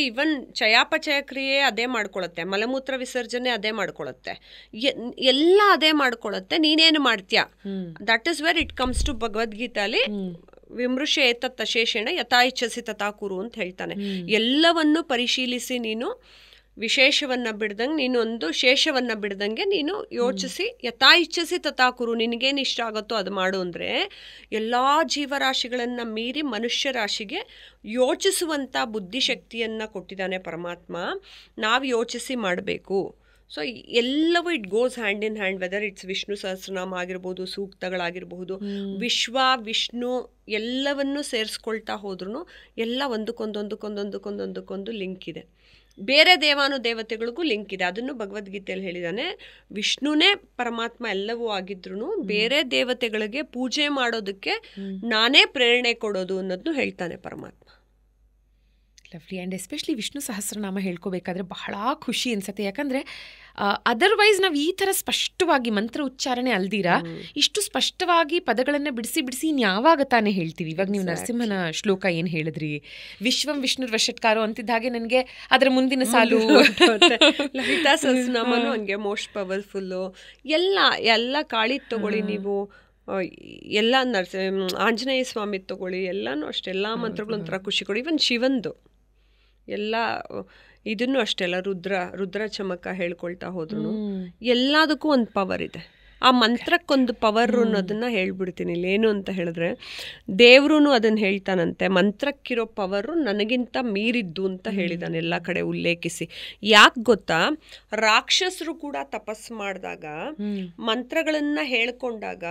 ಇವನ್ ಚಯಾಪಚಯ ಕ್ರಿಯೆ ಅದೇ ಮಾಡ್ಕೊಳತ್ತೆ, ಮಲಮೂತ್ರ ವಿಸರ್ಜನೆ ಅದೇ ಮಾಡ್ಕೊಳತ್ತೆ, ಎಲ್ಲ ಅದೇ ಮಾಡ್ಕೊಳತ್ತೆ. ನೀನೇನು ಮಾಡ್ತೀಯಾ? That is where it comes to ಭಗವದ್ಗೀತಾಲಿ ವಿಮೃಶೆ ಏತತ್ ಅಶೇಷೇಣ ಯಥಾ ಇಚ್ಛಸಿ ತಥಾ ಕುರು ಅಂತ ಹೇಳ್ತಾನೆ. ಎಲ್ಲವನ್ನು ಪರಿಶೀಲಿಸಿ ನೀನು ವಿಶೇಷವನ್ನು ಬಿಡ್ದಂಗೆ, ನೀನೊಂದು ಶೇಷವನ್ನು ಬಿಡ್ದಂಗೆ ನೀನು ಯೋಚಿಸಿ ಯಥಾ ಇಚ್ಛಸಿ ತಥಾ ಕುರು, ನಿನಗೇನು ಇಷ್ಟ ಆಗುತ್ತೋ ಅದು ಮಾಡು ಅಂದರೆ ಎಲ್ಲ ಜೀವರಾಶಿಗಳನ್ನು ಮೀರಿ ಮನುಷ್ಯ ರಾಶಿಗೆ ಯೋಚಿಸುವಂಥ ಬುದ್ಧಿಶಕ್ತಿಯನ್ನು ಕೊಟ್ಟಿದ್ದಾನೆ ಪರಮಾತ್ಮ. ನಾವು ಯೋಚಿಸಿ ಮಾಡಬೇಕು. ಸೊ ಎಲ್ಲವೂ it goes hand in hand. Whether it's Vishnu Sahasranama ಆಗಿರ್ಬೋದು, ಸೂಕ್ತಗಳಾಗಿರ್ಬೋದು, ವಿಷ್ಣು ಎಲ್ಲವನ್ನೂ ಸೇರಿಸ್ಕೊಳ್ತಾ ಹೋದ್ರೂ ಎಲ್ಲ ಒಂದಕ್ಕೊಂದೊಂದಕ್ಕೊಂದು ಲಿಂಕ್ ಇದೆ. ಬೇರೆ ದೇವಾನುದೇವತೆಗಳಿಗೂ ಲಿಂಕ್ ಇದೆ. ಅದನ್ನು ಭಗವದ್ಗೀತೆಯಲ್ಲಿ ಹೇಳಿದ್ದಾನೆ. ವಿಷ್ಣುನೇ ಪರಮಾತ್ಮ ಎಲ್ಲವೂ ಆಗಿದ್ರು ಬೇರೆ ದೇವತೆಗಳಿಗೆ ಪೂಜೆ ಮಾಡೋದಕ್ಕೆ ನಾನೇ ಪ್ರೇರಣೆ ಕೊಡೋದು ಅನ್ನೋದನ್ನು ಹೇಳ್ತಾನೆ ಪರಮಾತ್ಮ. Lovely. And especially Vishnu Sahasranama ಹೇಳ್ಕೋಬೇಕಾದ್ರೆ ಬಹಳ ಖುಷಿ ಅನ್ಸುತ್ತೆ. ಯಾಕಂದರೆ ಅದರ್ವೈಸ್ ನಾವು ಈ ಥರ ಸ್ಪಷ್ಟವಾಗಿ ಮಂತ್ರ ಉಚ್ಚಾರಣೆ ಅಲ್ದಿರಾ ಇಷ್ಟು ಸ್ಪಷ್ಟವಾಗಿ ಪದಗಳನ್ನು ಬಿಡಿಸಿ ಇನ್ಯಾವಾಗ ತಾನೇ ಹೇಳ್ತೀವಿ. ಇವಾಗ ನೀವು ನರಸಿಂಹನ ಶ್ಲೋಕ ಏನು ಹೇಳಿದ್ರಿ, ವಿಶ್ವಂ ವಿಷ್ಣು ವಷಟ್ಕಾರೋ ಅಂತಿದ್ದ ಹಾಗೆ ನನಗೆ ಅದರ ಮುಂದಿನ ಸಾಲು ಲಲಿತಾ ಸಹಸ್ರನಾಮನೂ ಹಂಗೆ ಮೋಸ್ಟ್ ಪವರ್ಫುಲ್ಲು. ಎಲ್ಲ ಕಾಳಿ ತಗೊಳ್ಳಿ ನೀವು, ಎಲ್ಲ ಆಂಜನೇಯ ಸ್ವಾಮಿ ತಗೊಳ್ಳಿ, ಎಲ್ಲನೂ ಅಷ್ಟೇ, ಎಲ್ಲ ಮಂತ್ರಗಳು ಒಂಥರ ಖುಷಿ ಕೊಡಿ. ಈವನ್ ಶಿವಂದು ಎಲ್ಲ ಇದನ್ನು ಅಷ್ಟೇ ಅಲ್ಲ, ರುದ್ರ ಚಮಕ ಹೇಳ್ಕೊಳ್ತಾ ಹೋದ್ರು ಎಲ್ಲದಕ್ಕೂ ಒಂದು ಪವರ್ ಇದೆ. ಆ ಮಂತ್ರಕ್ಕೊಂದು ಪವರ್ ಅನ್ನೋದನ್ನ ಹೇಳ್ಬಿಡ್ತೀನಿ. ಇಲ್ಲೇನು ಅಂತ ಹೇಳಿದ್ರೆ, ದೇವ್ರೂ ಅದನ್ನು ಹೇಳ್ತಾನಂತೆ, ಮಂತ್ರಕ್ಕಿರೋ ಪವರು ನನಗಿಂತ ಮೀರಿದ್ದು ಅಂತ ಹೇಳಿದಾನೆ ಎಲ್ಲ ಕಡೆ ಉಲ್ಲೇಖಿಸಿ. ಯಾಕೆ ಗೊತ್ತಾ, ರಾಕ್ಷಸರು ಕೂಡ ತಪಸ್ಸು ಮಾಡಿದಾಗ ಮಂತ್ರಗಳನ್ನ ಹೇಳ್ಕೊಂಡಾಗ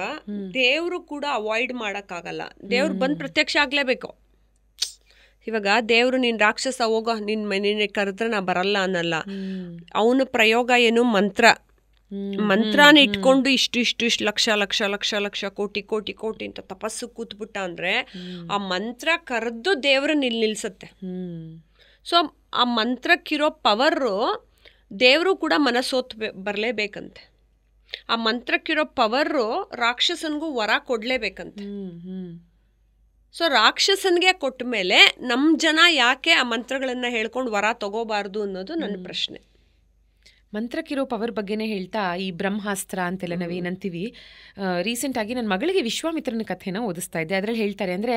ದೇವರು ಕೂಡ ಅವಾಯ್ಡ್ ಮಾಡೋಕ್ಕಾಗಲ್ಲ, ದೇವ್ರು ಬಂದು ಪ್ರತ್ಯಕ್ಷ ಆಗಲೇಬೇಕು. ಇವಾಗ ದೇವರು ನೀನು ರಾಕ್ಷಸ ಹೋಗೋ, ನಿನ್ನ ಕರೆದ್ರೆ ನಾ ಬರಲ್ಲ ಅನ್ನಲ್ಲ. ಅವನ ಪ್ರಯೋಗ ಏನು, ಮಂತ್ರನ ಇಟ್ಕೊಂಡು ಇಷ್ಟು ಲಕ್ಷ ಕೋಟಿ ಅಂತ ತಪಸ್ಸು ಕೂತ್ಬಿಟ್ಟ ಅಂದ್ರೆ ಆ ಮಂತ್ರ ಕರೆದು ದೇವ್ರನ್ನ ಇಲ್ಲಿ ನಿಲ್ಸತ್ತೆ. ಸೊ ಆ ಮಂತ್ರಕ್ಕಿರೋ ಪವರು ದೇವರು ಕೂಡ ಮನಸ್ಸೋತ್ ಬರಲೇಬೇಕಂತೆ. ಆ ಮಂತ್ರಕ್ಕಿರೋ ಪವರು ರಾಕ್ಷಸನ್ಗೂ ವರ ಕೊಡ್ಲೇಬೇಕಂತೆ. ಸೊ ರಾಕ್ಷಸನ್ಗೆ ಕೊಟ್ಟ ಮೇಲೆ ನಮ್ಮ ಜನ ಯಾಕೆ ಆ ಮಂತ್ರಗಳನ್ನ ಹೇಳ್ಕೊಂಡು ವರ ತಗೋಬಾರ್ದು ಅನ್ನೋದು ನನ್ನ ಪ್ರಶ್ನೆ. ಮಂತ್ರಕ್ಕಿರೋ ಪವರ್ ಬಗ್ಗೆನೇ ಹೇಳ್ತಾ, ಈ ಬ್ರಹ್ಮಾಸ್ತ್ರ ಅಂತೆಲ್ಲ ನಾವೇನಂತೀವಿ, ರೀಸೆಂಟಾಗಿ ನನ್ನ ಮಗಳಿಗೆ ವಿಶ್ವಾಮಿತ್ರನ ಕಥೆನ ಓದಿಸ್ತಾ ಇದ್ದೆ. ಅದರಲ್ಲಿ ಹೇಳ್ತಾರೆ ಅಂದರೆ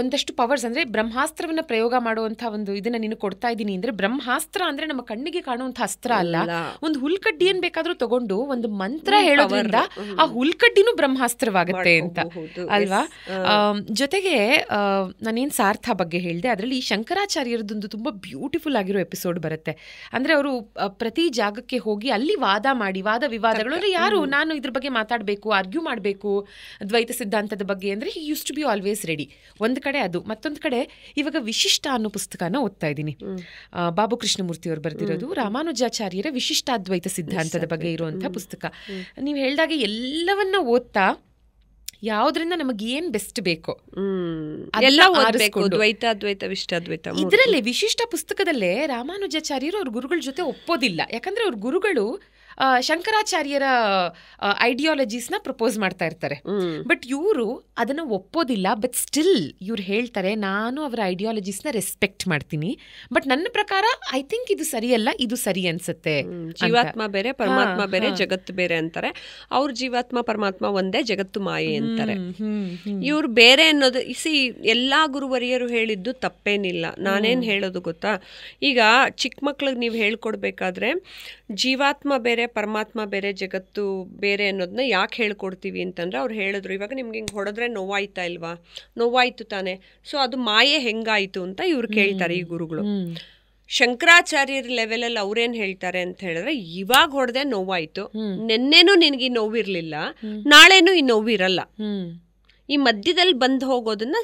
ಒಂದಷ್ಟು ಪವರ್ಸ್, ಅಂದರೆ ಬ್ರಹ್ಮಾಸ್ತ್ರವನ್ನು ಪ್ರಯೋಗ ಮಾಡುವಂಥ ಒಂದು ಇದನ್ನು ನೀನು ಕೊಡ್ತಾ ಇದ್ದೀನಿ ಅಂದರೆ, ಬ್ರಹ್ಮಾಸ್ತ್ರ ಅಂದರೆ ನಮ್ಮ ಕಣ್ಣಿಗೆ ಕಾಣುವಂಥ ಅಸ್ತ್ರ ಅಲ್ಲ, ಒಂದು ಹುಲ್ಕಡ್ಡಿಯನ್ನು ಬೇಕಾದರೂ ತಗೊಂಡು ಒಂದು ಮಂತ್ರ ಹೇಳೋದ್ರಿಂದ ಆ ಹುಲ್ಕಡ್ಡಿನೂ ಬ್ರಹ್ಮಾಸ್ತ್ರವಾಗುತ್ತೆ ಅಂತ ಅಲ್ವಾ. ಜೊತೆಗೆ ನಾನೇನು ಸಾರ್ಥ ಬಗ್ಗೆ ಹೇಳಿದೆ, ಅದರಲ್ಲಿ ಶಂಕರಾಚಾರ್ಯರದೊಂದು ತುಂಬ ಬ್ಯೂಟಿಫುಲ್ ಆಗಿರೋ ಎಪಿಸೋಡ್ ಬರುತ್ತೆ. ಅಂದರೆ ಅವರು ಪ್ರತಿ ಜಾಗಕ್ಕೆ ಹೋಗಿ ಅಲ್ಲಿ ವಾದ ವಿವಾದಗಳು, ಅಂದರೆ ಯಾರು ನಾನು ಇದ್ರ ಬಗ್ಗೆ ಮಾತಾಡಬೇಕು, ಆರ್ಗ್ಯೂ ಮಾಡಬೇಕು ದ್ವೈತ ಸಿದ್ಧಾಂತದ ಬಗ್ಗೆ ಅಂದರೆ he used to be always ready. ಒಂದು ಕಡೆ ಅದು, ಮತ್ತೊಂದು ಕಡೆ ಇವಾಗ ವಿಶಿಷ್ಟ ಅನ್ನೋ ಪುಸ್ತಕನ ಓದ್ತಾ ಇದ್ದೀನಿ. ಬಾಬು ಕೃಷ್ಣಮೂರ್ತಿ ಅವರು ಬರೆದಿರೋದು, ರಾಮಾನುಜಾಚಾರ್ಯರ ವಿಶಿಷ್ಟಾದ್ವೈತ ಸಿದ್ಧಾಂತದ ಬಗ್ಗೆ ಇರುವಂಥ ಪುಸ್ತಕ. ನೀವು ಹೇಳಿದಾಗ ಎಲ್ಲವನ್ನ ಓದ್ತಾ ಯಾವ್ದ್ರಿಂದ ನಮಗೆ ಏನ್ ಬೆಸ್ಟ್ ಬೇಕೋ ಇದರಲ್ಲೇ ವಿಶಿಷ್ಟ ಪುಸ್ತಕದಲ್ಲೇ ರಾಮಾನುಜಾಚಾರ್ಯರು ಅವ್ರ ಗುರುಗಳ ಜೊತೆ ಒಪ್ಪೋದಿಲ್ಲ. ಯಾಕಂದ್ರೆ ಅವ್ರ ಗುರುಗಳು ಶಂಕರಾಚಾರ್ಯರ ಐಡಿಯಾಲಜೀಸ್ನ ಪ್ರಪೋಸ್ ಮಾಡ್ತಾ ಇರ್ತಾರೆ, ಬಟ್ ಇವರು ಅದನ್ನ ಒಪ್ಪೋದಿಲ್ಲ. ಬಟ್ ಸ್ಟಿಲ್ ಇವ್ರು ಹೇಳ್ತಾರೆ, ನಾನು ಅವರ ಐಡಿಯಾಲಜೀಸ್ನ ರೆಸ್ಪೆಕ್ಟ್ ಮಾಡ್ತೀನಿ, ಬಟ್ ನನ್ನ ಪ್ರಕಾರ ಐ ಥಿಂಕ್ ಇದು ಸರಿಯಲ್ಲ, ಇದು ಸರಿ ಅನ್ಸುತ್ತೆ. ಜೀವಾತ್ಮ ಬೇರೆ ಪರಮಾತ್ಮ ಬೇರೆ ಜಗತ್ತು ಬೇರೆ ಅಂತಾರೆ. ಅವ್ರ ಜೀವಾತ್ಮ ಪರಮಾತ್ಮ ಒಂದೇ, ಜಗತ್ತು ಮಾಯೆ ಅಂತಾರೆ. ಇವ್ರು ಬೇರೆ ಅನ್ನೋದು ಎಲ್ಲಾ ಗುರುವರಿಯರು ಹೇಳಿದ್ದು ತಪ್ಪೇನಿಲ್ಲ. ನಾನೇನ್ ಹೇಳೋದು ಗೊತ್ತಾ, ಈಗ ಚಿಕ್ಕ ಮಕ್ಳಿಗೆ ನೀವು ಹೇಳ್ಕೊಡ್ಬೇಕಾದ್ರೆ ಜೀವಾತ್ಮ ಬೇರೆ ಪರಮಾತ್ಮ ಬೇರೆ ಜಗತ್ತು ಬೇರೆ ಅನ್ನೋದನ್ನ ಯಾಕೆ ಹೇಳ್ಕೊಡ್ತೀವಿ ಅಂತಂದ್ರೆ, ಅವ್ರು ಹೇಳಿದ್ರು, ಇವಾಗ ನಿಮ್ಗೆ ಹಿಂಗೆ ಹೊಡೆದ್ರೆ ನೋವಾಯ್ತಾ ಇಲ್ವಾ, ನೋವಾಯ್ತು ತಾನೆ, ಸೊ ಅದು ಮಾಯೆ ಹೆಂಗಾಯ್ತು ಅಂತ ಇವ್ರು ಕೇಳ್ತಾರೆ ಈ ಗುರುಗಳು. ಶಂಕರಾಚಾರ್ಯರ ಲೆವೆಲಲ್ಲಿ ಅವ್ರೇನ್ ಹೇಳ್ತಾರೆ ಅಂತ ಹೇಳಿದ್ರೆ, ಇವಾಗ ಹೊಡೆದೆ ನೋವಾಯ್ತು, ನೆನ್ನೆನೂ ನಿನಗೆ ನೋವಿರ್ಲಿಲ್ಲ, ನಾಳೆನೂ ಈ ನೋವಿರಲ್ಲ, ಈ ಮಧ್ಯದಲ್ಲಿ ಬಂದು ಹೋಗೋದನ್ನ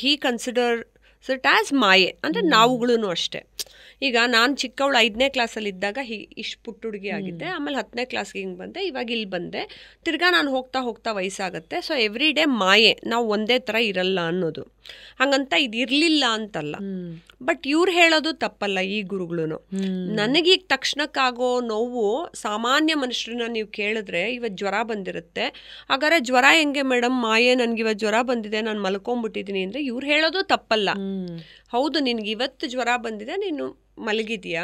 ಹಿ ಕನ್ಸಿಡರ್ಸ್ ಇಟ್ ಆಸ್ ಮಾಯೆ. ಅಂದ್ರೆ ನಾವುಗಳು ಅಷ್ಟೇ. ಈಗ ನಾನು ಚಿಕ್ಕವಳು 5ನೇ ಕ್ಲಾಸಲ್ಲಿ ಇದ್ದಾಗ ಇಷ್ಟು ಪುಟ್ಟ ಹುಡುಗಿ ಆಗಿದ್ದೆ, ಆಮೇಲೆ 10ನೇ ಕ್ಲಾಸ್ಗೆ ಹಿಂಗೆ ಬಂದೆ, ಇವಾಗ ಇಲ್ಲಿ ಬಂದೆ, ತಿರ್ಗಾ ನಾನು ಹೋಗ್ತಾ ವಯಸ್ಸಾಗತ್ತೆ. ಸೊ ಎವ್ರಿ ಡೇ ಮಾಯೆ, ನಾವು ಒಂದೇ ಥರ ಇರಲ್ಲ ಅನ್ನೋದು. ಹಂಗಂತ ಇದು ಇರಲಿಲ್ಲ ಅಂತಲ್ಲ, ಬಟ್ ಇವ್ರು ಹೇಳೋದು ತಪ್ಪಲ್ಲ ಈ ಗುರುಗಳು. ನನಗೀಗ ತಕ್ಷಣಕ್ಕಾಗೋ ನೋವು ಸಾಮಾನ್ಯ ಮನುಷ್ಯರನ್ನ ನೀವು ಕೇಳಿದ್ರೆ, ಇವತ್ತು ಜ್ವರ ಬಂದಿರುತ್ತೆ, ಹಾಗಾದ್ರೆ ಜ್ವರ ಹೆಂಗೆ ಮೇಡಮ್, ಮಾಯೆ, ನನಗಿವತ್ತು ಜ್ವರ ಬಂದಿದೆ, ನಾನು ಮಲ್ಕೊಂಡ್ಬಿಟ್ಟಿದ್ದೀನಿ ಅಂದರೆ ಇವ್ರು ಹೇಳೋದು ತಪ್ಪಲ್ಲ. ಹೌದು, ನಿನ್ಗೆ ಇವತ್ತು ಜ್ವರ ಬಂದಿದೆ, ನೀನು ಮಲಗಿದ್ಯಾ,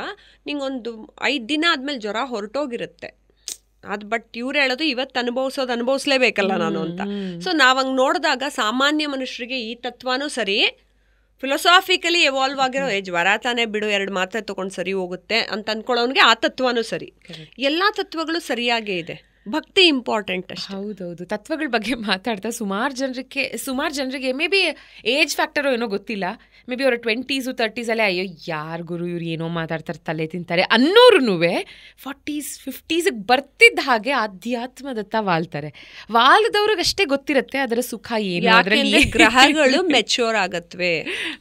ನಿಂಗೊಂದು 5 ದಿನ ಆದ್ಮೇಲೆ ಜ್ವರ ಹೊರಟೋಗಿರುತ್ತೆ ಅದು. ಬಟ್ ಇವ್ರು ಹೇಳೋದು ಇವತ್ತು ಅನುಭವಿಸ್ಲೇಬೇಕಲ್ಲ ನಾನು ಅಂತ. ಸೊ ನಾವಂಗೆ ನೋಡಿದಾಗ ಸಾಮಾನ್ಯ ಮನುಷ್ಯರಿಗೆ ಈ ತತ್ವನೂ ಸರಿ, ಫಿಲಾಸಾಫಿಕಲಿ ಎವಾಲ್ವ್ ಆಗಿರೋ ಜ್ವರ ತಾನೇ ಬಿಡು, 2 ಮಾತ್ರೆ ತಗೊಂಡು ಸರಿ ಹೋಗುತ್ತೆ ಅಂತ ಅನ್ಕೊಳ್ಳೋನ್ಗೆ ಆ ತತ್ವನೂ ಸರಿ. ಎಲ್ಲ ತತ್ವಗಳು ಸರಿಯಾಗೇ ಇದೆ, ಭಕ್ತಿ ಇಂಪಾರ್ಟೆಂಟ್ ಅಷ್ಟೇ. ಹೌದೌದು, ತತ್ವಗಳ ಬಗ್ಗೆ ಮಾತಾಡ್ತಾ ಸುಮಾರು ಜನರಿಗೆ ಮೇ ಬಿ ಏಜ್ ಫ್ಯಾಕ್ಟರು ಏನೋ ಗೊತ್ತಿಲ್ಲ, ಮೇ ಬಿ ಅವರ 20s 30s ಅಯ್ಯೋ ಯಾರು ಗುರು ಇವ್ರು ಏನೋ ಮಾತಾಡ್ತಾರೆ, ತಲೆ ತಿಂತಾರೆ ಅನ್ನೋರು 40s 50s ಬರ್ತಿದ್ದ ಹಾಗೆ ಆಧ್ಯಾತ್ಮದತ್ತ ವಾಲ್ದವ್ರಿಗೆ ಅಷ್ಟೇ ಗೊತ್ತಿರುತ್ತೆ ಅದರ ಸುಖ ಏನು. ಅದರಲ್ಲಿ ಗ್ರಹಗಳು ಮೆಚ್ಯೂರ್ ಆಗತ್ವೆ,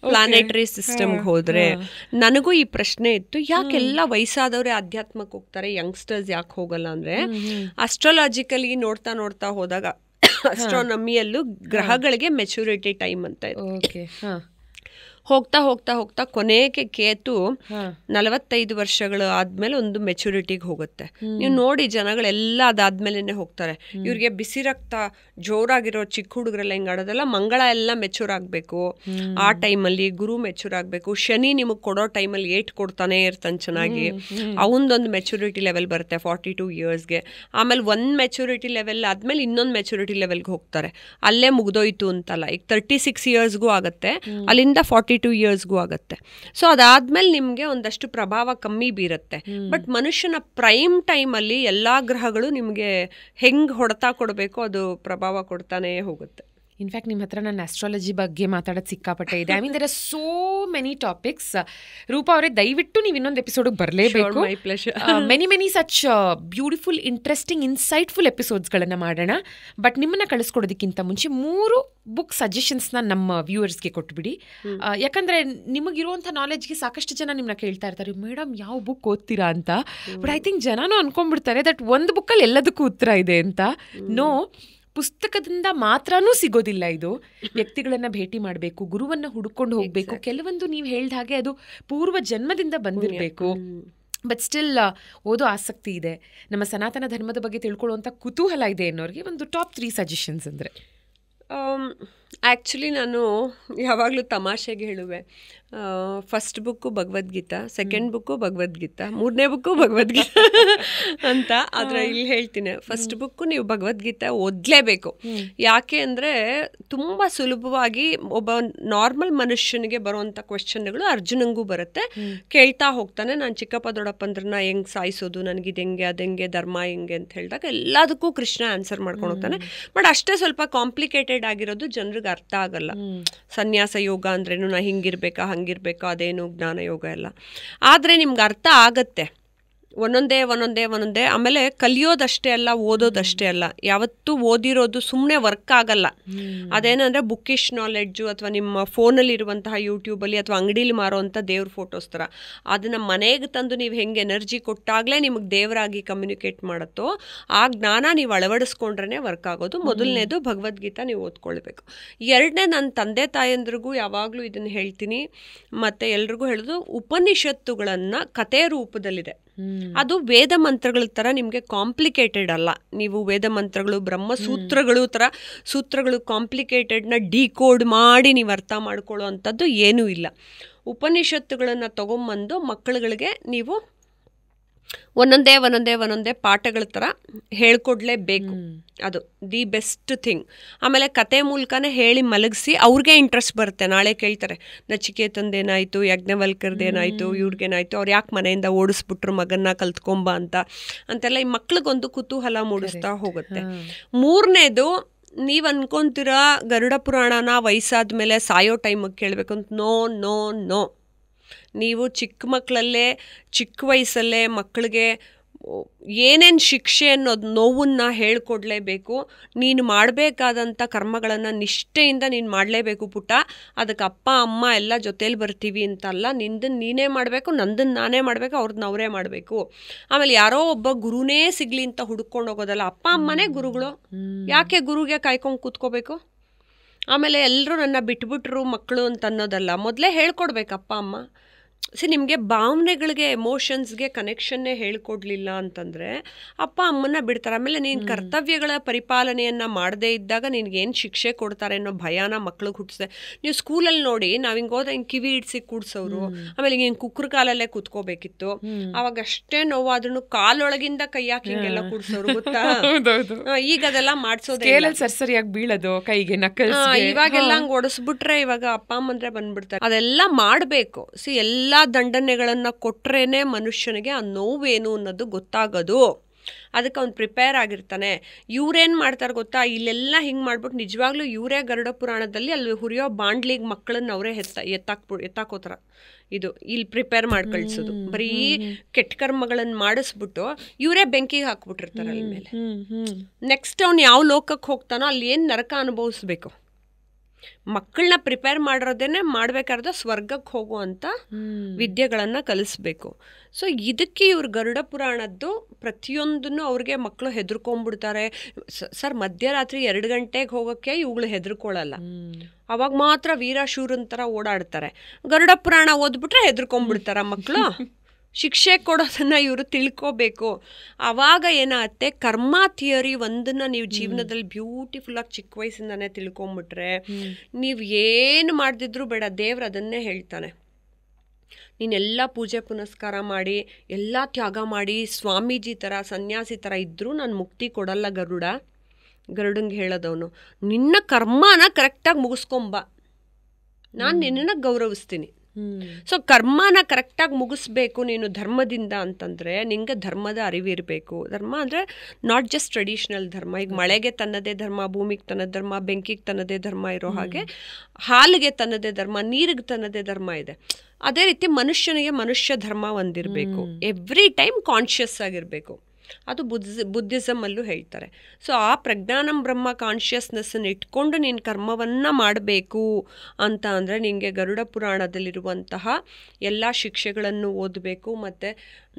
ಪ್ಲಾನೆಟರಿ ಸಿಸ್ಟಮ್ಗೆ ಹೋದ್ರೆ. ನನಗೂ ಈ ಪ್ರಶ್ನೆ ಇತ್ತು, ಯಾಕೆಲ್ಲ ವಯಸ್ಸಾದವ್ರೆ ಆಧ್ಯಾತ್ಮಕ್ಕೆ ಹೋಗ್ತಾರೆ, ಯಂಗ್ಸ್ಟರ್ಸ್ ಯಾಕೆ ಹೋಗಲ್ಲ ಅಂದ್ರೆ, ಅಸ್ಟ್ರಾಲಜಿಕಲಿ ನೋಡ್ತಾ ಹೋದಾಗ ಅಸ್ಟ್ರಾನಮಿಯಲ್ಲೂ ಗ್ರಹಗಳಿಗೆ ಮೆಚುರಿಟಿ ಟೈಮ್ ಅಂತ ಇದೆ. ಹೋಗ್ತಾ ಹೋಗ್ತಾ ಹೋಗ್ತಾ ಕೊನೆಗೆ ಕೇತು 45 ವರ್ಷಗಳು ಆದ್ಮೇಲೆ ಒಂದು ಮೆಚುರಿಟಿಗೆ ಹೋಗುತ್ತೆ. ನೀವು ನೋಡಿ ಜನಗಳೆಲ್ಲ ಅದಾದ್ಮೇಲೆ ಹೋಗ್ತಾರೆ. ಇವ್ರಿಗೆ ಬಿಸಿ ರಕ್ತ ಜೋರಾಗಿರೋ ಚಿಕ್ಕ ಹುಡುಗರೆಲ್ಲ ಹಿಂಗೆ ಆಡೋದೆಲ್ಲ, ಮಂಗಳ ಎಲ್ಲ ಮೆಚೂರ್ ಆಗಬೇಕು ಆ ಟೈಮಲ್ಲಿ, ಗುರು ಮೆಚೂರ್ ಆಗಬೇಕು, ಶನಿ ನಿಮಗೆ ಕೊಡೋ ಟೈಮಲ್ಲಿ ಏಟ್ ಕೊಡ್ತಾನೆ ಇರ್ತಾನೆ ಚೆನ್ನಾಗಿ, ಅವನದೊಂದು ಮೆಚುರಿಟಿ ಲೆವೆಲ್ ಬರುತ್ತೆ 42 ಇಯರ್ಸ್ಗೆ. ಆಮೇಲೆ ಒಂದು ಮೆಚುರಿಟಿ ಲೆವೆಲ್ ಆದ್ಮೇಲೆ ಇನ್ನೊಂದು ಮೆಚುರಿಟಿ ಲೆವೆಲ್ಗೆ ಹೋಗ್ತಾರೆ. ಅಲ್ಲೇ ಮುಗ್ದೋಯ್ತು ಅಂತಲ್ಲ, ಈಗ 36 ಇಯರ್ಸ್ಗೂ ಆಗುತ್ತೆ, ಅಲ್ಲಿಂದ 42 ಇಯರ್ಸ್ಗೂ ಆಗುತ್ತೆ. ಸೊ ಅದಾದ್ಮೇಲೆ ನಿಮಗೆ ಒಂದಷ್ಟು ಪ್ರಭಾವ ಕಮ್ಮಿ ಬೀರುತ್ತೆ. ಬಟ್ ಮನುಷ್ಯನ ಪ್ರೈಮ್ ಟೈಮಲ್ಲಿ ಎಲ್ಲ ಗ್ರಹಗಳು ನಿಮಗೆ ಹೆಂಗೆ ಹೊಡೆತ ಕೊಡಬೇಕು ಅದು ಪ್ರಭಾವ ಕೊಡ್ತಾನೆ ಹೋಗುತ್ತೆ. ಇನ್ಫ್ಯಾಕ್ಟ್ ನಿಮ್ಮ ಹತ್ರ ನಾನು ಆಸ್ಟ್ರಾಲಜಿ ಬಗ್ಗೆ ಮಾತಾಡೋದು ಸಿಕ್ಕಾಪಟ್ಟೆ ಇದೆ. I mean there are so many topics. Rupa ಅವರೇ, ದಯವಿಟ್ಟು ನೀವು ಇನ್ನೊಂದು ಎಪಿಸೋಡಿಗೆ ಬರಲೇಬೇಕು. Many such beautiful, interesting, insightful ಎಪಿಸೋಡ್ಸ್ಗಳನ್ನು ಮಾಡೋಣ. ಬಟ್ ನಿಮ್ಮನ್ನು ಕಳಿಸ್ಕೊಡೋದಕ್ಕಿಂತ ಮುಂಚೆ 3 ಬುಕ್ ಸಜೆಷನ್ಸ್ನ ನಮ್ಮ ವ್ಯೂವರ್ಸ್ಗೆ ಕೊಟ್ಬಿಡಿ. ಯಾಕಂದರೆ ನಿಮಗಿರುವಂಥ ನಾಲೆಜ್ಗೆ ಸಾಕಷ್ಟು ಜನ ನಿಮ್ಮನ್ನ ಕೇಳ್ತಾ ಇರ್ತಾರೆ, ಮೇಡಮ್ ಯಾವ ಬುಕ್ ಓದ್ತೀರಾ ಅಂತ. ಬಟ್ ಐ ಥಿಂಕ್ ಜನನೂ ಅನ್ಕೊಂಡ್ಬಿಡ್ತಾರೆ ದಟ್ ಒಂದು ಬುಕ್ಕಲ್ಲಿ ಎಲ್ಲದಕ್ಕೂ ಉತ್ತರ ಇದೆ ಅಂತ. ನೋ, ಪುಸ್ತಕದಿಂದ ಮಾತ್ರನೂ ಸಿಗೋದಿಲ್ಲ ಇದು. ವ್ಯಕ್ತಿಗಳನ್ನ ಭೇಟಿ ಮಾಡಬೇಕು, ಗುರುವನ್ನ ಹುಡುಕೊಂಡು ಹೋಗಬೇಕು. ಕೆಲವೊಂದು ನೀವು ಹೇಳ್ದ ಹಾಗೆ ಅದು ಪೂರ್ವ ಜನ್ಮದಿಂದ ಬಂದಿರಬೇಕು. ಬಟ್ ಸ್ಟಿಲ್ ಓದೋ ಆಸಕ್ತಿ ಇದೆ, ನಮ್ಮ ಸನಾತನ ಧರ್ಮದ ಬಗ್ಗೆ ತಿಳ್ಕೊಳ್ಳುವಂಥ ಕುತೂಹಲ ಇದೆ ಅನ್ನೋರಿಗೆ ಒಂದು ಟಾಪ್ 3 ಸಜೆಷನ್ಸ್ ಅಂದರೆ? ಆ್ಯಕ್ಚುಲಿ ನಾನು ಯಾವಾಗಲೂ ತಮಾಷೆಗೆ ಹೇಳುವೆ, first book Bhagavad Gita, second book Bhagavad Gita, 3ನೇ ಬುಕ್ಕು ಭಗವದ್ಗೀತಾ ಅಂತ. ಆದರೆ ಇಲ್ಲಿ ಹೇಳ್ತೀನಿ, ಫಸ್ಟ್ ಬುಕ್ಕು ನೀವು ಭಗವದ್ಗೀತಾ ಓದಲೇಬೇಕು. ಯಾಕೆ ಅಂದರೆ ತುಂಬ ಸುಲಭವಾಗಿ ಒಬ್ಬ ನಾರ್ಮಲ್ ಮನುಷ್ಯನಿಗೆ ಬರುವಂಥ ಕ್ವೆಶ್ಚನ್ಗಳು ಅರ್ಜುನಂಗೂ ಬರುತ್ತೆ. ಕೇಳ್ತಾ ಹೋಗ್ತಾನೆ, ನಾನು ಚಿಕ್ಕಪ್ಪ ದೊಡ್ಡಪ್ಪಂದ್ರನ್ನ ಹೆಂಗೆ ಸಾಯಿಸೋದು, ನನಗಿದು ಹೆಂಗೆ, ಅದೆಂಗೆ, ಧರ್ಮ ಹೆಂಗೆ ಅಂತ ಹೇಳಿದಾಗ ಎಲ್ಲದಕ್ಕೂ ಕೃಷ್ಣ ಆನ್ಸರ್ ಮಾಡ್ಕೊಂಡು ಹೋಗ್ತಾನೆ. ಬಟ್ ಅಷ್ಟೇ ಸ್ವಲ್ಪ ಕಾಂಪ್ಲಿಕೇಟೆಡ್ ಆಗಿರೋದು ಜನರಿಗೆ ಅರ್ಥ ಆಗಲ್ಲ. ಸನ್ಯಾಸ ಯೋಗ ಅಂದ್ರೇನು, ನಾ ಹಿಂಗಿರ್ಬೇಕಾ ಹಂಗಿರ್ಬೇಕಾ, ಅದೇನು ಜ್ಞಾನ ಯೋಗ ಎಲ್ಲ. ಆದರೆ ನಿಮ್ಗೆ ಅರ್ಥ ಆಗತ್ತೆ ಒಂದೊಂದೇ. ಆಮೇಲೆ ಕಲಿಯೋದಷ್ಟೇ ಅಲ್ಲ, ಓದೋದಷ್ಟೇ ಅಲ್ಲ. ಯಾವತ್ತೂ ಓದಿರೋದು ಸುಮ್ಮನೆ ವರ್ಕ್ ಆಗಲ್ಲ. ಅದೇನಂದರೆ ಬುಕ್ಕಿಶ್ ನಾಲೆಡ್ಜು ಅಥವಾ ನಿಮ್ಮ ಫೋನಲ್ಲಿರುವಂತಹ ಯೂಟ್ಯೂಬಲ್ಲಿ ಅಥವಾ ಅಂಗಡೀಲಿ ಮಾರೋವಂಥ ದೇವ್ರ ಫೋಟೋಸ್ ಥರ, ಅದನ್ನು ಮನೆಗೆ ತಂದು ನೀವು ಹೆಂಗೆ ಎನರ್ಜಿ ಕೊಟ್ಟಾಗಲೇ ನಿಮಗೆ ದೇವರಾಗಿ ಕಮ್ಯುನಿಕೇಟ್ ಮಾಡುತ್ತೋ ಆ ಜ್ಞಾನ ನೀವು ಅಳವಡಿಸ್ಕೊಂಡ್ರೆ ವರ್ಕ್ ಆಗೋದು. ಮೊದಲನೇದು ಭಗವದ್ಗೀತಾ ನೀವು ಓದ್ಕೊಳ್ಬೇಕು. ಎರಡನೇ, ನನ್ನ ತಂದೆ ತಾಯಂದ್ರಿಗೂ ಯಾವಾಗಲೂ ಇದನ್ನು ಹೇಳ್ತೀನಿ, ಮತ್ತು ಎಲ್ರಿಗೂ ಹೇಳೋದು, ಉಪನಿಷತ್ತುಗಳನ್ನು ಕಥೆ ರೂಪದಲ್ಲಿದೆ. ಅದು ವೇದ ಮಂತ್ರಗಳ ಥರ ನಿಮಗೆ ಕಾಂಪ್ಲಿಕೇಟೆಡ್ ಅಲ್ಲ. ನೀವು ವೇದ ಮಂತ್ರಗಳು, ಬ್ರಹ್ಮಸೂತ್ರಗಳು ಥರ ಸೂತ್ರಗಳು ಕಾಂಪ್ಲಿಕೇಟೆಡ್ನ ಡಿಕೋಡ್ ಮಾಡಿ ನೀವು ಅರ್ಥ ಮಾಡ್ಕೊಳ್ಳೋ ಅಂಥದ್ದು ಏನೂ ಇಲ್ಲ. ಉಪನಿಷತ್ತುಗಳನ್ನು ತೊಗೊಂಬಂದು ಮಕ್ಕಳುಗಳಿಗೆ ನೀವು ಒಂದೊಂದೇ ಪಾಠಗಳ ಥರ ಹೇಳ್ಕೊಡ್ಲೇಬೇಕು. ಅದು ದಿ ಬೆಸ್ಟ್ ಥಿಂಗ್. ಆಮೇಲೆ ಕತೆ ಮೂಲಕನೇ ಹೇಳಿ ಮಲಗಿಸಿ ಅವ್ರಿಗೆ ಇಂಟ್ರೆಸ್ಟ್ ಬರುತ್ತೆ. ನಾಳೆ ಕೇಳ್ತಾರೆ, ನಚಿಕೇತಂದೇನಾಯಿತು, ಯಜ್ಞವಲ್ಕರ್ದೇನಾಯಿತು, ಇವ್ರಿಗೇನಾಯಿತು, ಅವ್ರು ಯಾಕೆ ಮನೆಯಿಂದ ಓಡಿಸ್ಬಿಟ್ರು ಮಗನ್ನ, ಕಲ್ತ್ಕೊಂಬ ಅಂತೆಲ್ಲ ಈ ಮಕ್ಳಿಗೊಂದು ಕುತೂಹಲ ಮೂಡಿಸ್ತಾ ಹೋಗುತ್ತೆ. ಮೂರನೇದು, ನೀವು ಅನ್ಕೊಂತೀರಾ ಗರುಡ ಪುರಾಣನ ವಯಸ್ಸಾದ ಮೇಲೆ ಸಾಯೋ ಟೈಮಿಗೆ ಕೇಳಬೇಕು ಅಂತ. ನೋ, ನೀವು ಚಿಕ್ಕ ಮಕ್ಕಳಲ್ಲೇ, ಚಿಕ್ಕ ವಯಸ್ಸಲ್ಲೇ ಮಕ್ಕಳಿಗೆ ಏನೇನು ಶಿಕ್ಷೆ ಅನ್ನೋದು ನೋವನ್ನು ಹೇಳ್ಕೊಡ್ಲೇಬೇಕು. ನೀನು ಮಾಡಬೇಕಾದಂಥ ಕರ್ಮಗಳನ್ನು ನಿಷ್ಠೆಯಿಂದ ನೀನು ಮಾಡಲೇಬೇಕು ಪುಟ್ಟ. ಅದಕ್ಕೆ ಅಪ್ಪ ಅಮ್ಮ ಎಲ್ಲ ಜೊತೇಲಿ ಬರ್ತೀವಿ ಅಂತಲ್ಲ, ನಿಂದನ್ನು ನೀನೇ ಮಾಡಬೇಕು, ನಂದನ್ನು ನಾನೇ ಮಾಡಬೇಕು, ಅವ್ರದ್ದು ಅವರೇ ಮಾಡಬೇಕು. ಆಮೇಲೆ ಯಾರೋ ಒಬ್ಬ ಗುರುನೇ ಸಿಗಲಿ ಅಂತ ಹುಡ್ಕೊಂಡು ಹೋಗೋದಲ್ಲ, ಅಪ್ಪ ಅಮ್ಮನೇ ಗುರುಗಳು. ಯಾಕೆ ಗುರುಗೆ ಕಾಯ್ಕೊಂಡು ಕೂತ್ಕೋಬೇಕು? ಆಮೇಲೆ ಎಲ್ಲರೂ ನನ್ನ ಬಿಟ್ಬಿಟ್ರು ಮಕ್ಕಳು ಅಂತ ಅನ್ನೋದಲ್ಲ, ಮೊದಲೇ ಹೇಳ್ಕೊಡ್ಬೇಕು ಅಪ್ಪ ಅಮ್ಮ. ನಿಮಗೆ ಭಾವನೆಗಳಿಗೆ, ಎಮೋಷನ್ಸ್ಗೆ ಕನೆಕ್ಷನ್ನೇ ಹೇಳ್ಕೊಡ್ಲಿಲ್ಲ ಅಂತಂದರೆ ಅಪ್ಪ ಅಮ್ಮನ ಬಿಡ್ತಾರೆ. ಆಮೇಲೆ ನೀನು ಕರ್ತವ್ಯಗಳ ಪರಿಪಾಲನೆಯನ್ನು ಮಾಡದೇ ಇದ್ದಾಗ ನಿನಗೇನು ಶಿಕ್ಷೆ ಕೊಡ್ತಾರೆ ಅನ್ನೋ ಭಯನ ಮಕ್ಳಿಗೆ ಹುಟ್ಟಿಸಿದೆ. ನೀವು ಸ್ಕೂಲಲ್ಲಿ ನೋಡಿ, ನಾವು ಹಿಂಗೆ ಹೋದ್ರೆ ಹಿಂಗೆ ಕಿವಿ ಇಡ್ಸಿ ಕೂಡ್ಸೋರು, ಆಮೇಲೆ ಹಿಂಗೆ ಕುಕ್ಕರ್ ಕಾಲಲ್ಲೇ ಕೂತ್ಕೋಬೇಕಿತ್ತು. ಅವಾಗ ಅಷ್ಟೇ ನೋವಾದ್ರೂ ಕಾಲೊಳಗಿಂದ ಕೈ ಹಾಕಿ ಹಿಂಗೆಲ್ಲ ಕೂಡ್ಸೋರು, ಗೊತ್ತಾ? ಈಗ ಅದೆಲ್ಲ ಮಾಡ್ಸೋದೇ ಸರಿಯಾಗಿ ಬೀಳೋದು ಕೈಗೆ, ನಕಲ್. ಇವಾಗೆಲ್ಲ ಹಂಗೆ ಒಡಿಸ್ಬಿಟ್ರೆ ಇವಾಗ ಅಪ್ಪ ಅಮ್ಮಂದ್ರೆ ಬಂದ್ಬಿಡ್ತಾರೆ. ಅದೆಲ್ಲ ಮಾಡಬೇಕು. ಎಲ್ಲ ದಂಡನೆಗಳನ್ನು ಕೊಟ್ರೇನೆ ಮನುಷ್ಯನಿಗೆ ಆ ನೋವೇನು ಅನ್ನೋದು ಗೊತ್ತಾಗೋದು. ಅದಕ್ಕೆ ಅವ್ನು ಪ್ರಿಪೇರ್ ಆಗಿರ್ತಾನೆ. ಇವ್ರೇನು ಮಾಡ್ತಾರೆ ಗೊತ್ತಾ, ಇಲ್ಲೆಲ್ಲ ಹಿಂಗೆ ಮಾಡ್ಬಿಟ್ಟು ನಿಜವಾಗ್ಲೂ ಇವರೇ ಗರುಡ ಪುರಾಣದಲ್ಲಿ ಅಲ್ಲಿ ಹುರಿಯೋ ಬಾಂಡ್ಲಿಗೆ ಮಕ್ಕಳನ್ನ ಅವರೇ ಎತ್ತಾಕೋತಾರ. ಇದು ಇಲ್ಲಿ ಪ್ರಿಪೇರ್ ಮಾಡಿ ಕಳಿಸೋದು. ಬರೀ ಕೆಟ್ಟ ಕರ್ಮಗಳನ್ನು ಮಾಡಿಸ್ಬಿಟ್ಟು ಇವರೇ ಬೆಂಕಿಗೆ ಹಾಕ್ಬಿಟ್ಟಿರ್ತಾರೆ ಅಲ್ಲಿ ಮೇಲೆ. ನೆಕ್ಸ್ಟ್ ಅವ್ನು ಯಾವ ಲೋಕಕ್ಕೆ ಹೋಗ್ತಾನೋ ಅಲ್ಲಿ ಏನು ನರಕ ಅನುಭವಿಸ್ಬೇಕು. ಮಕ್ಕಳನ್ನ ಪ್ರಿಪೇರ್ ಮಾಡಿರೋದೇನೆ ಮಾಡಬೇಕಾದ್ರೆ ಸ್ವರ್ಗಕ್ಕೆ ಹೋಗುವಂಥ ವಿದ್ಯೆಗಳನ್ನು ಕಲಿಸ್ಬೇಕು. ಸೊ ಇದಕ್ಕೆ ಇವ್ರು ಗರುಡ ಪುರಾಣದ್ದು ಪ್ರತಿಯೊಂದನ್ನು ಅವ್ರಿಗೆ ಮಕ್ಕಳು ಹೆದರ್ಕೊಂಡ್ಬಿಡ್ತಾರೆ. ಸರ್ ಮಧ್ಯರಾತ್ರಿ 2 ಗಂಟೆಗೆ ಹೋಗೋಕ್ಕೆ ಇವುಗಳು ಹೆದರ್ಕೊಳ್ಳಲ್ಲ, ಅವಾಗ ಮಾತ್ರ ವೀರಶೂರನ್ ಥರ ಓಡಾಡ್ತಾರೆ. ಗರುಡ ಪುರಾಣ ಓದ್ಬಿಟ್ರೆ ಹೆದರ್ಕೊಂಡ್ಬಿಡ್ತಾರ ಮಕ್ಕಳು. ಶಿಕ್ಷೆ ಕೊಡೋದನ್ನ ಇವರು ತಿಳ್ಕೋಬೇಕು. ಆವಾಗ ಏನಾಗುತ್ತೆ, ಕರ್ಮ ಥಿಯರಿ ಒಂದನ್ನು ನೀವು ಜೀವನದಲ್ಲಿ ಬ್ಯೂಟಿಫುಲ್ಲಾಗಿ ಚಿಕ್ಕ ವಯಸ್ಸಿಂದಾನೇ ತಿಳ್ಕೊಂಬಿಟ್ರೆ ನೀವು ಏನು ಮಾಡ್ದಿದ್ರು ಬೇಡ, ದೇವ್ರು ಅದನ್ನೇ ಹೇಳ್ತಾನೆ. ನೀನೆಲ್ಲ ಪೂಜೆ ಪುನಸ್ಕಾರ ಮಾಡಿ ಎಲ್ಲ ತ್ಯಾಗ ಮಾಡಿ ಸ್ವಾಮೀಜಿ ಥರ ಸನ್ಯಾಸಿ ಥರ ಇದ್ದರೂ ನಾನು ಮುಕ್ತಿ ಕೊಡಲ್ಲ ಗರುಡಂಗೆ ಹೇಳೋದವನು. ನಿನ್ನ ಕರ್ಮನ ಕರೆಕ್ಟಾಗಿ ಮುಗಿಸ್ಕೊಂಬ, ನಾನು ನಿನ್ನನ್ನು ಗೌರವಿಸ್ತೀನಿ. ಸೊ ಕರ್ಮನ ಕರೆಕ್ಟಾಗಿ ಮುಗಿಸ್ಬೇಕು ನೀನು ಧರ್ಮದಿಂದ ಅಂತಂದರೆ ನಿಂಗೆ ಧರ್ಮದ ಅರಿವಿರಬೇಕು. ಧರ್ಮ ಅಂದರೆ ನಾಟ್ ಜಸ್ಟ್ ಟ್ರೆಡಿಷ್ನಲ್ ಧರ್ಮ. ಈಗ ಮಳೆಗೆ ತನ್ನದೇ ಧರ್ಮ, ಭೂಮಿಗೆ ತನ್ನದೇ ಧರ್ಮ, ಬೆಂಕಿಗೆ ತನ್ನದೇ ಧರ್ಮ ಇರೋ ಹಾಗೆ ಹಾಲಿಗೆ ತನ್ನದೇ ಧರ್ಮ, ನೀರಿಗೆ ತನ್ನದೇ ಧರ್ಮ ಇದೆ. ಅದೇ ರೀತಿ ಮನುಷ್ಯನಿಗೆ ಮನುಷ್ಯ ಧರ್ಮ ಒಂದಿರಬೇಕು. ಎವ್ರಿ ಟೈಮ್ ಕಾನ್ಷಿಯಸ್ ಆಗಿರಬೇಕು. ಅದು ಬುದ್ಧಿಸಮಲ್ಲೂ ಹೇಳ್ತಾರೆ. ಸೊ ಆ ಪ್ರಜ್ಞಾನಂ ಬ್ರಹ್ಮ ಕಾನ್ಷಿಯಸ್ನೆಸ್ಸನ್ನು ಇಟ್ಕೊಂಡು ನೀನು ಕರ್ಮವನ್ನು ಮಾಡಬೇಕು ಅಂತ ಅಂದರೆ ನಿನಗೆ ಗರುಡ ಪುರಾಣದಲ್ಲಿರುವಂತಹ ಎಲ್ಲ ಶಿಕ್ಷೆಗಳನ್ನು ಓದಬೇಕು. ಮತ್ತು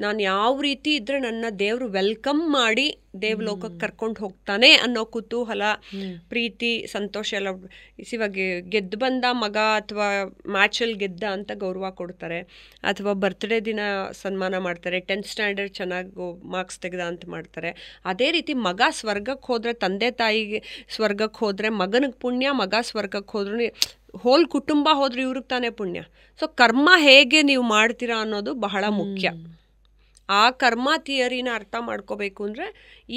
ನಾನು ಯಾವ ರೀತಿ ಇದ್ದರೆ ನನ್ನ ದೇವರು ವೆಲ್ಕಮ್ ಮಾಡಿ ದೇವಲೋಕಕ್ಕೆ ಕರ್ಕೊಂಡು ಹೋಗ್ತಾನೆ ಅನ್ನೋ ಕುತೂಹಲ, ಪ್ರೀತಿ, ಸಂತೋಷ ಎಲ್ಲ. ಇವಾಗ ಗೆದ್ದು ಬಂದ ಮಗ ಅಥವಾ ಮ್ಯಾಚಲ್ಲಿ ಗೆದ್ದ ಅಂತ ಗೌರವ ಕೊಡ್ತಾರೆ, ಅಥವಾ ಬರ್ತ್ಡೇ ದಿನ ಸನ್ಮಾನ ಮಾಡ್ತಾರೆ, 10th ಸ್ಟ್ಯಾಂಡರ್ಡ್ ಚೆನ್ನಾಗಿ ಮಾರ್ಕ್ಸ್ ತೆಗೆದ ಅಂತ ಮಾಡ್ತಾರೆ. ಅದೇ ರೀತಿ ಮಗ ಸ್ವರ್ಗಕ್ಕೆ ಹೋದರೆ, ತಂದೆ ತಾಯಿಗೆ ಸ್ವರ್ಗಕ್ಕೆ ಹೋದರೆ ಮಗನಿಗೆ ಪುಣ್ಯ, ಮಗ ಸ್ವರ್ಗಕ್ಕೆ ಹೋದ್ರೂ ಹೋಲ್ ಕುಟುಂಬ ಹೋದ್ರೆ ಇವ್ರಿಗೆ ತಾನೇ ಪುಣ್ಯ. ಸೊ ಕರ್ಮ ಹೇಗೆ ನೀವು ಮಾಡ್ತೀರಾ ಅನ್ನೋದು ಬಹಳ ಮುಖ್ಯ. ಆ ಕರ್ಮ ಥಿಯರಿನ ಅರ್ಥ ಮಾಡ್ಕೋಬೇಕು ಅಂದರೆ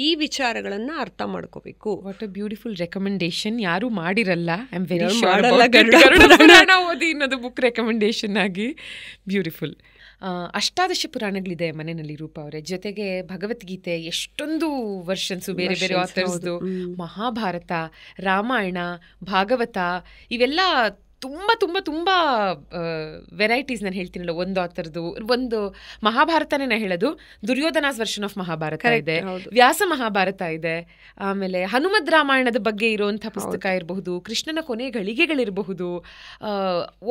ಈ ವಿಚಾರಗಳನ್ನು ಅರ್ಥ ಮಾಡ್ಕೋಬೇಕು. What a beautiful recommendation. ಯಾರು ಮಾಡಿರಲ್ಲ, ಐ ಆಮ್ ವೆರಿ ಓದಿ ಇನ್ನೊಂದು ಬುಕ್ ರೆಕಮೆಂಡೇಶನ್ ಆಗಿ. ಬ್ಯೂಟಿಫುಲ್. 18 ಪುರಾಣಗಳಿದೆ ಮನೆಯಲ್ಲಿ ರೂಪ ಅವರೇ. ಜೊತೆಗೆ ಭಗವದ್ಗೀತೆ, ಎಷ್ಟೊಂದು ವರ್ಷನ್ಸು ಬೇರೆ ಬೇರೆ ಆಥರ್ಸ್ದು, ಮಹಾಭಾರತ, ರಾಮಾಯಣ, ಭಾಗವತ, ಇವೆಲ್ಲ ತುಂಬ ತುಂಬ ತುಂಬ ವೆರೈಟೀಸ್. ನಾನು ಹೇಳ್ತೀನಲ್ಲ, ಒಂದು ಆಥರ್ದು, ಒಂದು ಮಹಾಭಾರತನೇ ನಾ ಹೇಳೋದು, ದುರ್ಯೋಧನಾಸ್ ವರ್ಷನ್ ಆಫ್ ಮಹಾಭಾರತ ಇದೆ, ವ್ಯಾಸ ಮಹಾಭಾರತ ಇದೆ, ಆಮೇಲೆ ಹನುಮದ್ ರಾಮಾಯಣದ ಬಗ್ಗೆ ಇರುವಂಥ ಪುಸ್ತಕ ಇರಬಹುದು, ಕೃಷ್ಣನ ಕೊನೆ ಗಳಿಗೆಗಳಿರಬಹುದು.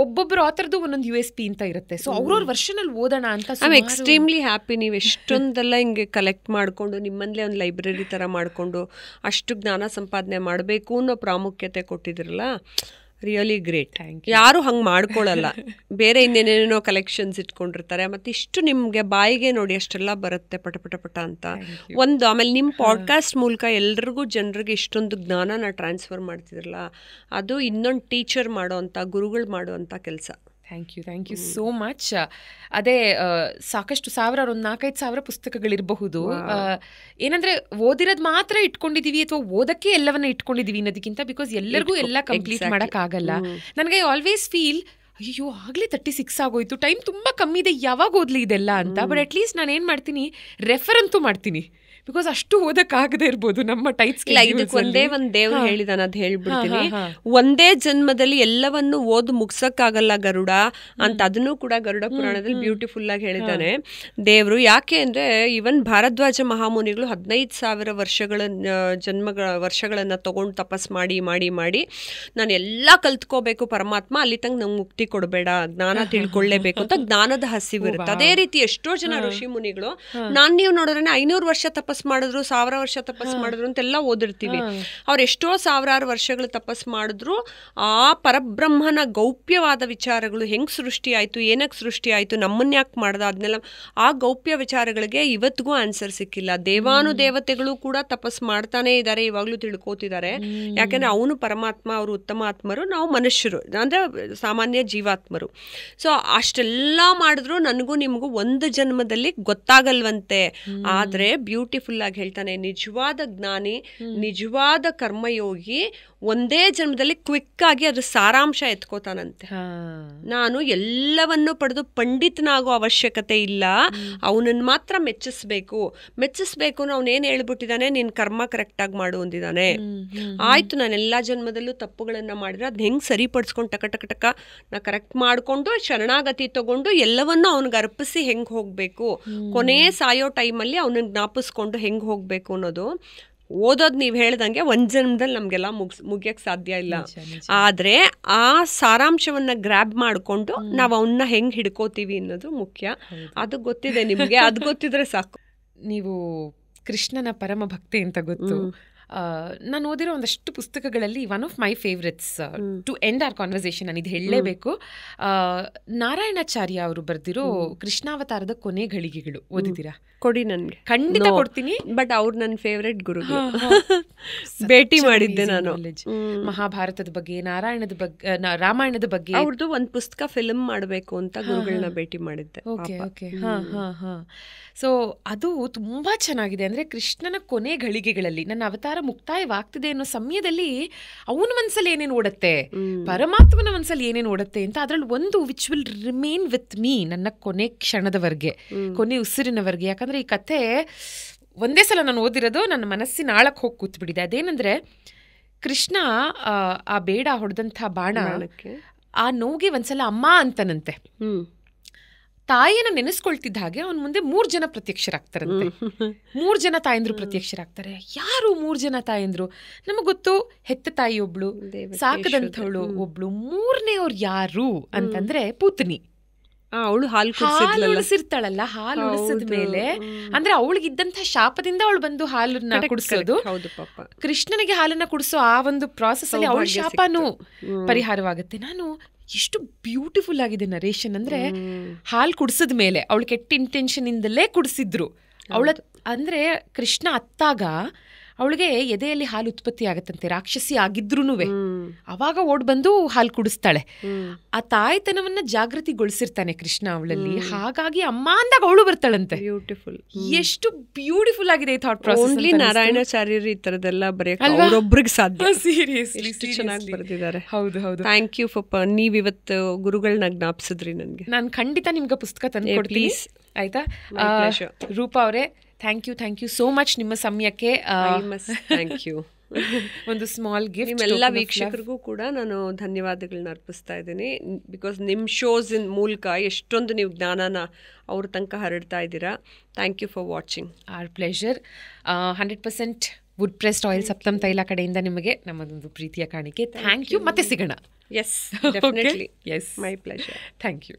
ಒಬ್ಬೊಬ್ಬರು ಆಥರ್ದು ಒಂದೊಂದು USP ಅಂತ ಇರುತ್ತೆ. ಸೊ ಅವ್ರವ್ರ ವರ್ಷನಲ್ಲಿ ಓದೋಣ ಅಂತ. I am extremely happy. ನೀವು ಎಷ್ಟೊಂದೆಲ್ಲ ಹಿಂಗೆ ಕಲೆಕ್ಟ್ ಮಾಡಿಕೊಂಡು ನಿಮ್ಮಲ್ಲೇ ಒಂದು ಲೈಬ್ರರಿ ಥರ ಮಾಡಿಕೊಂಡು ಅಷ್ಟು ಜ್ಞಾನ ಸಂಪಾದನೆ ಮಾಡಬೇಕು ಅನ್ನೋ ಪ್ರಾಮುಖ್ಯತೆ ಕೊಟ್ಟಿದ್ರಲ್ಲ, ರಿಯಲಿ ಗ್ರೇಟ್. ಯಾರು ಹಂಗೆ ಮಾಡ್ಕೊಳ್ಳಲ್ಲ. ಬೇರೆ ಇನ್ನೇನೇನೋ ಕಲೆಕ್ಷನ್ಸ್ ಇಟ್ಕೊಂಡಿರ್ತಾರೆ. ಮತ್ತು ಇಷ್ಟು ನಿಮಗೆ ಬಾಯಿಗೆ ನೋಡಿ ಅಷ್ಟೆಲ್ಲ ಬರುತ್ತೆ ಪಟ ಅಂತ ಒಂದು. ಆಮೇಲೆ ನಿಮ್ಮ ಪಾಡ್ಕಾಸ್ಟ್ ಮೂಲಕ ಎಲ್ರಿಗೂ ಜನರಿಗೆ ಇಷ್ಟೊಂದು ಜ್ಞಾನನ ಟ್ರಾನ್ಸ್ಫರ್ ಮಾಡ್ತಿದ್ರಲ್ಲ, ಅದು ಇನ್ನೊಂದು ಟೀಚರ್ ಮಾಡೋವಂಥ, ಗುರುಗಳು ಮಾಡೋವಂಥ ಕೆಲಸ. Thank you so much. ಅದೇ ಸಾಕಷ್ಟು ಒಂದು 4-5 ಸಾವಿರ ಪುಸ್ತಕಗಳಿರಬಹುದು. ಏನಂದ್ರೆ ಓದಿರೋದು ಮಾತ್ರ ಇಟ್ಕೊಂಡಿದೀವಿ ಅಥವಾ ಓದಕ್ಕೆ ಎಲ್ಲವನ್ನ ಇಟ್ಕೊಂಡಿದೀವಿ ಅನ್ನೋದಕ್ಕಿಂತ, ಬಿಕಾಸ್ ಎಲ್ಲರಿಗೂ ಎಲ್ಲ ಕಂಪ್ಲೀಟ್ ಮಾಡೋಕ್ಕಾಗಲ್ಲ. ನನಗೆ ಆಲ್ವೇಸ್ ಫೀಲ್, ಅಯ್ಯೋ ಆಗಲೇ 36 ಆಗೋಯ್ತು, ಟೈಮ್ ತುಂಬ ಕಮ್ಮಿ ಇದೆ, ಯಾವಾಗ ಓದ್ಲಿ ಇದೆಲ್ಲ ಅಂತ. ಬಟ್ ಅಟ್ಲೀಸ್ಟ್ ನಾನು ಏನು ಮಾಡ್ತೀನಿ, ರೆಫರ್ ಅಂತೂ ಮಾಡ್ತೀನಿ. ಬಿಕಾಸ್ ಅಷ್ಟು ಓದಕ್ಕಾಗದೇ ಇರ್ಬೋದು ನಮ್ಮ ಟೈಪ್ಸ್. ಇದಕ್ಕೆ ಒಂದೇ ಒಂದು ದೇವ್ರು ಹೇಳಿದಾನ, ಅದು ಹೇಳ್ಬಿಡ್ತೀನಿ. ಒಂದೇ ಜನ್ಮದಲ್ಲಿ ಎಲ್ಲವನ್ನು ಓದು ಮುಗ್ಸಕ್ಕಾಗಲ್ಲ ಗರುಡ ಅಂತ. ಅದನ್ನು ಕೂಡ ಗರುಡ ಪುರಾಣದಲ್ಲಿ ಬ್ಯೂಟಿಫುಲ್ ಆಗಿ ಹೇಳಿದ್ದಾನೆ ದೇವ್ರು. ಯಾಕೆ ಅಂದ್ರೆ ಇವನ್ ಭಾರದ್ವಾಜ ಮಹಾಮುನಿಗಳು 15,000 ವರ್ಷಗಳನ್ನ ತಗೊಂಡು ತಪಸ್ ಮಾಡಿ ಮಾಡಿ ಮಾಡಿ ನಾನು ಎಲ್ಲ ಕಲ್ತ್ಕೋಬೇಕು ಪರಮಾತ್ಮ, ಅಲ್ಲಿ ತನಕ ನಂಗೆ ಮುಕ್ತಿ ಕೊಡಬೇಡ, ಜ್ಞಾನ ತಿಳ್ಕೊಳ್ಳೇಬೇಕು ಅಂತ ಜ್ಞಾನದ ಹಸಿವಿರುತ್ತೆ. ಅದೇ ರೀತಿ ಎಷ್ಟೋ ಜನ ಋಷಿ ಮುನಿಗಳು ನೀವು ನೋಡಿದ್ರೆ 500 ವರ್ಷ ತಪಸ್ ಮಾಡಿದ್ರು, 1000 ವರ್ಷ ತಪಸ್ ಮಾಡಿದ್ರು ಅಂತೆಲ್ಲ ಓದಿರ್ತೀವಿ. ಅವ್ರು ಎಷ್ಟೋ 1000 ವರ್ಷಗಳು ತಪಸ್ ಮಾಡಿದ್ರು ಆ ಪರಬ್ರಹ್ಮನ ಗೌಪ್ಯವಾದ ವಿಚಾರಗಳು, ಹೆಂಗ್ ಸೃಷ್ಟಿ ಆಯ್ತು, ಏನಕ್ಕೆ ಸೃಷ್ಟಿ ಆಯ್ತು, ನಮ್ಮನ್ನ ಯಾಕೆ ಮಾಡ್ದ, ಅದನ್ನೆಲ್ಲ ಆ ಗೌಪ್ಯ ವಿಚಾರಗಳಿಗೆ ಇವತ್ತಿಗೂ ಆನ್ಸರ್ ಸಿಕ್ಕಿಲ್ಲ. ದೇವಾನುದೇವತೆಗಳು ಕೂಡ ತಪಸ್ ಮಾಡ್ತಾನೆ ಇದ್ದಾರೆ, ಇವಾಗ್ಲೂ ತಿಳ್ಕೋತಿದ್ದಾರೆ. ಯಾಕೆಂದ್ರೆ ಅವನು ಪರಮಾತ್ಮ, ಅವರು ಉತ್ತಮ ಆತ್ಮರು, ನಾವು ಮನುಷ್ಯರು ಅಂದ್ರೆ ಸಾಮಾನ್ಯ ಜೀವಾತ್ಮರು. ಸೊ ಅಷ್ಟೆಲ್ಲ ಮಾಡಿದ್ರು ನನಗೂ ನಿಮಗೂ ಒಂದು ಜನ್ಮದಲ್ಲಿ ಗೊತ್ತಾಗಲ್ವಂತೆ. ಆದ್ರೆ ಬ್ಯೂಟಿಫುಲ್ ಆಗಿ ಹೇಳ್ತಾನೆ, ನಿಜವಾದ ಜ್ಞಾನಿ, ನಿಜವಾದ ಕರ್ಮಯೋಗಿ ಒಂದೇ ಜನ್ಮದಲ್ಲಿ ಕ್ವಿಕ್ ಆಗಿ ಅದ್ರ ಸಾರಾಂಶ ಎತ್ಕೋತಾನಂತೆ. ನಾನು ಎಲ್ಲವನ್ನು ಪಡೆದು ಪಂಡಿತನಾಗೋ ಅವಶ್ಯಕತೆ ಇಲ್ಲ, ಅವನನ್ನು ಮಾತ್ರ ಮೆಚ್ಚಿಸ್ಬೇಕು ಅವನೇನು ಹೇಳ್ಬಿಟ್ಟಿದ್ದಾನೆ, ನಿನ್ ಕರ್ಮ ಕರೆಕ್ಟ್ ಆಗಿ ಮಾಡು ಅಂದಿದ್ದಾನೆ. ಆಯ್ತು, ನಾನು ಎಲ್ಲಾ ಜನ್ಮದಲ್ಲೂ ತಪ್ಪುಗಳನ್ನ ಮಾಡಿದ್ರೆ ಅದ್ ಹೆಂಗ್ ಸರಿಪಡಿಸ್ಕೊಂಡು ಟಕ ನಾ ಕರೆಕ್ಟ್ ಮಾಡ್ಕೊಂಡು ಶರಣಾಗತಿ ತಗೊಂಡು ಎಲ್ಲವನ್ನೂ ಅವನಿಗೆ ಅರ್ಪಿಸಿ ಹೆಂಗ್ ಹೋಗ್ಬೇಕು, ಕೊನೆ ಸಾಯೋ ಟೈಮಲ್ಲಿ ಅವನನ್ನ ಜ್ಞಾಪಿಸ್ಕೊಂಡು ಹೆಂಗ್ ಹೋಗ್ಬೇಕು ಅನ್ನೋದು ಓದೋದು ನೀವು ಹೇಳ್ದಂಗೆ ಒಂದು ಜನ್ಮದಲ್ಲಿ ನಮಗೆಲ್ಲ ಮುಗಿಯಕ್ಕೆ ಸಾಧ್ಯ ಇಲ್ಲ. ಆದರೆ ಆ ಸಾರಾಂಶವನ್ನು ಗ್ರ್ಯಾಬ್ ಮಾಡಿಕೊಂಡು ನಾವು ಅವನ್ನ ಹೆಂಗೆ ಹಿಡ್ಕೋತೀವಿ ಅನ್ನೋದು ಮುಖ್ಯ. ಅದು ಗೊತ್ತಿದೆ ನಿಮಗೆ, ಅದು ಗೊತ್ತಿದ್ರೆ ಸಾಕು. ನೀವು ಕೃಷ್ಣನ ಪರಮ ಭಕ್ತಿ ಅಂತ ಗೊತ್ತು. ನಾನು ಓದಿರೋ ಒಂದಷ್ಟು ಪುಸ್ತಕಗಳಲ್ಲಿ one of my favourites to end our conversation ನಾನು ಇದು ಹೇಳಲೇಬೇಕು, ನಾರಾಯಣಾಚಾರ್ಯ ಅವರು ಬರೆದಿರೋ ಕೃಷ್ಣಾವತಾರದ ಕೊನೆ ಘಳಿಗೆಗಳು ಓದಿದ್ದೀರಾ? ಕೊಡಿ, ನನಗೆ ಖಂಡಿತ ಕೊಡ್ತೀನಿ. ಬಟ್ ಅವ್ರು ನನ್ನ ಫೇವ್ರೆಟ್ ಗುರು, ಭೇಟಿ ಮಾಡಿದ್ದೆ ನಾನು. ಮಹಾಭಾರತದ ಬಗ್ಗೆ, ನಾರಾಯಣದ ಬಗ್ಗೆ, ರಾಮಾಯಣದ ಬಗ್ಗೆ ಅವ್ರದ್ದು ಒಂದು ಪುಸ್ತಕ ಫಿಲ್ಮ್ ಮಾಡಬೇಕು ಅಂತ ಗುರುಗಳನ್ನ ಭೇಟಿ ಮಾಡಿದ್ದೆ. ಓಕೆ ಓಕೆ, ಹಾಂ ಹಾಂ ಹಾಂ. ಸೊ ಅದು ತುಂಬಾ ಚೆನ್ನಾಗಿದೆ. ಅಂದರೆ ಕೃಷ್ಣನ ಕೊನೆ ಘಳಿಗೆಗಳಲ್ಲಿ ನನ್ನ ಅವತಾರ ಮುಕ್ತಾಯವಾಗ್ತಿದೆ ಅನ್ನೋ ಸಮಯದಲ್ಲಿ ಅವನ ಮನಸ್ಸಲ್ಲಿ ಏನೇನು ಓಡುತ್ತೆ, ಪರಮಾತ್ಮನ ಮನಸ್ಸಲ್ಲಿ ಏನೇನು ಓಡುತ್ತೆ ಅಂತ ಅದರಲ್ಲಿ ಒಂದು which will remain with me ನನ್ನ ಕೊನೆ ಕ್ಷಣದವರೆಗೆ, ಕೊನೆ ಉಸಿರಿನವರೆಗೆ. ಯಾಕಂದರೆ ಈ ಕಥೆ ಒಂದೇ ಸಲ ನಾನು ಓದಿರೋದು ನನ್ನ ಮನಸ್ಸಿನ ಆಳಕ್ಕೆ ಹೋಗಿ ಕೂತ್ಬಿಟ್ಟಿದೆ. ಅದೇನೆಂದರೆ ಕೃಷ್ಣ ಆ ಬೇಡ ಹೊಡೆದಂಥ ಬಾಣ ಆ ನೋಗೆ ಒಂದ್ಸಲ ಅಮ್ಮ ಅಂತನಂತೆ. ತಾಯಿಯನ್ನ ನೆನೆಸ್ಕೊಳ್ತಿದ್ದ ಹಾಗೆ ಅವನ ಮುಂದೆ 3 ಜನ ಪ್ರತ್ಯಕ್ಷರಾಗ್ತಾರಂತೆ. 3 ಜನ ತಾಯಂದ್ರು ಪ್ರತ್ಯಕ್ಷರಾಗ್ತಾರೆ. ಯಾರು 3 ಜನ ತಾಯಂದ್ರು? ನಮಗ್ ಗೊತ್ತು, ಹೆತ್ತ ತಾಯಿ ಒಬ್ಳು, ಸಾಕದಂಥವಳು ಒಬ್ಳು, 3ನೇ ಅವ್ರು ಯಾರು ಅಂತಂದ್ರೆ ಪೂತನಿ. ಅವಳು ಹಾಲು ಉಳಿಸಿರ್ತಾಳಲ್ಲ, ಹಾಲು ಉಳಿಸಿದ ಮೇಲೆ ಅಂದ್ರೆ ಅವಳಿಗಿದ್ದಂಥ ಶಾಪದಿಂದ ಅವಳು ಬಂದು ಹಾಲನ್ನ ಕುಡಿಸೋದು. ಕೃಷ್ಣನಿಗೆ ಹಾಲನ್ನ ಕುಡಿಸೋ ಆ ಒಂದು ಪ್ರಾಸೆಸ್ ಅಲ್ಲಿ ಅವಳ ಶಾಪನೂ ಪರಿಹಾರವಾಗುತ್ತೆ. ನಾನು ಎಷ್ಟು ಬ್ಯೂಟಿಫುಲ್ ಆಗಿದೆ ನರೇಶನ್ ಅಂದ್ರೆ, ಹಾಲು ಕುಡಿಸಿದ ಮೇಲೆ ಅವಳು ಕೆಟ್ಟ ಇಂಟೆನ್ಷನ್ ಇಂದಲೇ ಕುಡಿಸಿದ್ರು ಅವಳ. ಅಂದ್ರೆ ಕೃಷ್ಣ ಅತ್ತಾಗ ಅವಳಿಗೆ ಎದೆಯಲ್ಲಿ ಹಾಲು ಉತ್ಪತ್ತಿ ಆಗತ್ತಂತೆ, ರಾಕ್ಷಸಿ ಆಗಿದ್ರೂನು. ಅವಾಗ ಓಡ್ ಬಂದು ಹಾಲು ಕುಡಿಸ್ತಾಳೆ. ಆ ತಾಯ್ತನವನ್ನ ಜಾಗೃತಿಗೊಳಿಸಿರ್ತಾನೆ ಕೃಷ್ಣ ಅವಳಲ್ಲಿ. ಹಾಗಾಗಿ ಅಮ್ಮ ಅಂದಾಗ ಅವಳು ಬರ್ತಾಳಂತೆ. ಬ್ಯೂಟಿಫುಲ್, ಎಷ್ಟು ಬ್ಯೂಟಿಫುಲ್ ಆಗಿದೆ ಈ ಥಾಟ್ ಪ್ರಾಸೆಸ್. ಓನ್ಲಿ ನಾರಾಯಣಾಚಾರ್ಯರು ಈ ತರದೆಲ್ಲ ಬರೆಯಕ್ಕೆ ಅವರೊಬ್ಬರಿಗೆ ಸಾಧ್ಯ. ಸೀರಿಯಸ್ಲಿ ಚೆನ್ನಾಗಿ ಬರೆದಿದ್ದಾರೆ. ಹೌದು ಹೌದು. ಥ್ಯಾಂಕ್ ಯು ಫಾರ್, ನೀವಿವತ್ತು ಗುರುಗಳನ್ನ ಜ್ಞಾಪಿಸಿದ್ರಿ ನನಗೆ. ನಾನು ಖಂಡಿತ ನಿಮ್ಗೆ ಪುಸ್ತಕ ತಂದು ಕೊಡ್ತೀನಿ, ಆಯ್ತಾ? ರೂಪಾ ಅವರೇ, ಥ್ಯಾಂಕ್ ಯು ಸೋ ಮಚ್ ನಿಮ್ಮ ಸಮಯಕ್ಕೆ. Thank you. ಒಂದು ಸ್ಮಾಲ್ ಗಿಫ್ಟ್. ನಿಮ್ಮೆಲ್ಲ ವೀಕ್ಷಕರಿಗೂ ಕೂಡ ನಾನು ಧನ್ಯವಾದಗಳನ್ನ ಅರ್ಪಿಸ್ತಾ ಇದ್ದೀನಿ. ಬಿಕಾಸ್ ನಿಮ್ಮ ಶೋಸ್ ಮೂಲಕ ಎಷ್ಟೊಂದು ನೀವು ಜ್ಞಾನನ ಅವ್ರ ತನಕ ಹರಡ್ತಾ ಇದ್ದೀರಾ. Thank you for watching. Our pleasure. 100% wood pressed oil Saptam Taila ಕಡೆಯಿಂದ ನಿಮಗೆ ನಮ್ಮದೊಂದು ಪ್ರೀತಿಯ ಕಾಣಿಕೆ. Thank you. ಮತ್ತೆ ಸಿಗೋಣ. Yes, definitely. Yes, my pleasure. Thank you.